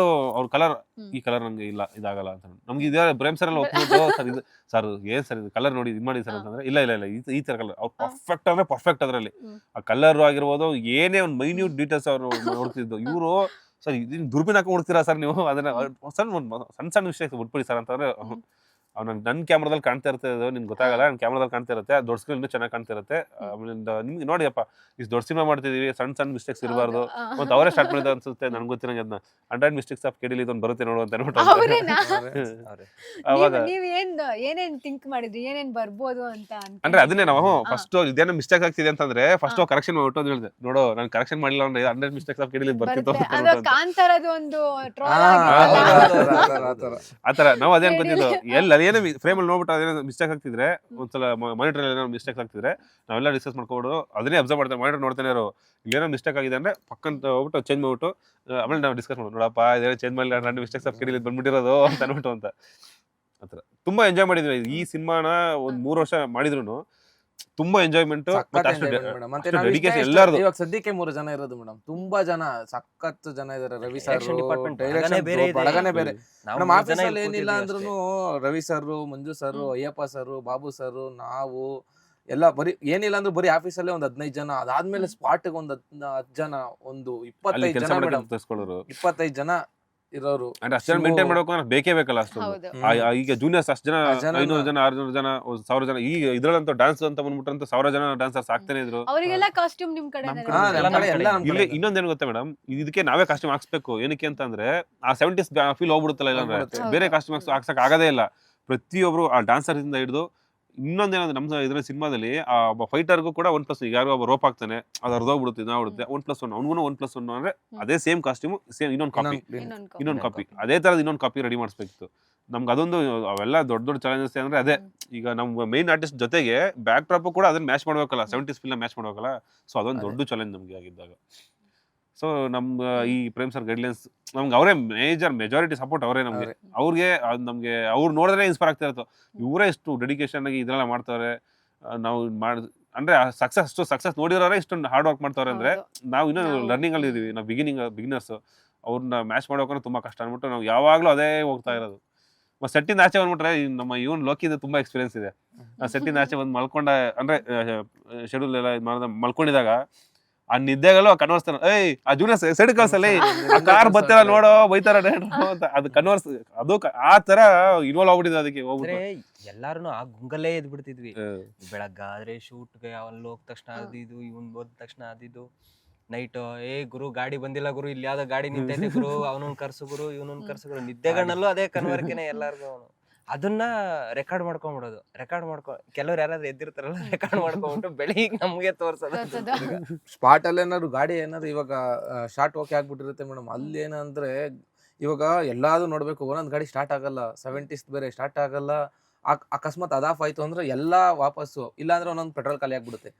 ಅವ್ರ ಕಲರ್ ಈ ಕಲರ್ ನಂಗೆ ಇಲ್ಲ ಇದಾಗಲ್ಲ ಅಂತ. ನಮ್ಗೆ ಇದೇ ಪ್ರೇಮ್ ಸರ್ ಎಲ್ಲ ಒಪ್ಪಿಬಿಟ್ಟು ಸರ್ ಇದು ಸರ್ ಏನ್ ಸರ್ ಇದು ಕಲರ್ ನೋಡಿ ಇದು ಮಾಡಿ ಸರ್ ಅಂತಂದ್ರೆ, ಇಲ್ಲ ಈ ತರ ಕಲರ್ ಅವ್ರು ಪರ್ಫೆಕ್ಟ್ ಅಂದ್ರೆ ಪರ್ಫೆಕ್ಟ್. ಅದರಲ್ಲಿ ಆ ಕಲರ್ ಆಗಿರ್ಬೋದು, ಏನೇ ಒಂದು ಮೈನ್ಯೂಟ್ ಡೀಟೇಲ್ಸ್ ಅವರು ನೋಡ್ತಿದ್ದು. ಇವರು ಸರ್ ಇದನ್ನ ದುರ್ಬಿನ್ ಹಾಕಿ ನೋಡ್ತೀರಾ ಸರ್ ನೀವು, ಅದನ್ನ ಸಣ್ಣ ವಿಷಯ ಬಿಟ್ಬಿಡಿ ಸರ್ ಅಂತಂದ್ರೆ, ನನ್ನ ಕ್ಯಾಮ್ರಾದಲ್ಲಿ ಕಾಣ್ತಾ ಇರ್ತದೆ, ನಿಮ್ಗೆ ಗೊತ್ತಾಗಲ್ಲ, ನನ್ನ ಕ್ಯಾಮ್ರಾದಲ್ಲಿ ಕಾಣ್ತಾ ಇರುತ್ತೆ, ದೊಡ್ಡ ಸ್ಕ್ರೀನ್ ಇನ್ನೂ ಚೆನ್ನಾಗಿ ಕಾಣ್ತಾ ಇರುತ್ತೆ. ಆಮೇಲೆ ನಿಮ್ಗೆ ನೋಡಿಯಪ್ಪ ಇಷ್ಟು ದೊಡ್ಡ ಸಿನಿಮಾ ಮಾಡ್ತಿದೀವಿ, ಸಣ್ಣ ಮಿಸ್ಟೇಕ್ಸ್ ಇರಬಾರ್ದು. ಮತ್ತೆ ಅವರೇ ಸ್ಟಾರ್ಟ್ ಮಾಡಿದ ಅನ್ಸುತ್ತೆ ನನ್ಗೆ ಗೊತ್ತಿರಂಗೆ, ಅದನ್ನ 100 ಮಿಸ್ಟೇಕ್ಸ್ ಆಫ್ ಕೆಡಿಲಿ ಇದೊಂದು ಬರುತ್ತೆ ನೋಡು ಅಂತ ಅನ್ಬಿಟ್ಟು. ಅವಾಗ ಏನೇನ್ ಥಿಂಕ್ ಮಾಡಿದ್ರಿ, ಏನೇನ್ ಬರ್ಬೋದು ಅಂತ? ಅಂದ್ರೆ ಅದನ್ನೇ ನಾವು ಫಸ್ಟ್ ಇದೇನೋ ಮಿಸ್ಟೇಕ್ ಆಗ್ತಿದೆ ಅಂತಂದ್ರೆ ಫಸ್ಟ್ ಕರೆಕ್ಷನ್ ಮಾಡ್ಬಿಟ್ಟು ಹೇಳಿದೆ, ನೋಡು ನಾನು ಕರೆಕ್ಷನ್ ಮಾಡಿಲ್ಲ ಅಂದ್ರೆ 100 ಮಿಸ್ಟೇಕ್ಸ್ ಆಫ್ ಕೆಡಿಲಿ ಬರ್ತಿತ್ತು ಕಾಂತಾರದು ಒಂದು ಆತರ. ನಾವು ಅದೇ ಅನ್ಕೊತಿದ್ದು, ಅದೇನೋ ಫ್ರೇಮ್ ಅಲ್ಲಿ ನೋಡ್ಬಿಟ್ಟು ಅದೇನೋ ಮಿಸ್ಟೇಕ್ ಆಗ್ತಿದ್ರೆ, ಒಂದ್ಸಲ ಮಾನಿಟರ್ ಏನೋ ಮಿಸ್ಟೇಕ್ ಆಗ್ತಿದ್ರೆ ನಾವೆಲ್ಲ ಡಿಸ್ಕಸ್ ಮಾಡ್ಕೊಬಿಡು ಅದನ್ನೇ ಅಬ್ಸರ್ವ್ ಮಾಡ್ತಾರೆ. ಮಾನಿಟರ್ ನೋಡ್ತಾನೆ ಇರೋ, ಇಲ್ಲೇನೋ ಮಿಸ್ಟೇಕ್ ಆಗಿದೆ ಅಂದ್ರೆ ಪಕ್ಕಂತ ಹೋಗ್ಬಿಟ್ಟು ಚೇಂಜ್ ಮಾಡ್ಬಿಟ್ಟು ಆಮೇಲೆ ನಾವು ಡಿಸ್ಕಸ್ ಮಾಡೋದು, ನೋಡಪ್ಪ ಇದೇನೋ ಚೇಂಜ್ ಮಾಡಿಲ್ಲ, 100 ಮಿಸ್ಟೇಕ್ಸ್ ಆಫ್ ಕೆಡಿಲಿ ಬಂದ್ಬಿಟ್ಟಿರೋದು ಅಂತ ಅನ್ಬಿಟ್ಟು ಅಂತ. ಆತರ ತುಂಬಾ ಎಂಜಾಯ್ ಮಾಡಿದ್ವಿ ಈ ಸಿನಿಮಾನ. ಒಂದ್ 3 ವರ್ಷ ಮಾಡಿದ್ರು ತುಂಬಾ ಎಂಜಾಯ್ಮೆಂಟ್. ಇವಾಗ ಸದ್ಯಕ್ಕೆ 3 ಜನ ಇರೋದು ಮೇಡಮ್, ತುಂಬಾ ಜನ ಸಖತ್ ಜನ ಇದಾರೆ. ರವಿ ಸರ್ ಬಳಗನೆ ಬೇರೆ. ನಮ್ಮ ಆಫೀಸಲ್ಲಿ ಏನಿಲ್ಲ ಅಂದ್ರೂ Ravi sir, Manju sir, Ayyappa sir, Babu sir, ನಾವು ಎಲ್ಲ ಬರೀ ಏನಿಲ್ಲ ಅಂದ್ರೆ ಬರೀ ಆಫೀಸಲ್ಲೇ ಒಂದ್ 15 ಜನ. ಅದಾದ್ಮೇಲೆ ಸ್ಪಾಟ್ ಒಂದ್ 10 ಜನ, ಒಂದು 25 ಜನ ಮೇಡಮ್, 25 ಜನ ಇರೋರು. ಅಷ್ಟೇ ಮೇಂಟೈನ್ ಮಾಡಬೇಕು ಅಂದ್ರೆ ಬೇಕೇ ಬೇಕಲ್ಲ ಅಷ್ಟೊಂದು. ಈಗ ಜೂನಿಯರ್ಸ್ ಅಷ್ಟು ಜನ, 500 ಜನ, 600 ಜನ, 1000 ಜನ. ಈಗ ಇದ್ರಲ್ಲಂತೂ ಡ್ಯಾನ್ಸ್ ಅಂತ ಬಂದ್ಬಿಟ್ರಂತ 1000 ಜನ ಡ್ಯಾನ್ಸರ್ಸ್ ಆಗ್ತಾನೆ ಇದ್ರು. ಅವರಿಗೆಲ್ಲ ಕಾಸ್ಟ್ಯೂಮ್ ನಿಮ್ ಕಡೆ. ಇಲ್ಲಿ ಇನ್ನೊಂದೇನು ಗೊತ್ತಾ ಮೇಡಮ್, ಇದಕ್ಕೆ ನಾವೇ ಕಾಸ್ಟ್ಯೂಮ್ ಹಾಕ್ಸ್ಬೇಕು. ಏನಕ್ಕೆ ಅಂತ ಅಂದ್ರೆ ಆ 70s ಫೀಲ್ ಹೋಗ್ಬಿಡುತ್ತಲ್ಲ, ಇಲ್ಲ ಬೇರೆ ಕಾಸ್ಟ್ಯೂಮ್ ಹಾಕ್ಸಕ್ ಆಗದೇ ಇಲ್ಲ. ಪ್ರತಿಯೊಬ್ರು ಆ ಡ್ಯಾನ್ಸರ್ ಇಂದ ಹಿಡಿದು ಇನ್ನೊಂದೇನಂದ್ರೆ ನಮ್ಮ ಇದ್ರ ಸಿನಿಮಾದಲ್ಲಿ ಆ ಒಬ್ಬ ಫೈಟರ್ಗೂ ಕೂಡ 1+1 ಈಗ ಯಾರೋ ಒಬ್ಬ ರೋಪ್ ಆಗ್ತಾನೆ, ಅದು ಅರ್ಧೋಗ್ಬಿಡುತ್ತೆ, ಇದಾಗ್ಬಿಡುತ್ತೆ, 1+1 ಅವ್ನಿಗೂ 1+1 ಅಂದ್ರೆ ಅದೇ ಸೇಮ್ ಕಾಸ್ಟ್ಯೂಮ್, ಸೇಮ್ ಇನ್ನೊಂದು ಕಾಪಿ, ಇನ್ನೊಂದು ಕಾಪಿ, ಅದೇ ತರದ್ ಇನ್ನೊಂದು ಕಾಪಿ ರೆಡಿ ಮಾಡಿಸ್ಬೇಕಿತ್ತು ನಮ್ಗೆ. ಅದೊಂದು ಅವೆಲ್ಲ ದೊಡ್ಡ ದೊಡ್ಡ ಚಾಲೆಂಜಸ್ ಅಂದ್ರೆ ಅದೇ. ಈಗ ನಮ್ಮ ಮೈನ್ ಆರ್ಟಿಸ್ಟ್ ಜೊತೆಗೆ ಬ್ಯಾಕ್ ಡ್ರಾಪ್ ಕೂಡ ಅದನ್ನ ಮ್ಯಾಚ್ ಮಾಡ್ಬೇಕಲ್ಲ, 70s ಫಿಲ್ಮ್ ಮ್ಯಾಚ್ ಮಾಡ್ಬೇಕಲ್ಲ. ಸೊ ಅದೊಂದು ದೊಡ್ಡ ಚಾಲೆಂಜ್ ನಮ್ಗೆ ಆಗಿದ್ದಾಗ. ಸೊ ನಮ್ಗೆ ಈ ಪ್ರೇಮ್ ಸರ್ ಗೈಡ್ಲೈನ್ಸ್ ನಮ್ಗೆ ಅವರೇ ಮೆಜಾರಿಟಿ ಸಪೋರ್ಟ್ ಅವರೇ ನಮ್ಗೆ. ಅವ್ರಿಗೆ ನಮ್ಗೆ ಅವ್ರು ನೋಡಿದ್ರೆ ಇನ್ಸ್ಪೈರ್ ಆಗ್ತಾ ಇರ್ತವೆ, ಇವರೇ ಇಷ್ಟು ಡೆಡಿಕೇಶನ್ ಆಗಿ ಇದೆಲ್ಲ ಮಾಡ್ತಾರೆ. ನಾವು ಅಂದ್ರೆ ಸಕ್ಸಸ್ ನೋಡಿರೋರೆ ಇಷ್ಟೊಂದು ಹಾರ್ಡ್ ವರ್ಕ್ ಮಾಡ್ತಾರೆ ಅಂದ್ರೆ ನಾವು ಇನ್ನೂ ಲರ್ನಿಂಗ್ ಅಲ್ಲಿ ಇದೀವಿ, ನಾವು ಬಿಗಿನರ್ಸ್. ಅವ್ರನ್ನ ಮ್ಯಾಚ್ ಮಾಡೋಕೆ ತುಂಬಾ ಕಷ್ಟ ಅನ್ಬಿಟ್ಟು ನಾವು ಯಾವಾಗ್ಲೂ ಅದೇ ಹೋಗ್ತಾ ಇರೋದು. ಸೆಟ್ಟಿಂದ ಆಚೆ ಬಂದ್ಬಿಟ್ರೆ ನಮ್ಮ ಇವನ್ ಲೋಕಿದು ತುಂಬಾ ಎಕ್ಸ್ಪೀರಿಯನ್ಸ್ ಇದೆ. ಸೆಟ್ಟಿಂದ ಆಚೆ ಬಂದು ಮಲ್ಕೊಂಡ ಅಂದ್ರೆ ಶೆಡ್ಯೂಲ್ ಎಲ್ಲ ಮಲ್ಕೊಂಡಿದಾಗ ಆ ನಿದ್ದೆಗಲ್ಲೂ ಕನ್ವರ್ಸ್ತಾನೆ, ಏಯ್ ಆ ಜೂನಿಯರ್ ಸೈಡ್ ಕಳ್ಸಲ್ಲ, ಆ ಕಾರ್ ಬತ್ತಿಲ್ಲ ನೋಡೋ ಬೈತಾರ ಅಂತ. ಅದು ಕನ್ವರ್ಸ್ ಅದು ಆ ತರ ಇನ್ವಾಲ್ವ್ ಆಗ್ಬಿಟ್ಟಿದೆ ಅದಕ್ಕೆ ಹೋಗ್ಬಿಟ್ಟು. ಎಲ್ಲಾರು ಆ ಗುಂಗಲ್ಲೇ ಎದ್ ಬಿಡ್ತಿದ್ವಿ. ಬೆಳಗ್ಗಾದ್ರೆ ಶೂಟ್ಗೆ ಅಲ್ಲಿ ಹೋದ ತಕ್ಷಣ ಅದಿದು, ಇವನ್ ಹೋದ ತಕ್ಷಣ ಅದಿದು. ನೈಟ್ ಏ ಗುರು ಗಾಡಿ ಬಂದಿಲ್ಲ ಗುರು, ಇಲ್ಲಿ ಯಾವ್ದೋ ಗಾಡಿ ನಿಂತೈತೆ ಗುರು, ಅವನೊಂದ್ ಕರ್ಸು ಗುರು, ಇವನೊಂದ್ ಕರ್ಸು ಗುರು. ನಿದ್ದೆಗಣ್ಣಲ್ಲೂ ಅದೇ ಕನ್ವರ್ಕೆನೆ ಎಲ್ಲಾರ್ಗು. ಅದನ್ನ ರೆಕಾರ್ಡ್ ಮಾಡ್ಕೊಂಡ್ಬಿಡೋದು. ಕೆಲವ್ರು ಯಾರಾದ್ರೂ ಎದ್ದಿರ್ತಾರಲ್ಲ, ರೆಕಾರ್ಡ್ ಮಾಡ್ಕೊಂಡ್ಬಿಟ್ಟು ಬೆಳಿಗ್ಗೆ ನಮ್ಗೆ ತೋರ್ಸೋದು. ಸ್ಪಾಟ್ ಅಲ್ಲಿ ಏನಾದ್ರು ಗಾಡಿ ಏನಾದ್ರು ಇವಾಗ ಶಾರ್ಟ್ ಓಕೆ ಆಗ್ಬಿಟ್ಟಿರುತ್ತೆ ಮೇಡಮ್. ಅಲ್ಲಿ ಏನಂದ್ರೆ ಇವಾಗ ಎಲ್ಲಾದ್ರು ನೋಡ್ಬೇಕು, ಒಂದೊಂದ್ ಗಾಡಿ ಸ್ಟಾರ್ಟ್ ಆಗಲ್ಲ, 70s ಬೇರೆ ಸ್ಟಾರ್ಟ್ ಆಗಲ್ಲ. ಅಕಸ್ಮಾತ್ ಅದಾಫ್ ಆಯ್ತು ಅಂದ್ರೆ ಎಲ್ಲಾ ವಾಪಸ್ಸು, ಇಲ್ಲಾಂದ್ರೆ ಒಂದೊಂದು ಪೆಟ್ರೋಲ್ ಖಾಲಿ ಆಗ್ಬಿಡುತ್ತೆ.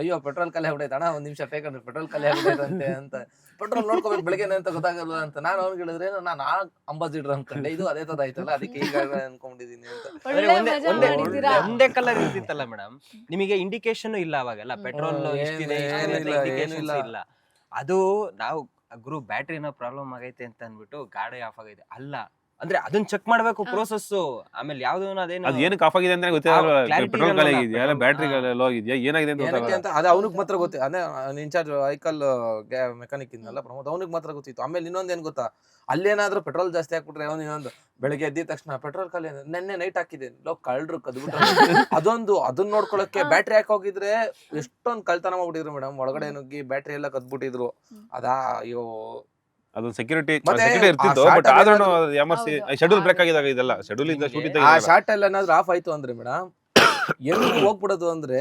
ಅಯ್ಯೋ ಪೆಟ್ರೋಲ್ ಖಾಲಿ ಆಗ್ಬಿಟ್ಟೈತೆ ಅಣ್ಣ, ಒಂದ್ ನಿಮಿಷ ಬೇಕಂದ್ರೆ ಪೆಟ್ರೋಲ್ ಖಾಲಿ ಆಗ್ಬಿಟ್ಟೈತೆ ಅಂತ. ಪೆಟ್ರೋಲ್ ನೋಡ್ಕೋಬೇಕು ಬೆಳಗ್ಗೆ ಅಂತ ಗೊತ್ತಾಗಲ್ಲ ಅಂತ ನಾನು ಅವ್ನಿಗೆ ಹೇಳಿದ್ರೆ, ನಾನು ಅಂಬಾಸಿಡರ್ ಅನ್ಕೊಂಡೆ, ಇದು ಅದೇ ತರ ಆಯ್ತಲ್ಲ, ಅದಕ್ಕೆ ಈಗ ಅನ್ಕೊಂಡಿದೀನಿ ಅಂತ. ಒಂದೇ ಕಲರ್ ಇರ್ತಿತ್ತಲ್ಲ ಮೇಡಮ್, ನಿಮಗೆ ಇಂಡಿಕೇಶನ್ ಇಲ್ಲ ಅವಾಗೆಲ್ಲ, ಪೆಟ್ರೋಲ್ ಇಷ್ಟಿದೆ ಇಲ್ಲ. ಅದು ನಾವು ಗುರು ಬ್ಯಾಟ್ರಿ ಏನೋ ಪ್ರಾಬ್ಲಮ್ ಆಗೈತೆ ಅಂತ ಅನ್ಬಿಟ್ಟು ಗಾಡಿ ಆಫ್ ಆಗೈತೆ ಅಲ್ಲ, ಅಂದ್ರೆ ಅದನ್ನ ಚೆಕ್ ಮಾಡ್ಬೇಕು ಪ್ರೋಸೆಸ್. ಆಮೇಲೆ ಯಾವ್ದು ಅದೇನು ಅದು ಏನಕ್ಕೆ ಆಫ್ ಆಗಿದೆ ಅಂತ ಗೊತ್ತಿಲ್ಲ, ಪೆಟ್ರೋಲ್ ಖಾಲಿ ಆಗಿದೆಯಾ, ಬ್ಯಾಟ್ರಿ ಲೋ ಆಗಿದೆಯಾ, ಏನಾಗಿದೆ ಅಂತ ಅದು ಅವ್ನಿಗೆ ಮಾತ್ರ ಗೊತ್ತು. ಅದೇ ಇನ್ಚಾರ್ಜ್ ವೆಹಿಕಲ್ ಮೆಕ್ಯಾನಿಕ್ ಇಂದಲ್ಲ ಪ್ರಮೋದ್, ಅವ್ನಿಗೆ ಮಾತ್ರ ಗೊತ್ತಿತ್ತು. ಆಮೇಲೆ ಇನ್ನೊಂದ್ ಏನ್ ಗೊತ್ತಾ, ಅಲ್ಲೇನಾದ್ರೂ ಪೆಟ್ರೋಲ್ ಜಾಸ್ತಿ ಹಾಕ್ಬಿಟ್ರೆ ಇನ್ನೊಂದು ಬೆಳಿಗ್ಗೆ ಎದ್ದಿದ ತಕ್ಷಣ ಪೆಟ್ರೋಲ್ ಖಾಲಿ, ನೆನ್ನೆ ನೈಟ್ ಹಾಕಿದೆ ಕಳ್ರು ಕದ್ಬಿಟ್ರೆ ಅದನ್ನ ನೋಡ್ಕೊಳಕ್ಕೆ ಬ್ಯಾಟ್ರಿ ಹಾಕಿ ಹೋಗಿದ್ರೆ ಎಷ್ಟೊಂದ್ ಕಳ್ತನ ಮಾಡ್ಬಿಟ್ಟಿದ್ರು ಮೇಡಮ್. ಒಳಗಡೆ ನುಗ್ಗಿ ಬ್ಯಾಟ್ರಿ ಎಲ್ಲ ಕದ್ಬಿಟ್ಟಿದ್ರು. ಅದಾ ಅಯ್ಯೋ, ಅದೊಂದು ಸೆಕ್ಯೂರಿಟಿ ಇರ್ತಿತ್ತು. ಬಟ್ ಆದ್ರೂ ಶೆಡ್ಯೂಲ್ ಬ್ರೇಕ್ ಆಗಿದಾಗ ಇದೆಲ್ಲ ಶೆಡ್ಯೂಲ್ ಇಂದ ಶೂಟ್ ಇದ್ದಾಗ ಆ ಶಾರ್ಟ್ ಅಲ್ಲಿ ಏನಾದ್ರು ಆಫ್ ಆಯ್ತು ಅಂದ್ರೆ ಮೇಡಮ್, ಎಲ್ಲಿ ಹೋಗ್ಬಿಡೋದು ಅಂದ್ರೆ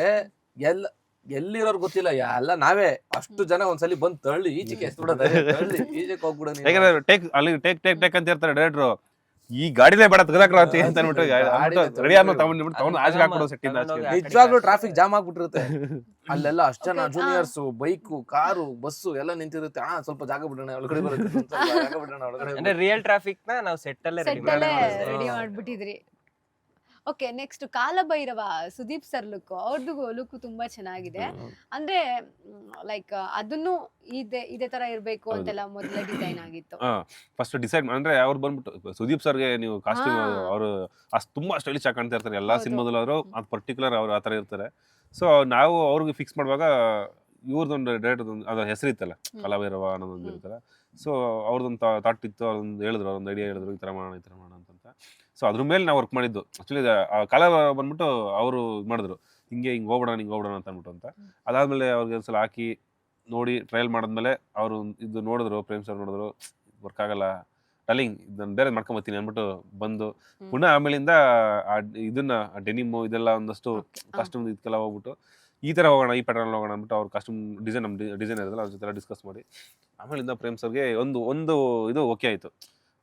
ಎಲ್ಲಿರೋರು ಗೊತ್ತಿಲ್ಲ, ಎಲ್ಲ ನಾವೇ ಅಷ್ಟು ಜನ ಒಂದ್ಸಲಿ ಬಂದ್ ತಳ್ಳಿ ಈಚೆಗೆ ಈಚೆಗೆ ಹೋಗ್ಬಿಡೋದು. ಯಾಕಂದ್ರೆ ಟೇಕ್ ಅಂತ ಇರ್ತಾರೆ ಡೈರೆಕ್ಟ್ರು, ಈ ಗಾಡಿನೇ ಬೇಡ ತೆಗೆದಾಕ್ರಂತೆ ಅಂತ ಅನ್ಬಿಟ್ಟು ರೆಡಿ ಆದ್ಮೇಲೆ ತಗೊಂಡು ಆಚೆ ಹಾಕ್ಬಿಡೋ ಸೆಟ್ಟಿಂದ. ನಿಜವಾಗ್ಲೂ ಟ್ರಾಫಿಕ್ ಜಾಮ್ ಆಗ್ಬಿಟ್ಟಿರುತ್ತೆ ಅಲ್ಲೆಲ್ಲ. ಅಷ್ಟು ಜನ ಜೂನಿಯರ್ಸ್, ಬೈಕು, ಕಾರು, ಬಸ್ಸು ಎಲ್ಲ ನಿಂತಿರುತ್ತೆ. ಸ್ವಲ್ಪ ಜಾಗ ಬಿಡೋಣ ಒಳಗಡೆ ಬರುತ್ತೆ. ಅಂದ್ರೆ ರಿಯಲ್ ಟ್ರಾಫಿಕ್ ನ ನಾವು ಸೆಟ್ ಅಲ್ಲೇ ರೆಡಿ ಮಾಡ್ಬಿಟ್ಟಿದ್ರಿ. Okay, next Kalabhairava Sudeep sir look, ಅವ್ರದ್ದು ಲುಕ್ ತುಂಬಾ ಚೆನ್ನಾಗಿದೆ. ಅಂದ್ರೆ ಲೈಕ್ ಅದನ್ನು ಇದೇ ತರ ಇರ್ಬೇಕು ಅಂತೆಲ್ಲ ಮೊದಲೇ ಡಿಸೈನ್ ಆಗಿತ್ತು. ಫಸ್ಟ್ ಡಿಸೈಡ್ ಅಂದ್ರೆ ಅವ್ರು ಬಂದ್ಬಿಟ್ಟು ಸುದೀಪ್ ಸರ್ಗೆ ನೀವು ಕಾಸ್ಟ್ಯೂಮ್ ಅವರು ತುಂಬಾ ಸ್ಟೈಲಿಶ್ ಆಗಿ ಕಾಣ್ತಾ ಇರ್ತಾರೆ ಎಲ್ಲಾ ಸಿನಿಮಾದಲ್ಲೂ. ಅವರು ಅದು ಪರ್ಟಿಕ್ಯುಲರ್ ಅವ್ರು ಆತರ ಇರ್ತಾರೆ. ಸೊ ನಾವು ಅವ್ರಿಗೆ ಫಿಕ್ಸ್ ಮಾಡುವಾಗ ಇವ್ರದೊಂದು ಡೈರೆಕ್ಟ್ ಅದ್ರ ಹೆಸರಿತ್ತಲ್ಲ ಕಾಲಭೈರವ ಅನ್ನೋದೊಂದು ಇರ್ತಾರೆ. ಸೊ ಅವ್ರದ್ದೊಂದು ಥಾಟ್ ಇತ್ತು, ಅದೊಂದು ಹೇಳಿದ್ರು, ಅವ್ರೊಂದು ಐಡಿಯಾ ಹೇಳಿದ್ರು, ಈ ತರ ಮಾಡೋಣ ಅಂತ. ಸೊ ಅದ್ರ ಮೇಲೆ ನಾವು ವರ್ಕ್ ಮಾಡಿದ್ದು. ಆಕ್ಚುಲಿ ಕಾಲ ಬಂದ್ಬಿಟ್ಟು ಅವರು ಮಾಡಿದ್ರು, ಹಿಂಗೆ ಹೋಗ್ಬಿಡೋಣ ಅಂತ ಅಂದ್ಬಿಟ್ಟು ಅಂತ. ಅದಾದ್ಮೇಲೆ ಅವ್ರಿಗೆ ಒಂದ್ಸಲ ಹಾಕಿ ನೋಡಿ ಟ್ರಯಲ್ ಮಾಡಿದ್ಮೇಲೆ ಅವರು ಇದು ನೋಡಿದ್ರು, ಪ್ರೇಮ್ ಸರ್ ನೋಡಿದ್ರು, ವರ್ಕ್ ಆಗಲ್ಲ ಡಲಿಂಗ್, ಇದನ್ನ ಬೇರೆ ಮಾಡ್ಕೊಂಬತ್ತೀನಿ ಅಂದ್ಬಿಟ್ಟು ಬಂದು ಪುನಃ ಆಮೇಲಿಂದ ಇದನ್ನ ಡೆನಿಮು ಇದೆಲ್ಲ ಒಂದಷ್ಟು ಕಾಸ್ಟ್ಯೂಮ್ ಇದಕ್ಕೆಲ್ಲ ಹೋಗ್ಬಿಟ್ಟು ಈ ತರ ಹೋಗೋಣ, ಈ ಪ್ಯಾಟರ್ನ್ ಹೋಗೋಣ ಅಂದ್ಬಿಟ್ಟು ಅವ್ರ ಕಾಸ್ಟ್ಯೂಮ್ ಡಿಸೈನ್ ಇರೋದಲ್ಲ ಅವ್ರ ಜೊತೆ ಡಿಸ್ಕಸ್ ಮಾಡಿ ಆಮೇಲಿಂದ ಪ್ರೇಮ್ ಸರ್ಗೆ ಒಂದು ಇದು ಓಕೆ ಆಯ್ತು.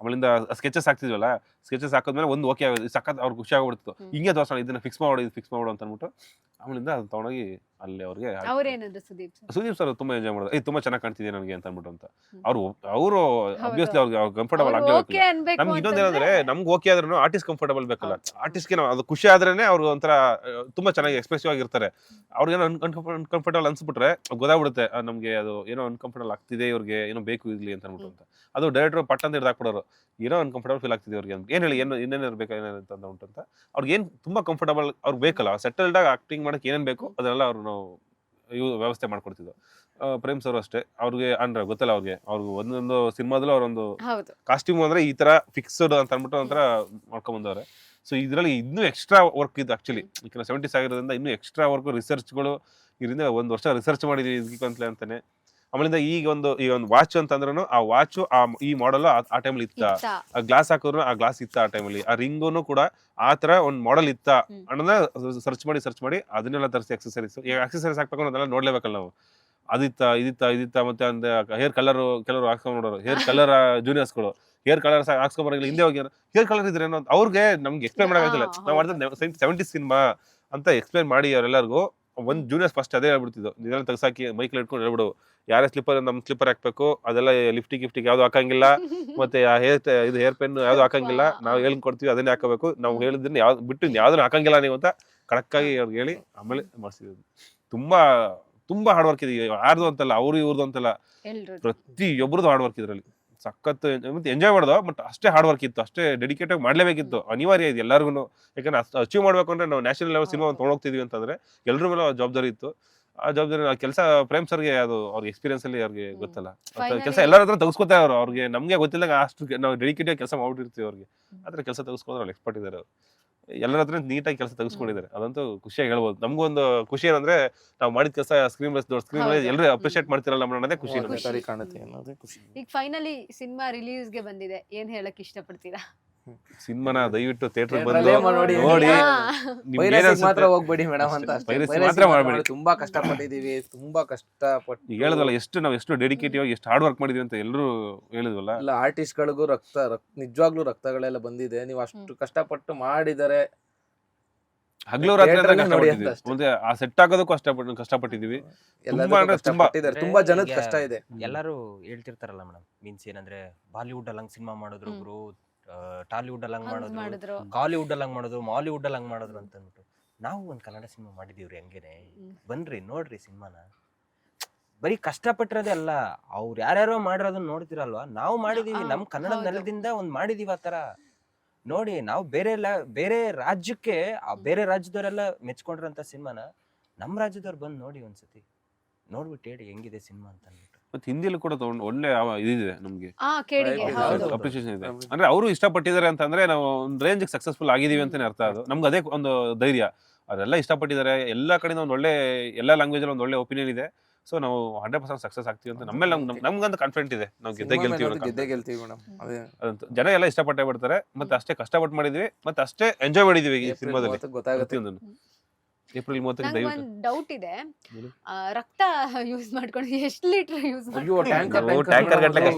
ಆಮೇಲಿಂದ ಸ್ಕೆಚಸ್ ಹಾಕ್ತಿದ್ವಲ್ಲ, ಸ್ಕೆಚಸ್ ಹಾಕಿದ್ಮೇಲೆ ಒಂದು ಓಕೆ ಆಗೋದು, ಸಖತ್ ಅವ್ರಿಗೆ ಖುಷಿ ಆಗ್ಬಿಡ್ತು. ಹಿಂಗೆ ತೋರ್ಸೋಣ, ಇದನ್ನ ಫಿಕ್ಸ್ ಮಾಡು ಅಂತ ಅಂದ್ಬಿಟ್ಟು ಆಮೇಲಿಂದ ಅದನ್ನ ತಗೊಂಡೋಗಿ ಅಲ್ಲಿ ಅವ್ರಿಗೆ ಸುದೀಪ್ ಸರ್ ತುಂಬಾ ಎಂಜಾಯ್ ಮಾಡೋದು, ತುಂಬಾ ಚೆನ್ನಾಗಿ ಕಾಣ್ತಿದೆ ನನಗೆ ಅಂತ ಅಂದ್ಬಿಟ್ಟು ಅಂತ. ಅವರು ಅಬ್ವಿಯಸ್ಲಿ ಅವ್ರಿಗೆ ಕಂಫರ್ಟಬಲ್ ಆಗ್ಲೇಬೇಕು. ನಮ್ಗೆ ಇನ್ನೊಂದೇನಂದ್ರೆ ನಮ್ಗೆ ಓಕೆ ಆದ್ರೂ ಆರ್ಟಿಸ್ಟ್ ಕಂಫರ್ಟಬಲ್ ಬೇಕಲ್ಲ. ಆರ್ಟಿಸ್ಟ್ಗೆ ನಾವು ಅದು ಖುಷಿ ಆದ್ರೇನೆ ಅವ್ರು ಒಂಥರ ತುಂಬಾ ಚೆನ್ನಾಗಿ ಎಕ್ಸ್ಪ್ರೆಸಿವ್ ಆಗಿರ್ತಾರೆ. ಅವ್ರಿಗೇನೋ ಅನ್ಕಂಫರ್ಟಬಲ್ ಅನ್ಸ್ಬಿಟ್ರೆ ಗೊತ್ತಾಗ್ಬಿಡುತ್ತೆ ನಮ್ಗೆ ಅದು ಏನೋ ಅನ್ಕಂಫರ್ಟಬಲ್ ಆಗ್ತಿದೆ, ಇವ್ರಿಗೆ ಏನೋ ಬೇಕು ಇರ್ಲಿ ಅಂತ ಅಂದ್ಬಿಟ್ಟು ಅಂತ. ಅದು ಡೈರೆಕ್ಟರ್ ಪಟ್ ಅಂತ ಹಿಡ್ದಾಕ್ಬಿಡೋರು, ಏನೋ ಅನ್ಕಂಫರ್ಟಬಲ್ ಫೀಲ್ ಆಗ್ತಿದೆ ಅವ್ರಿಗೆ ಅಂತ. ಏನ್ ಹೇಳಿ ಇನ್ನೇನು ಇರ್ಬೇಕು ಏನೇನಂತ ಉಂಟಂತ ಅವ್ರಿಗೆ ಏನ್ ತುಂಬಾ ಕಂಫರ್ಟಬಲ್ ಅವ್ರಿಗೆ ಬೇಕಲ್ಲ, ಸೆಟಲ್ಡ್ ಆಗಿ ಆಕ್ಟಿಂಗ್ ಮಾಡಕ್ಕೆ ಏನೇನ್ ಬೇಕು ಅದೆಲ್ಲ ಅವ್ರು ನಾವು ವ್ಯವಸ್ಥೆ ಮಾಡ್ಕೊಡ್ತಿದ್ವು. ಪ್ರೇಮ್ ಸರ್ ಅಷ್ಟೇ, ಅವ್ರಿಗೆ ಅಂದ್ರೆ ಗೊತ್ತಲ್ಲ ಅವ್ರಿಗೆ ಒಂದೊಂದು ಸಿನಿಮಾದಲ್ಲೂ ಅವ್ರೊಂದು ಕಾಸ್ಟ್ಯೂಮ್ ಅಂದ್ರೆ ಈ ತರ ಫಿಕ್ಸ್ಡ್ ಅಂತ ಅಂದ್ಬಿಟ್ಟು ಒಂಥರ ಮಾಡ್ಕೊಂಡ್ ಬಂದವ್ರೆ. ಸೊ ಇದ್ರಲ್ಲಿ ಇನ್ನೂ ಎಕ್ಸ್ಟ್ರಾ ವರ್ಕ್ ಇದೆ ಆಕ್ಚುಲಿ. ಈಗ 70s ಆಗಿರೋದ್ರಿಂದ ಇನ್ನೂ ಎಕ್ಸ್ಟ್ರಾ ವರ್ಕ್ ರಿಸರ್ಚ್ಗಳು, ಇದರಿಂದ 1 ವರ್ಷ ರಿಸರ್ಚ್ ಮಾಡಿದೀವಿ ಇದಕ್ಕೆ ಅಂತಾನೆ. ಆಮೇಲಿಂದ ಈಗ ಒಂದು ವಾಚ್ ಅಂತಂದ್ರೂ ಆ ವಾಚು ಈ ಮಾಡೆಲ್ ಆ ಟೈಮಲ್ಲಿ ಇತ್ತ, ಆ ಗ್ಲಾಸ್ ಹಾಕಿದ್ರು ಆ ಗ್ಲಾಸ್ ಇತ್ತ ಆ ಟೈಮಲ್ಲಿ, ಆ ರಿಂಗೂನು ಕೂಡ ಆ ತರ ಒಂದ್ ಮಾಡೆಲ್ ಇತ್ತ ಅನ್ನೋದನ್ನ ಸರ್ಚ್ ಮಾಡಿ ಅದನ್ನೆಲ್ಲ ತರಿಸಿ ಎಕ್ಸಸರೀಸ್. ಈಗ ಎಕ್ಸಸರೀಸ್ ಹಾಕ್ಬೇಕು ಅದೆಲ್ಲ ನೋಡ್ಲೇಬೇಕಲ್ಲ ನಾವು. ಇದಿತ್ತ ಮತ್ತೆ ಅಂದ್ರೆ ಹೇರ್ ಕಲರ್ ಕೆಲವರು ಹಾಕ್ಸ್ಕೊಂಡ್ ನೋಡೋರು, ಹೇರ್ ಕಲರ್ ಜೂನಿಯರ್ಸ್ಗಳು ಹೇರ್ ಕಲರ್ ಹಾಕ್ಸ್ಕೊಂಬರಂಗಿಲ್ಲ, ಹಿಂದೆ ಹೋಗಿ ಹೇರ್ ಕಲರ್ ಇದ್ರೆ ಏನೋ ಅವ್ರಿಗೆ ನಮ್ಗೆ ಎಕ್ಸ್ಪ್ಲೈನ್ ಮಾಡೋಕ್ಕಾಗ್ತಿಲ್ಲ. ನಾವು ಮಾಡಿದ್ರೆ 70s ಸಿನಿಮಾ ಅಂತ ಎಕ್ಸ್ಪ್ಲೈನ್ ಮಾಡಿ ಅವರೆಲ್ಲರಿಗೂ ಒಂದ್ ಜೂನಿಯರ್ಸ್ ಫಸ್ಟ್ ಅದೇ ಹೇಳ್ಬಿಡ್ತಿದ್ದು, ಇದೆಲ್ಲ ತೆಗ್ಸಾಕಿ ಮೈಕ್ಲ್ ಇಟ್ಕೊಂಡು ಹೇಳ್ಬಿಡು ಯಾರೇ ಸ್ಲಿಪ್ಪರ್ ನಮ್ ಸ್ಲಿಪ್ಪರ್ ಹಾಕ್ಬೇಕು, ಅದೆಲ್ಲ ಲಿಫ್ಟಿಗೆ ಯಾವ್ದು ಹಾಕಂಗಿಲ್ಲ, ಮತ್ತೆ ಹೇರ್ ಪೆನ್ ಯಾವ್ದು ಹಾಕಂಗಿಲ್ಲ, ನಾವು ಹೇಳ್ಕೊಡ್ತೀವಿ ಅದನ್ನೇ ಹಾಕಬೇಕು, ನಾವು ಹೇಳಿದ್ರೆ ಯಾವ್ದು ಬಿಟ್ಟು ಯಾವ್ದನ್ನ ಹಾಕಂಗಿಲ್ಲ ನೀವು ಅಂತ ಕಡಕ್ಕಾಗಿ ಅವ್ರಿಗೆ ಹೇಳಿ ಆಮೇಲೆ ಮಾಡಿಸಿದ್ವಿ. ತುಂಬಾ ಹಾರ್ಡ್ ವರ್ಕ್ ಇದೆ, ಯಾರ್ದು ಅಂತಲ್ಲ, ಅವ್ರು ಇವ್ರದ್ದು ಅಂತಲ್ಲ, ಪ್ರತಿಯೊಬ್ಬರದು ಹಾರ್ಡ್ ವರ್ಕ್ ಇದ್ರಲ್ಲಿ ಸಖತ್ ಎಂಜಾಯ್ ಮಾಡೋದು. ಬಟ್ ಅಷ್ಟೇ ಹಾರ್ಡ್ ವರ್ಕ್ ಇತ್ತು, ಅಷ್ಟೇ ಡೆಡಿಕೇಟ್ ಆಗಿ ಮಾಡ್ಲೇಬೇಕಿತ್ತು, ಅನಿವಾರ್ಯ ಇದೆ ಎಲ್ಲರಿಗೂ. ಯಾಕಂದ್ರೆ ಅಚೀವ್ ಮಾಡ್ಬೇಕು ಅಂದ್ರೆ ನಾವು ನ್ಯಾಷನಲ್ ಲೆವೆಲ್ ಸಿನಿಮಾ ತೊಗೊಂಡೋಗ್ತಿದ್ವಿ ಅಂತಂದ್ರೆ ಎಲ್ರ ಮೇಲೆ ಜವಾಬ್ದಾರಿ ಇತ್ತು. ಆ ಜವಾಬ್ದಾರಿ ಕೆಲಸ ಪ್ರೇಮ್ ಸರ್ಗೆ ಅದು ಅವ್ರಿಗೆ ಎಕ್ಸ್ಪೀರಿಯನ್ಸ್ ಅಲ್ಲಿ ಅವ್ರಿಗೆ ಗೊತ್ತಲ್ಲ, ಕೆಲಸ ಎಲ್ಲರ ಹತ್ರ ತೆಗೆಸ್ಕೊತಾರೆ ಅವ್ರಿಗೆ. ನಮ್ಗೆ ಗೊತ್ತಿಲ್ಲ ಅಷ್ಟು ನಾವು ಡೆಡಿಕೇಟ್ ಆಗಿ ಕೆಲಸ ಮಾಡ್ಬಿಟ್ಟಿರ್ತೀವಿ ಅವ್ರಿಗೆ, ಆದ್ರೆ ಕೆಲಸ ತೆಗೆಸ್ಕೊಂಡ್ರೆ ಅವ್ರು ಎಕ್ಸ್ಪರ್ಟ್ ಇದಾರೆ. ಎಲ್ಲರ ಹತ್ರ ನೀಟಾಗಿ ಕೆಲಸ ತೆಗೆಸ್ಕೊಂಡಿದ್ದಾರೆ, ಅದಂತೂ ಖುಷಿಯಾಗಿ ಹೇಳ್ಬೋದು. ನಮಗೂ ಒಂದು ಖುಷಿ ಏನಂದ್ರೆ ನಾವು ಮಾಡಿದ ಕೆಲಸ ಸ್ಕ್ರೀನ್ ಎಲ್ಲರೂ ಅಪ್ರಿಶಿಯೇಟ್ ಮಾಡ್ತಿರಲ್ಲ ಅನ್ನೋದೇ ಖುಷಿ. ಈಗ ಫೈನಲಿ ಸಿನಿಮಾ ರಿಲೀಸ್ಗೆ ಬಂದಿದೆ, ಏನ್ ಹೇಳಕ್ ಇಷ್ಟಪಡ್ತೀರಾ? ಸಿನಿಮಾನ ದಯವಿಟ್ಟು ಥಿಯೇಟರ್ ಬಂದು ನೋಡಿ, ಮಾತ್ರ ಹೋಗ್ಬೇಡಿ ಮೇಡಮ್ ಅಂತ ಮಾತ್ರ ಮಾಡ್ಬೇಡಿ. ತುಂಬಾ ಕಷ್ಟಪಟ್ಟಿದೀವಿ, ತುಂಬಾ ಕಷ್ಟಪಟ್ಟು ಈಗ ಹೇಳೋದಲ್ಲ ನಾವು ಎಷ್ಟು ಡೆಡಿಕೇಟಿವ್ ಆಗಿ ಎಷ್ಟು ಹಾರ್ಡ್ ವರ್ಕ್ ಮಾಡಿದೀವಿ ಅಂತ ಎಲ್ಲರೂ ಹೇಳಿದ್ವಲ್ಲ. ಇಲ್ಲ ಆರ್ಟಿಸ್ಟ್ ಗಳಿಗೂ ನಿಜವಾಗ್ಲೂ ರಕ್ತಗಳೆಲ್ಲ ಬಂದಿದೆ. ನೀವು ಅಷ್ಟು ಕಷ್ಟಪಟ್ಟು ಮಾಡಿದರೆ ಹಗಲು ರಾತ್ರಿ ಮುಂದೆ ಆ ಸೆಟ್ ಆಗೋದಕ್ಕೂ ಕಷ್ಟಪಟ್ಟಿದೀವಿ. ತುಂಬಾ ಜನದ ಕಷ್ಟ ಇದೆ. ಎಲ್ಲರೂ ಹೇಳ್ತಿರ್ತಾರಲ್ಲ ಮೇಡಮ್, ಮೀನ್ಸ್ ಏನಂದ್ರೆ ಬಾಲಿವುಡ್ ಅಲ್ಲಿ ಹಂಗ್ ಸಿನಿಮಾ ಮಾಡಿದ್ರು ಬ್ರೋ, ಟಾಲಿವುಡ್ ಅಲ್ಲಿ ಹಂಗ್ ಮಾಡಿದ್ರು, ಕಾಲಿವುಡ್ ಅಲ್ಲಿ ಹಂಗ್ ಮಾಡಿದ್ರು, ಮಾಲಿವುಡ್ ಅಲ್ಲಿ ಹಂಗ್ ಮಾಡಿದ್ರು ಅಂತ ಅಂದ್ಬಿಟ್ಟು ನಾವು ಒಂದ್ ಕನ್ನಡ ಸಿನಿಮಾ ಮಾಡಿದೀವ್ರಿ. ಹಂಗೇನೆ ಬನ್ರಿ ನೋಡ್ರಿ ಸಿನಿಮಾನ. ಬರೀ ಕಷ್ಟಪಟ್ಟಿರೋದೇ ಅಲ್ಲ, ಅವ್ರು ಯಾರ್ಯಾರೋ ಮಾಡಿರೋದನ್ನ ನೋಡ್ತಿರಲ್ವಾ, ನಾವು ಮಾಡಿದೀವಿ, ನಮ್ ಕನ್ನಡ ನೆಲದಿಂದ ಒಂದ್ ಮಾಡಿದೀವಿ. ಆ ತರ ನೋಡಿ, ನಾವು ಬೇರೆ ರಾಜ್ಯಕ್ಕೆ ಬೇರೆ ರಾಜ್ಯದವರೆಲ್ಲ ಮೆಚ್ಕೊಂಡಿರೋಂಥ ಸಿನಿಮಾನ ನಮ್ಮ ರಾಜ್ಯದವ್ರು ಬಂದು ನೋಡಿ ಒಂದ್ಸತಿ, ನೋಡ್ಬಿಟ್ಟು ಹೇಳಿ ಹೆಂಗಿದೆ ಸಿನಿಮಾ ಅಂತ ಅಂದ್ಬಿಟ್ಟು. ಮತ್ತೆ ಹಿಂದಿಲೂ ಕೂಡ ಒಳ್ಳೆ ಇದಿದೆ ನಮ್ಗೆ, ಅಪ್ರಿಸಿಯೇಷನ್ ಇದೆ. ಅಂದ್ರೆ ಅವರು ಇಷ್ಟಪಟ್ಟಿದ್ದಾರೆ ಅಂತಂದ್ರೆ ನಾವು ಒಂದ್ ರೇಂಜ್ ಸಕ್ಸಸ್ಫುಲ್ ಆಗಿದೀವಿ ಅಂತಾನೆ ಅರ್ಥ. ಅದು ನಮ್ಗೆ ಅದೇ ಒಂದು ಧೈರ್ಯ, ಅವರೆಲ್ಲ ಇಷ್ಟಪಟ್ಟಿದ್ದಾರೆ. ಎಲ್ಲಾ ಕಡೆಯಿಂದ ಒಂದ್ ಒಳ್ಳೆ, ಎಲ್ಲಾ ಲ್ಯಾಂಗ್ವೇಜ್ ಅಲ್ಲಿ ಒಂದ್ ಒಳ್ಳೆ ಒಪಿನಿಯನ್ ಇದೆ. ಸೊ ನಾವು 100% ಸಕ್ಸಸ್ ಆಗ್ತೀವಿ ಅಂತ ನಮ್ಮೇಲೆ ನಮ್ಗಂತ ಕಾನ್ಫಿಡೆಂಟ್ ಇದೆ, ನಾವು ಗೆದ್ದೇ ಗೆಲ್ತೀವಿ ಮೇಡಮ್. ಅದಂತ ಜನ ಎಲ್ಲ ಇಷ್ಟಪಟ್ಟೆ ಬಿಡ್ತಾರೆ. ಮತ್ತೆ ಅಷ್ಟೇ ಕಷ್ಟಪಟ್ಟು ಮಾಡಿದ್ವಿ, ಮತ್ತೆ ಅಷ್ಟೇ ಎಂಜಾಯ್ ಮಾಡಿದೀವಿ ಈ ಸಿನಿಮಾದಲ್ಲಿ. ಏಪ್ರಿಲ್ 30 ಒಂದು ಡೌಟ್ ಇದೆ, ರಕ್ತ ಯೂಸ್ ಮಾಡ್ಕೊಂಡು ಎಷ್ಟು ಲೀಟರ್ ಯೂಸ್ ಟ್ಯಾಂಕರ್ ಗಟ್ಲೆ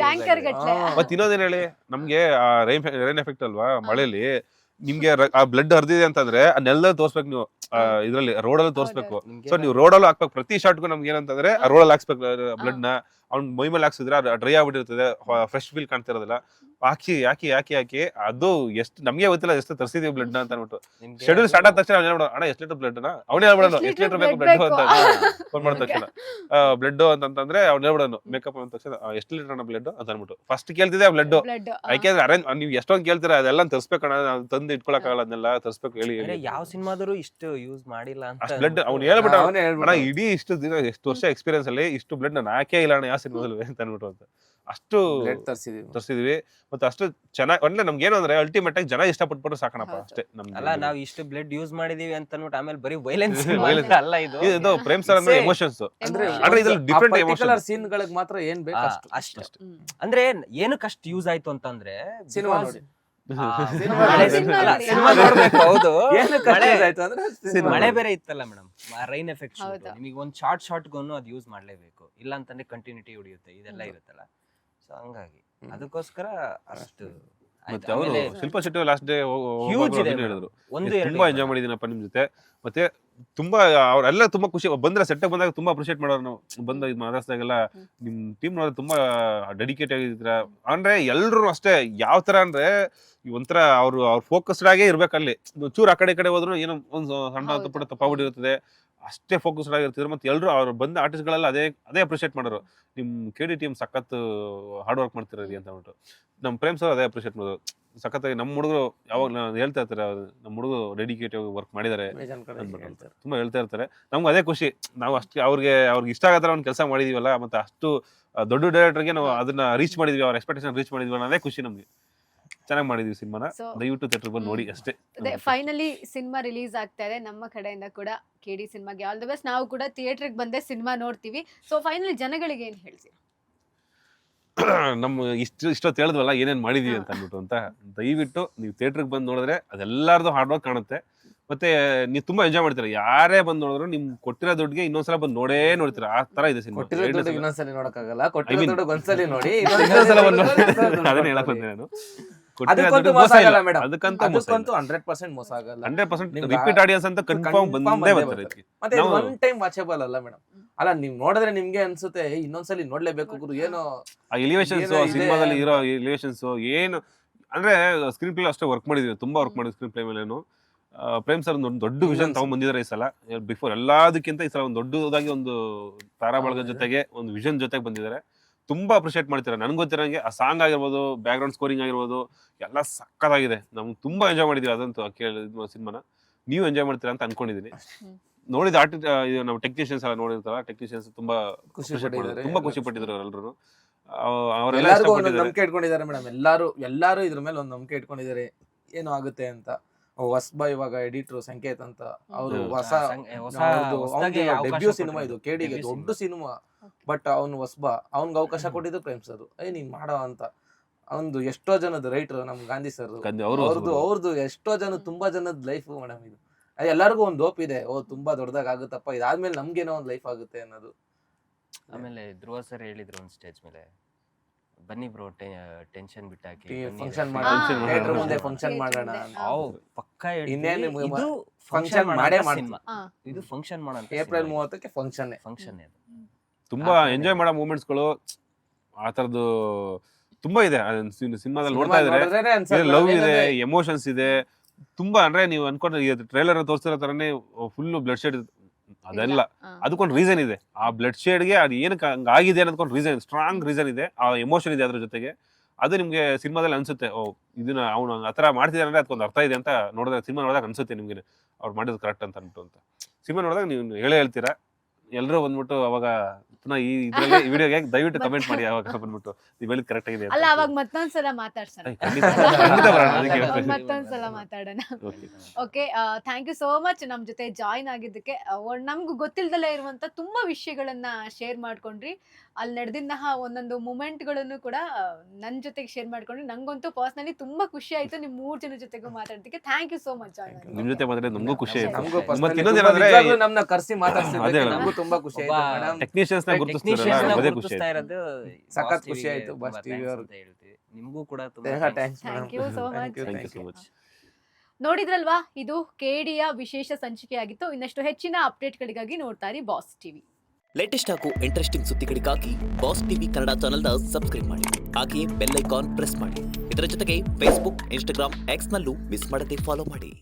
ಟ್ಯಾಂಕರ್ ಗಟ್ಲೆ. ಮತ್ತೆ ಇನ್ನೊಂದೇನು ಹೇಳಿ, ನಮ್ಗೆ ರೈನ್ ಎಫೆಕ್ಟ್ ಅಲ್ವಾ ಮಳೆಯಲ್ಲಿ, ನಿಮ್ಗೆ ಆ ಬ್ಲಡ್ ಹರಿದಿದೆ ಅಂತಂದ್ರೆ ಆ ನೆಲದಲ್ಲಿ ತೋರ್ಸ್ಬೇಕು ನೀವು, ಇದ್ರಲ್ಲಿ ರೋಡಲ್ಲಿ ತೋರ್ಸ್ಬೇಕು. ಸೊ ನೀವು ರೋಡಲ್ಲಿ ಹಾಕ್ಬೇಕು, ಪ್ರತಿ ಶಾರ್ಟ್ಗೂ ನಮ್ಗೆ ಏನಂತಂದ್ರೆ ಆ ರೋಡಲ್ಲಿ ಹಾಕ್ಸ್ಬೇಕು ಬ್ಲಡ್ ನ. ಅವ್ನ್ ಮೈ ಮೇಲೆ ಹಾಕ್ಸಿದ್ರೆ ಡ್ರೈ ಆಗ್ಬಿಟ್ಟಿರ್ತದೆ, ಫ್ರೆಶ್ ಫೀಲ್ ಕಾಣ್ತಿರೋದಿಲ್ಲ. ಹಾಕಿ ಅದು ಎಷ್ಟು ನಮ್ಗೆ ಗೊತ್ತಿಲ್ಲ ಎಷ್ಟು ತರಿಸಿದೀವಿ ಬ್ಲಡ್ ನ ಅಂತ ಅನ್ಬಿಟ್ಟು. ಶೆಡ್ಯೂಲ್ ಸ್ಟಾರ್ಟ್ ಆದ ತಕ್ಷಣ ಅಣ್ಣ ಎಷ್ಟು ಲೀಟರ್ ಬ್ಲಡ್ ನ ಅವನೇ ಹೇಳ್ಬಿಡೋಣ, ಎಷ್ಟು ಲೀಟರ್ ಬೇಕು ಬ್ಲಡ್ ಅಂತ ಫೋನ್ ಮಾಡಿದ ತಕ್ಷಣ. ಬ್ಲಡ್ ಅಂತಂದ್ರೆ ಅವ್ನು ಹೇಳ್ಬಿಡೋನು, ಮೇಕಪ್ ಅಂದ ತಕ್ಷಣ ಎಷ್ಟು ಲೀಟರ್ ಅಣ್ಣ ಬ್ಲಡ್ ಅಂತ ಅನ್ಬಿಟ್ಟು ಫಸ್ಟ್ ಕೇಳ್ತಿದ್ದೆ ಬ್ಲಡ್. ಯಾಕೆಂದ್ರೆ ಅರೇಂಜ್ ನೀವು ಎಷ್ಟೊಂದು ಕೇಳ್ತೀರಾ, ಅದೆಲ್ಲ ತರಿಸ್ಬೇಕಣ್ಣ, ತಂದು ಇಟ್ಕೊಳಕ್ಕಾಗಲ್ಲ, ಅದನ್ನೆಲ್ಲ ತರಿಸ್ಬೇಕು ಹೇಳಿ. ಯಾವ ಸಿನಿಮಾದ್ರು ಇಷ್ಟು ಯೂಸ್ ಮಾಡಿಲ್ಲ ಅಂತ ಬ್ಲಡ್ ಅವ್ನು ಹೇಳ್ಬಿಟ್ಟು, ಅಣ್ಣ ಇಡೀ ಇಷ್ಟು ದಿನ ಎಷ್ಟು ವರ್ಷ ಎಕ್ಸ್ಪೀರಿಯನ್ಸ್ ಅಲ್ಲಿ ಇಷ್ಟು ಬ್ಲಡ್ ನಾನು ಹಾಕೇ ಇಲ್ಲ ಅಣ್ಣ ಯಾವ ಸಿನಿಮಾದಲ್ಲಿ ಅಂತ ಅನ್ಬಿಟ್ಟು ಅಂತ ಅಷ್ಟು ತರಿಸಿದ್ವಿ. ಮತ್ತೆ ಅಷ್ಟು ಚೆನ್ನಾಗಿ ಅಂದ್ರೆ ನಮ್ಗೆ ಏನು ಅಂದ್ರೆ ಅಲ್ಟಿಮೇಟ್ ಆಗಿ ಜನ ಇಷ್ಟಪಟ್ಬಿಟ್ಟು ಸಾಕಣಪ್ಪ ಅಷ್ಟೇ. ಅಲ್ಲ ನಾವು ಇಷ್ಟು ಬ್ಲಡ್ ಯೂಸ್ ಮಾಡಿದೀವಿ ಅಂತ ಅನ್ಬಿಟ್ಟು ಆಮೇಲೆ ಬರೀ ವೈಲೆನ್ಸ್ ಅಲ್ಲ, ಇದು ಪ್ರೇಮ್ ಸರ್ ಅಂದ್ರೆ ಎಮೋಷನ್ಸ್. ಅಂದ್ರೆ ಇದ್ರಲ್ಲಿ ಡಿಫರೆಂಟ್ ಎಮೋಷನ್ ಸೀನ್ ಗಳಿಗೆ ಮಾತ್ರ ಏನ್ ಬೇಕು ಅಷ್ಟೇ. ಅಂದ್ರೆ ಏನಕ್ಕೆ ಅಷ್ಟು ಯೂಸ್ ಆಯ್ತು ಅಂತಂದ್ರೆ ಸಿನಿಮಾ ನೋಡಿ, ಹೌದು, ಮಳೆ ಬೇರೆ ಇತ್ತಲ್ಲ ಮೇಡಮ್, ರೈನ್ ಎಫೆಕ್ಟ್. ನಿಮಗೆ ಒಂದ್ ಶಾರ್ಟ್ಗೂ ಅದು ಯೂಸ್ ಮಾಡ್ಲೇಬೇಕು, ಇಲ್ಲ ಅಂತಂದ್ರೆ ಕಂಟಿನ್ಯೂಟಿ ಉಳಿಯುತ್ತೆ, ಇದೆಲ್ಲ ಇರುತ್ತಲ್ಲ. ಸೊ ಹಂಗಾಗಿ ಅದಕ್ಕೋಸ್ಕರ ಅಷ್ಟು. ಮತ್ತೆ ಅವರು ಶಿಲ್ಪಾ ಶೆಟ್ಟಿ ಲಾಸ್ಟ್ ಡೇ ಹೇಳಿದ್ರು, ತುಂಬಾ ಎಂಜಾಯ್ ಮಾಡಿದೀನಪ್ಪ ನಿಮ್ ಜೊತೆ. ಮತ್ತೆ ತುಂಬಾ ಅವ್ರೆಲ್ಲ ತುಂಬಾ ಖುಷಿ ಬಂದ್ರೆ, ಸೆಟ್ ಬಂದಾಗ ತುಂಬಾ ಅಪ್ರಿಶಿಯೇಟ್ ಮಾಡೋರು. ನಾವು ಬಂದ ಮಾತಾಡ್ಸಿದಾಗೆಲ್ಲ ನಿಮ್ ಟೀಮ್ ತುಂಬಾ ಡೆಡಿಕೇಟ್ ಆಗಿದ್ರ. ಅಂದ್ರೆ ಎಲ್ರು ಅಷ್ಟೇ, ಯಾವ ತರ ಅಂದ್ರೆ ಒಂಥರ ಅವ್ರ ಫೋಕಸ್ಡ್ ಆಗೇ ಇರ್ಬೇಕಲ್ಲಿ. ಚೂರು ಆ ಕಡೆ ಹೋದ್ರು ಏನೋ ಒಂದ್ ಸಣ್ಣ ಪುಟ್ಟ ತಪ್ಪಾಗ್ಬಿಟ್ಟಿರ್ತದೆ, ಅಷ್ಟೇ ಫೋಕಸ್ಡ್ ಆಗಿರ್ತಿದ್ರು. ಮತ್ತೆ ಎಲ್ರು ಅವ್ರು ಬಂದ ಆರ್ಟಿಸ್ಟ್ ಗಳೆಲ್ಲ ಅದೇ ಅಪ್ರಿಶಿಯೇಟ್ ಮಾಡೋರು, ನಿಮ್ KD ಟೀಮ್ ಸಖತ್ ಹಾರ್ಡ್ ವರ್ಕ್ ಮಾಡ್ತಿರೋರಿ ಅಂತ ಹೇಳ್ಬಿಟ್ಟು. ನಮ್ ಪ್ರೇಮ್ ಸರ್ ಅದೇ ಅಪ್ರಿಶಿಯೇಟ್ ಮಾಡೋದು ಸಖತ್ತಾಗಿ. ನಮ್ಮ ಹುಡುಗರು ಯಾವಾಗ ಹೇಳ್ತಾ ಇರ್ತಾರೆ, ನಮ್ಮ ಹುಡುಗರು ಡೆಡಿಕೇಟಿವ್ ವರ್ಕ್ ಮಾಡಿದ್ದಾರೆ ತುಂಬಾ ಹೇಳ್ತಾ ಇರ್ತಾರೆ. ನಮ್ಗೆ ಅದೇ ಖುಷಿ, ನಾವು ಅಷ್ಟು ಅವ್ರಿಗೆ ಇಷ್ಟ ಆಗತ್ತರ ಒಂದು ಕೆಲಸ ಮಾಡಿದೀವಲ್ಲ, ಮತ್ತೆ ಅಷ್ಟು ದೊಡ್ಡ ಡೈರೆಕ್ಟರ್ಗೆ ನಾವು ಅದನ್ನ ರೀಚ್ ಮಾಡಿದ್ವಿ, ಅವ್ರ ಎಕ್ಸ್ಪೆಕ್ಟೇಷನ್ ರೀಚ್ ಮಾಡಿದ್ವಿ ಅನ್ನೋದೇ ಖುಷಿ ನಮ್ಗೆ. ಚೆನ್ನಾಗಿ ಮಾಡಿದೀವಿ ಸಿನಿಮಾನ. So- ದಯವಿಟ್ಟು ಥಿಯೇಟರ್ ಬಂದು ನೋಡಿ ಅಷ್ಟೇ. ಅದೇ ಫೈನಲಿ ಸಿನಿಮಾ ರಿಲೀಸ್ ಆಗ್ತಾ ಇದೆ. ನಮ್ಮ ಕಡೆಯಿಂದ ಕೂಡ KD ಸಿನಿಮಾಗೆ ಆಲ್ ದ ಬೆಸ್ಟ್. ನಾವು ಕೂಡ ಥಿಯೇಟರ್ಗೆ ಬಂದೇ ಸಿನಿಮಾ ನೋಡ್ತೀವಿ. ಸೊ ಫೈನಲಿ ಜನಗಳಿಗೆ ಏನು ಹೇಳ್ತೀರಾ? ನಮ್ಮ ಇಷ್ಟೊತ್ತು ಹೇಳಿದ್ವಲ್ಲ ಏನೇನ್ ಮಾಡಿದೀವಿ ಅಂತ ಅಂದ್ಬಿಟ್ಟು ಅಂತ, ದಯವಿಟ್ಟು ನೀವು ಥಿಯೇಟರ್ಗೆ ಬಂದು ನೋಡಿದ್ರೆ ಅದೆಲ್ಲಾರ್ದು ಹಾರ್ಡ್ ವರ್ಕ್ ಕಾಣುತ್ತೆ. ಮತ್ತೆ ನೀವು ತುಂಬಾ ಎಂಜಾಯ್ ಮಾಡ್ತೀರಾ. ಯಾರೇ ಬಂದು ನೋಡಿದ್ರು ನಿಮ್ ಕೊಟ್ಟಿರೋ ದುಡ್ಡಿಗೆ ಇನ್ನೊಂದ್ಸಲ ಬಂದು ನೋಡ್ತೀರಾ. ಆ ತರ ಇದೆ ಸಿನಿಮಾ. ಕೊಟ್ಟಿರೋ ದುಡ್ಡು ಇನ್ನೊಂದ್ಸಲಿ ನೋಡಕ್ಕಾಗಲ್ಲ, ಕೊಟ್ಟಿರೋ ದುಡ್ಡು ಒಂದ್ಸಲಿ ನೋಡಿ, ಇನ್ನೊಂದ್ಸಲ ಬಂದು ಅದನ್ನ ಹೇಳಕ್ ಬಂದೆ ನಾನು. ಅದಕ್ಕಂತೂ ಮೋಸ ಆಗಲ್ಲ ಮೇಡಮ್, ಅದಕ್ಕಂತೂ ಅದಕ್ಕಂತೂ 100% ಮೋಸ ಆಗಲ್ಲ. 100% ರಿಪೀಟ್ ಆಡಿಯನ್ಸ್ ಅಂತ ಕನ್ಫರ್ಮ್ ಬಂದೇ ಬರ್ತಾರೆ. ಮತ್ತೆ ಒನ್ ಟೈಮ್ ವಾಚಬಲ್ ಅಲ್ಲ ಮೇಡಮ್. ಅಲ್ಲ ನೀವ್ ನೋಡಿದ್ರೆ ನಿಮ್ಗೆ ಅನ್ಸುತ್ತೆ ಇನ್ನೊಂದ್ಸಲಿ ನೋಡ್ಲೇಬೇಕು ಗುರು, ಏನೋ ಆ ಎಲಿವೇಶನ್ಸ್ ಸಿನಿಮಾದಲ್ಲಿ ಇರೋ ಎಲಿವೇಶನ್ಸ್ ಏನು ಅಂದ್ರೆ ಸ್ಕ್ರೀನ್ ಪ್ಲೇ ಅಷ್ಟೇ ವರ್ಕ್ ಮಾಡಿದೀವಿ, ತುಂಬಾ ವರ್ಕ್ ಮಾಡಿದ್ವಿ ಸ್ಕ್ರೀನ್ ಪ್ಲೇ ಮೇಲೇನು. ಪ್ರೇಮ್ ಸರ್ ಒಂದು ದೊಡ್ಡ ವಿಷನ್ ತಗೊಂಡ್ ಬಂದಿದ್ದಾರೆ ಈ ಸಲ. ಬಿಫೋರ್ ಎಲ್ಲದಕ್ಕಿಂತ ಈ ಸಲ ಒಂದು ದೊಡ್ಡದಾಗಿ ಒಂದು ತಾರಾಬಳಗದ ಜೊತೆಗೆ ಒಂದು ವಿಷನ್ ಜೊತೆಗೆ ಬಂದಿದ್ದಾರೆ. ತುಂಬಾ ಅಪ್ರಿಶಿಯೇಟ್ ಮಾಡ್ತೀರಾ. ನನ್ಗೆ ಗೊತ್ತಿರಂಗೆ ಆ ಸಾಂಗ್ ಆಗಿರ್ಬೋದು, ಬ್ಯಾಕ್ ಗ್ರೌಂಡ್ ಸ್ಕೋರಿಂಗ್ ಆಗಿರ್ಬೋದು, ಎಲ್ಲ ಸಕ್ಕತ್ತಾಗಿದೆ. ನಮ್ಗೆ ತುಂಬಾ ಎಂಜಾಯ್ ಮಾಡಿದೀವಿ ಅದಂತೂ ಸಿನಿಮಾನ. ನೀವು ಎಂಜಾಯ್ ಮಾಡ್ತೀರಾ ಅಂತ ಅನ್ಕೊಂಡಿದೀನಿ. ನೋಡಿದ ನಾವು ಟೆಕ್ನಿಷಿಯನ್ಸ್ ಎಲ್ಲ ನೋಡಿರ್ತಾರ, ಟೆಕ್ನಿಷಿಯನ್ಸ್ ತುಂಬಾ ಖುಷಿ ಪಟ್ಟಿದ್ರು ಎಲ್ಲರೂ. ಅವರೆಲ್ಲ ನಂಬಿಕೆ ಇಟ್ಕೊಂಡಿದ್ದಾರೆ ಮೇಡಮ್. ಎಲ್ಲಾರು ಇದ್ರ ಮೇಲೆ ಒಂದು ನಂಬಿಕೆ ಇಟ್ಕೊಂಡಿದ್ದಾರೆ ಏನು ಆಗುತ್ತೆ ಅಂತ. ಹೊಸಬ ಇವಾಗ ಎಡಿಟರ್ ಸಂಕೇತ್ ಅಂತ, ಅವರು ಡೆಬ್ಯೂ ಸಿನಿಮಾ ಇದು, KDಗೆ ದೊಡ್ಡ ಸಿನಿಮಾ. ಬಟ್ ಅವ್ನು ಹೊಸಬ, ಅವ್ನ್ಗೆ ಅವಕಾಶ ಕೊಟ್ಟಿದ್ದು ಪ್ರೇಮ್ ಸರ್. ನೀನ್ ಮಾಡೋ ಅಂತ ಅವ್ನು ಎಷ್ಟೋ ಜನದ ರೈಟರ್ ನಮ್ ಗಾಂಧಿ ಸರ್ ಅವ್ರದ್ದು ಎಷ್ಟೋ ಜನ, ತುಂಬಾ ಜನದ ಲೈಫ್ ಮೇಡಮ್ ಇದು. ಎಲ್ಲರಿಗೂ ಒಂದು ಹೋಪ್ ಇದೆ, ತುಂಬಾ ದೊಡ್ಡದಾಗ ಆಗುತ್ತಪ್ಪ, ಇದಾದ್ಮೇಲೆ ನಮ್ಗೇನೋ ಒಂದ್ ಲೈಫ್ ಆಗುತ್ತೆ ಅನ್ನೋದು. ಆಮೇಲೆ ಧ್ರುವ ಸರ್ ಹೇಳಿದ್ರು ಒಂದು ಸ್ಟೇಜ್ ಮೇಲೆ, ಬನ್ನಿ ಬ್ರೋ ಟೆನ್ಷನ್ ಬಿಟ್ಟಾಕಿ ಫಂಕ್ಷನ್ ಮಾಡೋಣ, ಮುಂದೆ ಫಂಕ್ಷನ್ ಮಾಡೋಣ. ಪಕ್ಕಾ ಇನ್ನೇನು ಇದು ಫಂಕ್ಷನ್ ಮಾಡೇ ಸಿನಿಮಾ, ಇದು ಫಂಕ್ಷನ್ ಮಾಡೋ ಏಪ್ರಿಲ್ 30ಕ್ಕೆ ಫಂಕ್ಷನ್. ತುಂಬಾ ಎಂಜಾಯ್ ಮಾಡೋ ಮೂಮೆಂಟ್ಸ್ಗಳು ಆ ತರದ್ದು ತುಂಬಾ ಇದೆ ಸಿನಿಮಾದಲ್ಲಿ. ನೋಡ್ತಾ ಇದ್ರೆ ಲವ್ ಇದೆ, ಎಮೋಷನ್ಸ್ ಇದೆ ತುಂಬಾ. ಅಂದ್ರೆ ನೀವು ಅನ್ಕೊಂಡ್ರೆ ಟ್ರೈಲರ್ ತೋರಿಸಿರೋ ತರನೇ ಫುಲ್ ಬ್ಲಡ್ ಶೇಡ್ ಅದೆಲ್ಲ, ಅದಕ್ಕೊಂದು ರೀಸನ್ ಇದೆ. ಆ ಬ್ಲಡ್ ಶೇಡ್ಗೆ ಅದು ಏನಕ್ಕೆ ಹಂಗಾಗಿದೆ ಅನ್ನೋದಕ್ಕೊಂದು ರೀಸನ್, ಸ್ಟ್ರಾಂಗ್ ರೀಸನ್ ಇದೆ. ಆ ಎಮೋಷನ್ ಇದೆ ಅದ್ರ ಜೊತೆಗೆ. ಅದು ನಿಮ್ಗೆ ಸಿನಿಮಾದಲ್ಲಿ ಅನ್ಸುತ್ತೆ, ಇದನ್ನ ಅವ್ನು ಆತರ ಮಾಡ್ತಿದಾರೆ ಅಂದ್ರೆ ಅದಕ್ಕೊಂದು ಅರ್ಥ ಇದೆ ಅಂತ ನೋಡಿದ್ರೆ, ಸಿನಿಮಾ ನೋಡಿದಾಗ ಅನ್ಸುತ್ತೆ ನಿಮ್ಗೆ ಅವ್ರು ಮಾಡಿದ್ ಕರೆಕ್ಟ್ ಅಂತ ಅನ್ಬಿಟ್ಟು ಅಂತ. ಸಿನಿಮಾ ನೋಡಿದಾಗ ನೀವು ಹೇಳ್ತೀರಾ. ಎಲ್ಲರೂ ಬಂದ್ಬಿಟ್ಟು ಅವಾಗ ಈ ಇದ್ರಲ್ಲಿ ವಿಡಿಯೋಗೆ ದಯವಿಟ್ಟು ಕಮೆಂಟ್ ಮಾಡಿ ಅವಾಗ ಬಂದ್ಬಿಟ್ಟು ನೀವು ಹೇಳಿದ್ ಕರೆಕ್ಟ್ ಆಗಿದೆ ಅಲ್ಲ, ಅವಾಗ ಮತ್ತೊಂದ್ಸಲ ಮಾತಾಡ್ಸೋಣ. ಮತ್ತೊಂದ್ಸಲ ಮಾತಾಡೋಣ. Okay, thank you so much ನಮ್ ಜೊತೆ ಜಾಯಿನ್ ಆಗಿದ್ದಕ್ಕೆ. ನಮ್ಗೂ ಗೊತ್ತಿಲ್ದಲೇ ಇರುವಂತ ತುಂಬಾ ವಿಷಯಗಳನ್ನ ಶೇರ್ ಮಾಡ್ಕೊಂಡ್ರಿ. ಅಲ್ಲಿ ನಡೆದಿಂತಹ ಒಂದೊಂದು ಮೂಮೆಂಟ್ಗಳನ್ನು ಕೂಡ ನನ್ ಜೊತೆಗೆ ಶೇರ್ ಮಾಡ್ಕೊಂಡ್ರಿ. ನಂಗಂತೂ ಪರ್ಸನಲಿ ತುಂಬಾ ಖುಷಿ ಆಯ್ತು ನಿಮ್ 3 ಜನ ಜೊತೆಗೂ ಮಾತಾಡೋದಕ್ಕೆ. Thank you so much. ನಿಮ್ ಜೊತೆ ಮಾತಾಡಿದ್ರೆ ನಮಗೂ ಖುಷಿ ಆಯ್ತು. ನಮ್ನ ಕರ್ಸಿ ಮಾತಾಡ್ಸಿದ್ರೆ ನಮಗೂ ತುಂಬಾ ಖುಷಿ ಆಯ್ತು ಮೇಡಮ್. ಟೆಕ್ನಿಷಿಯನ್ಸ್ ಗುರುತಿಸ್ತಾ ಇರೋದು ಸಖತ್ ಖುಷಿ ಆಯ್ತು. ಬಸ್ ಟಿವಿ ಅವರು ನಿಮಗೂ ಕೂಡ ಥ್ಯಾಂಕ್ ಯು ಸೋ ಮಚ್. ನೋಡಿದ್ರಲ್ವಾ, ಇದು KDಯ ವಿಶೇಷ ಸಂಚಿಕೆಯಾಗಿತ್ತು. ಇನ್ನಷ್ಟು ಹೆಚ್ಚಿನ ಅಪ್ಡೇಟ್ಗಳಿಗಾಗಿ ನೋಡ್ತಾ ಇರಿ ಬಾಸ್ ಟಿವಿ. ಲೇಟೆಸ್ಟ್ ಹಾಗೂ ಇಂಟ್ರೆಸ್ಟಿಂಗ್ ಸುದ್ದಿಗಳಿಗಾಗಿ ಬಾಸ್ ಟಿವಿ ಕನ್ನಡ ಚಾನೆಲ್ನ ಸಬ್ಸ್ಕ್ರೈಬ್ ಮಾಡಿ. ಹಾಗೆಯೇ ಬೆಲ್ ಐಕಾನ್ ಪ್ರೆಸ್ ಮಾಡಿ. ಇದರ ಜೊತೆಗೆ ಫೇಸ್ಬುಕ್, ಇನ್ಸ್ಟಾಗ್ರಾಮ್, ಎಕ್ಸ್ನಲ್ಲೂ ಮಿಸ್ ಮಾಡದೆ ಫಾಲೋ ಮಾಡಿ.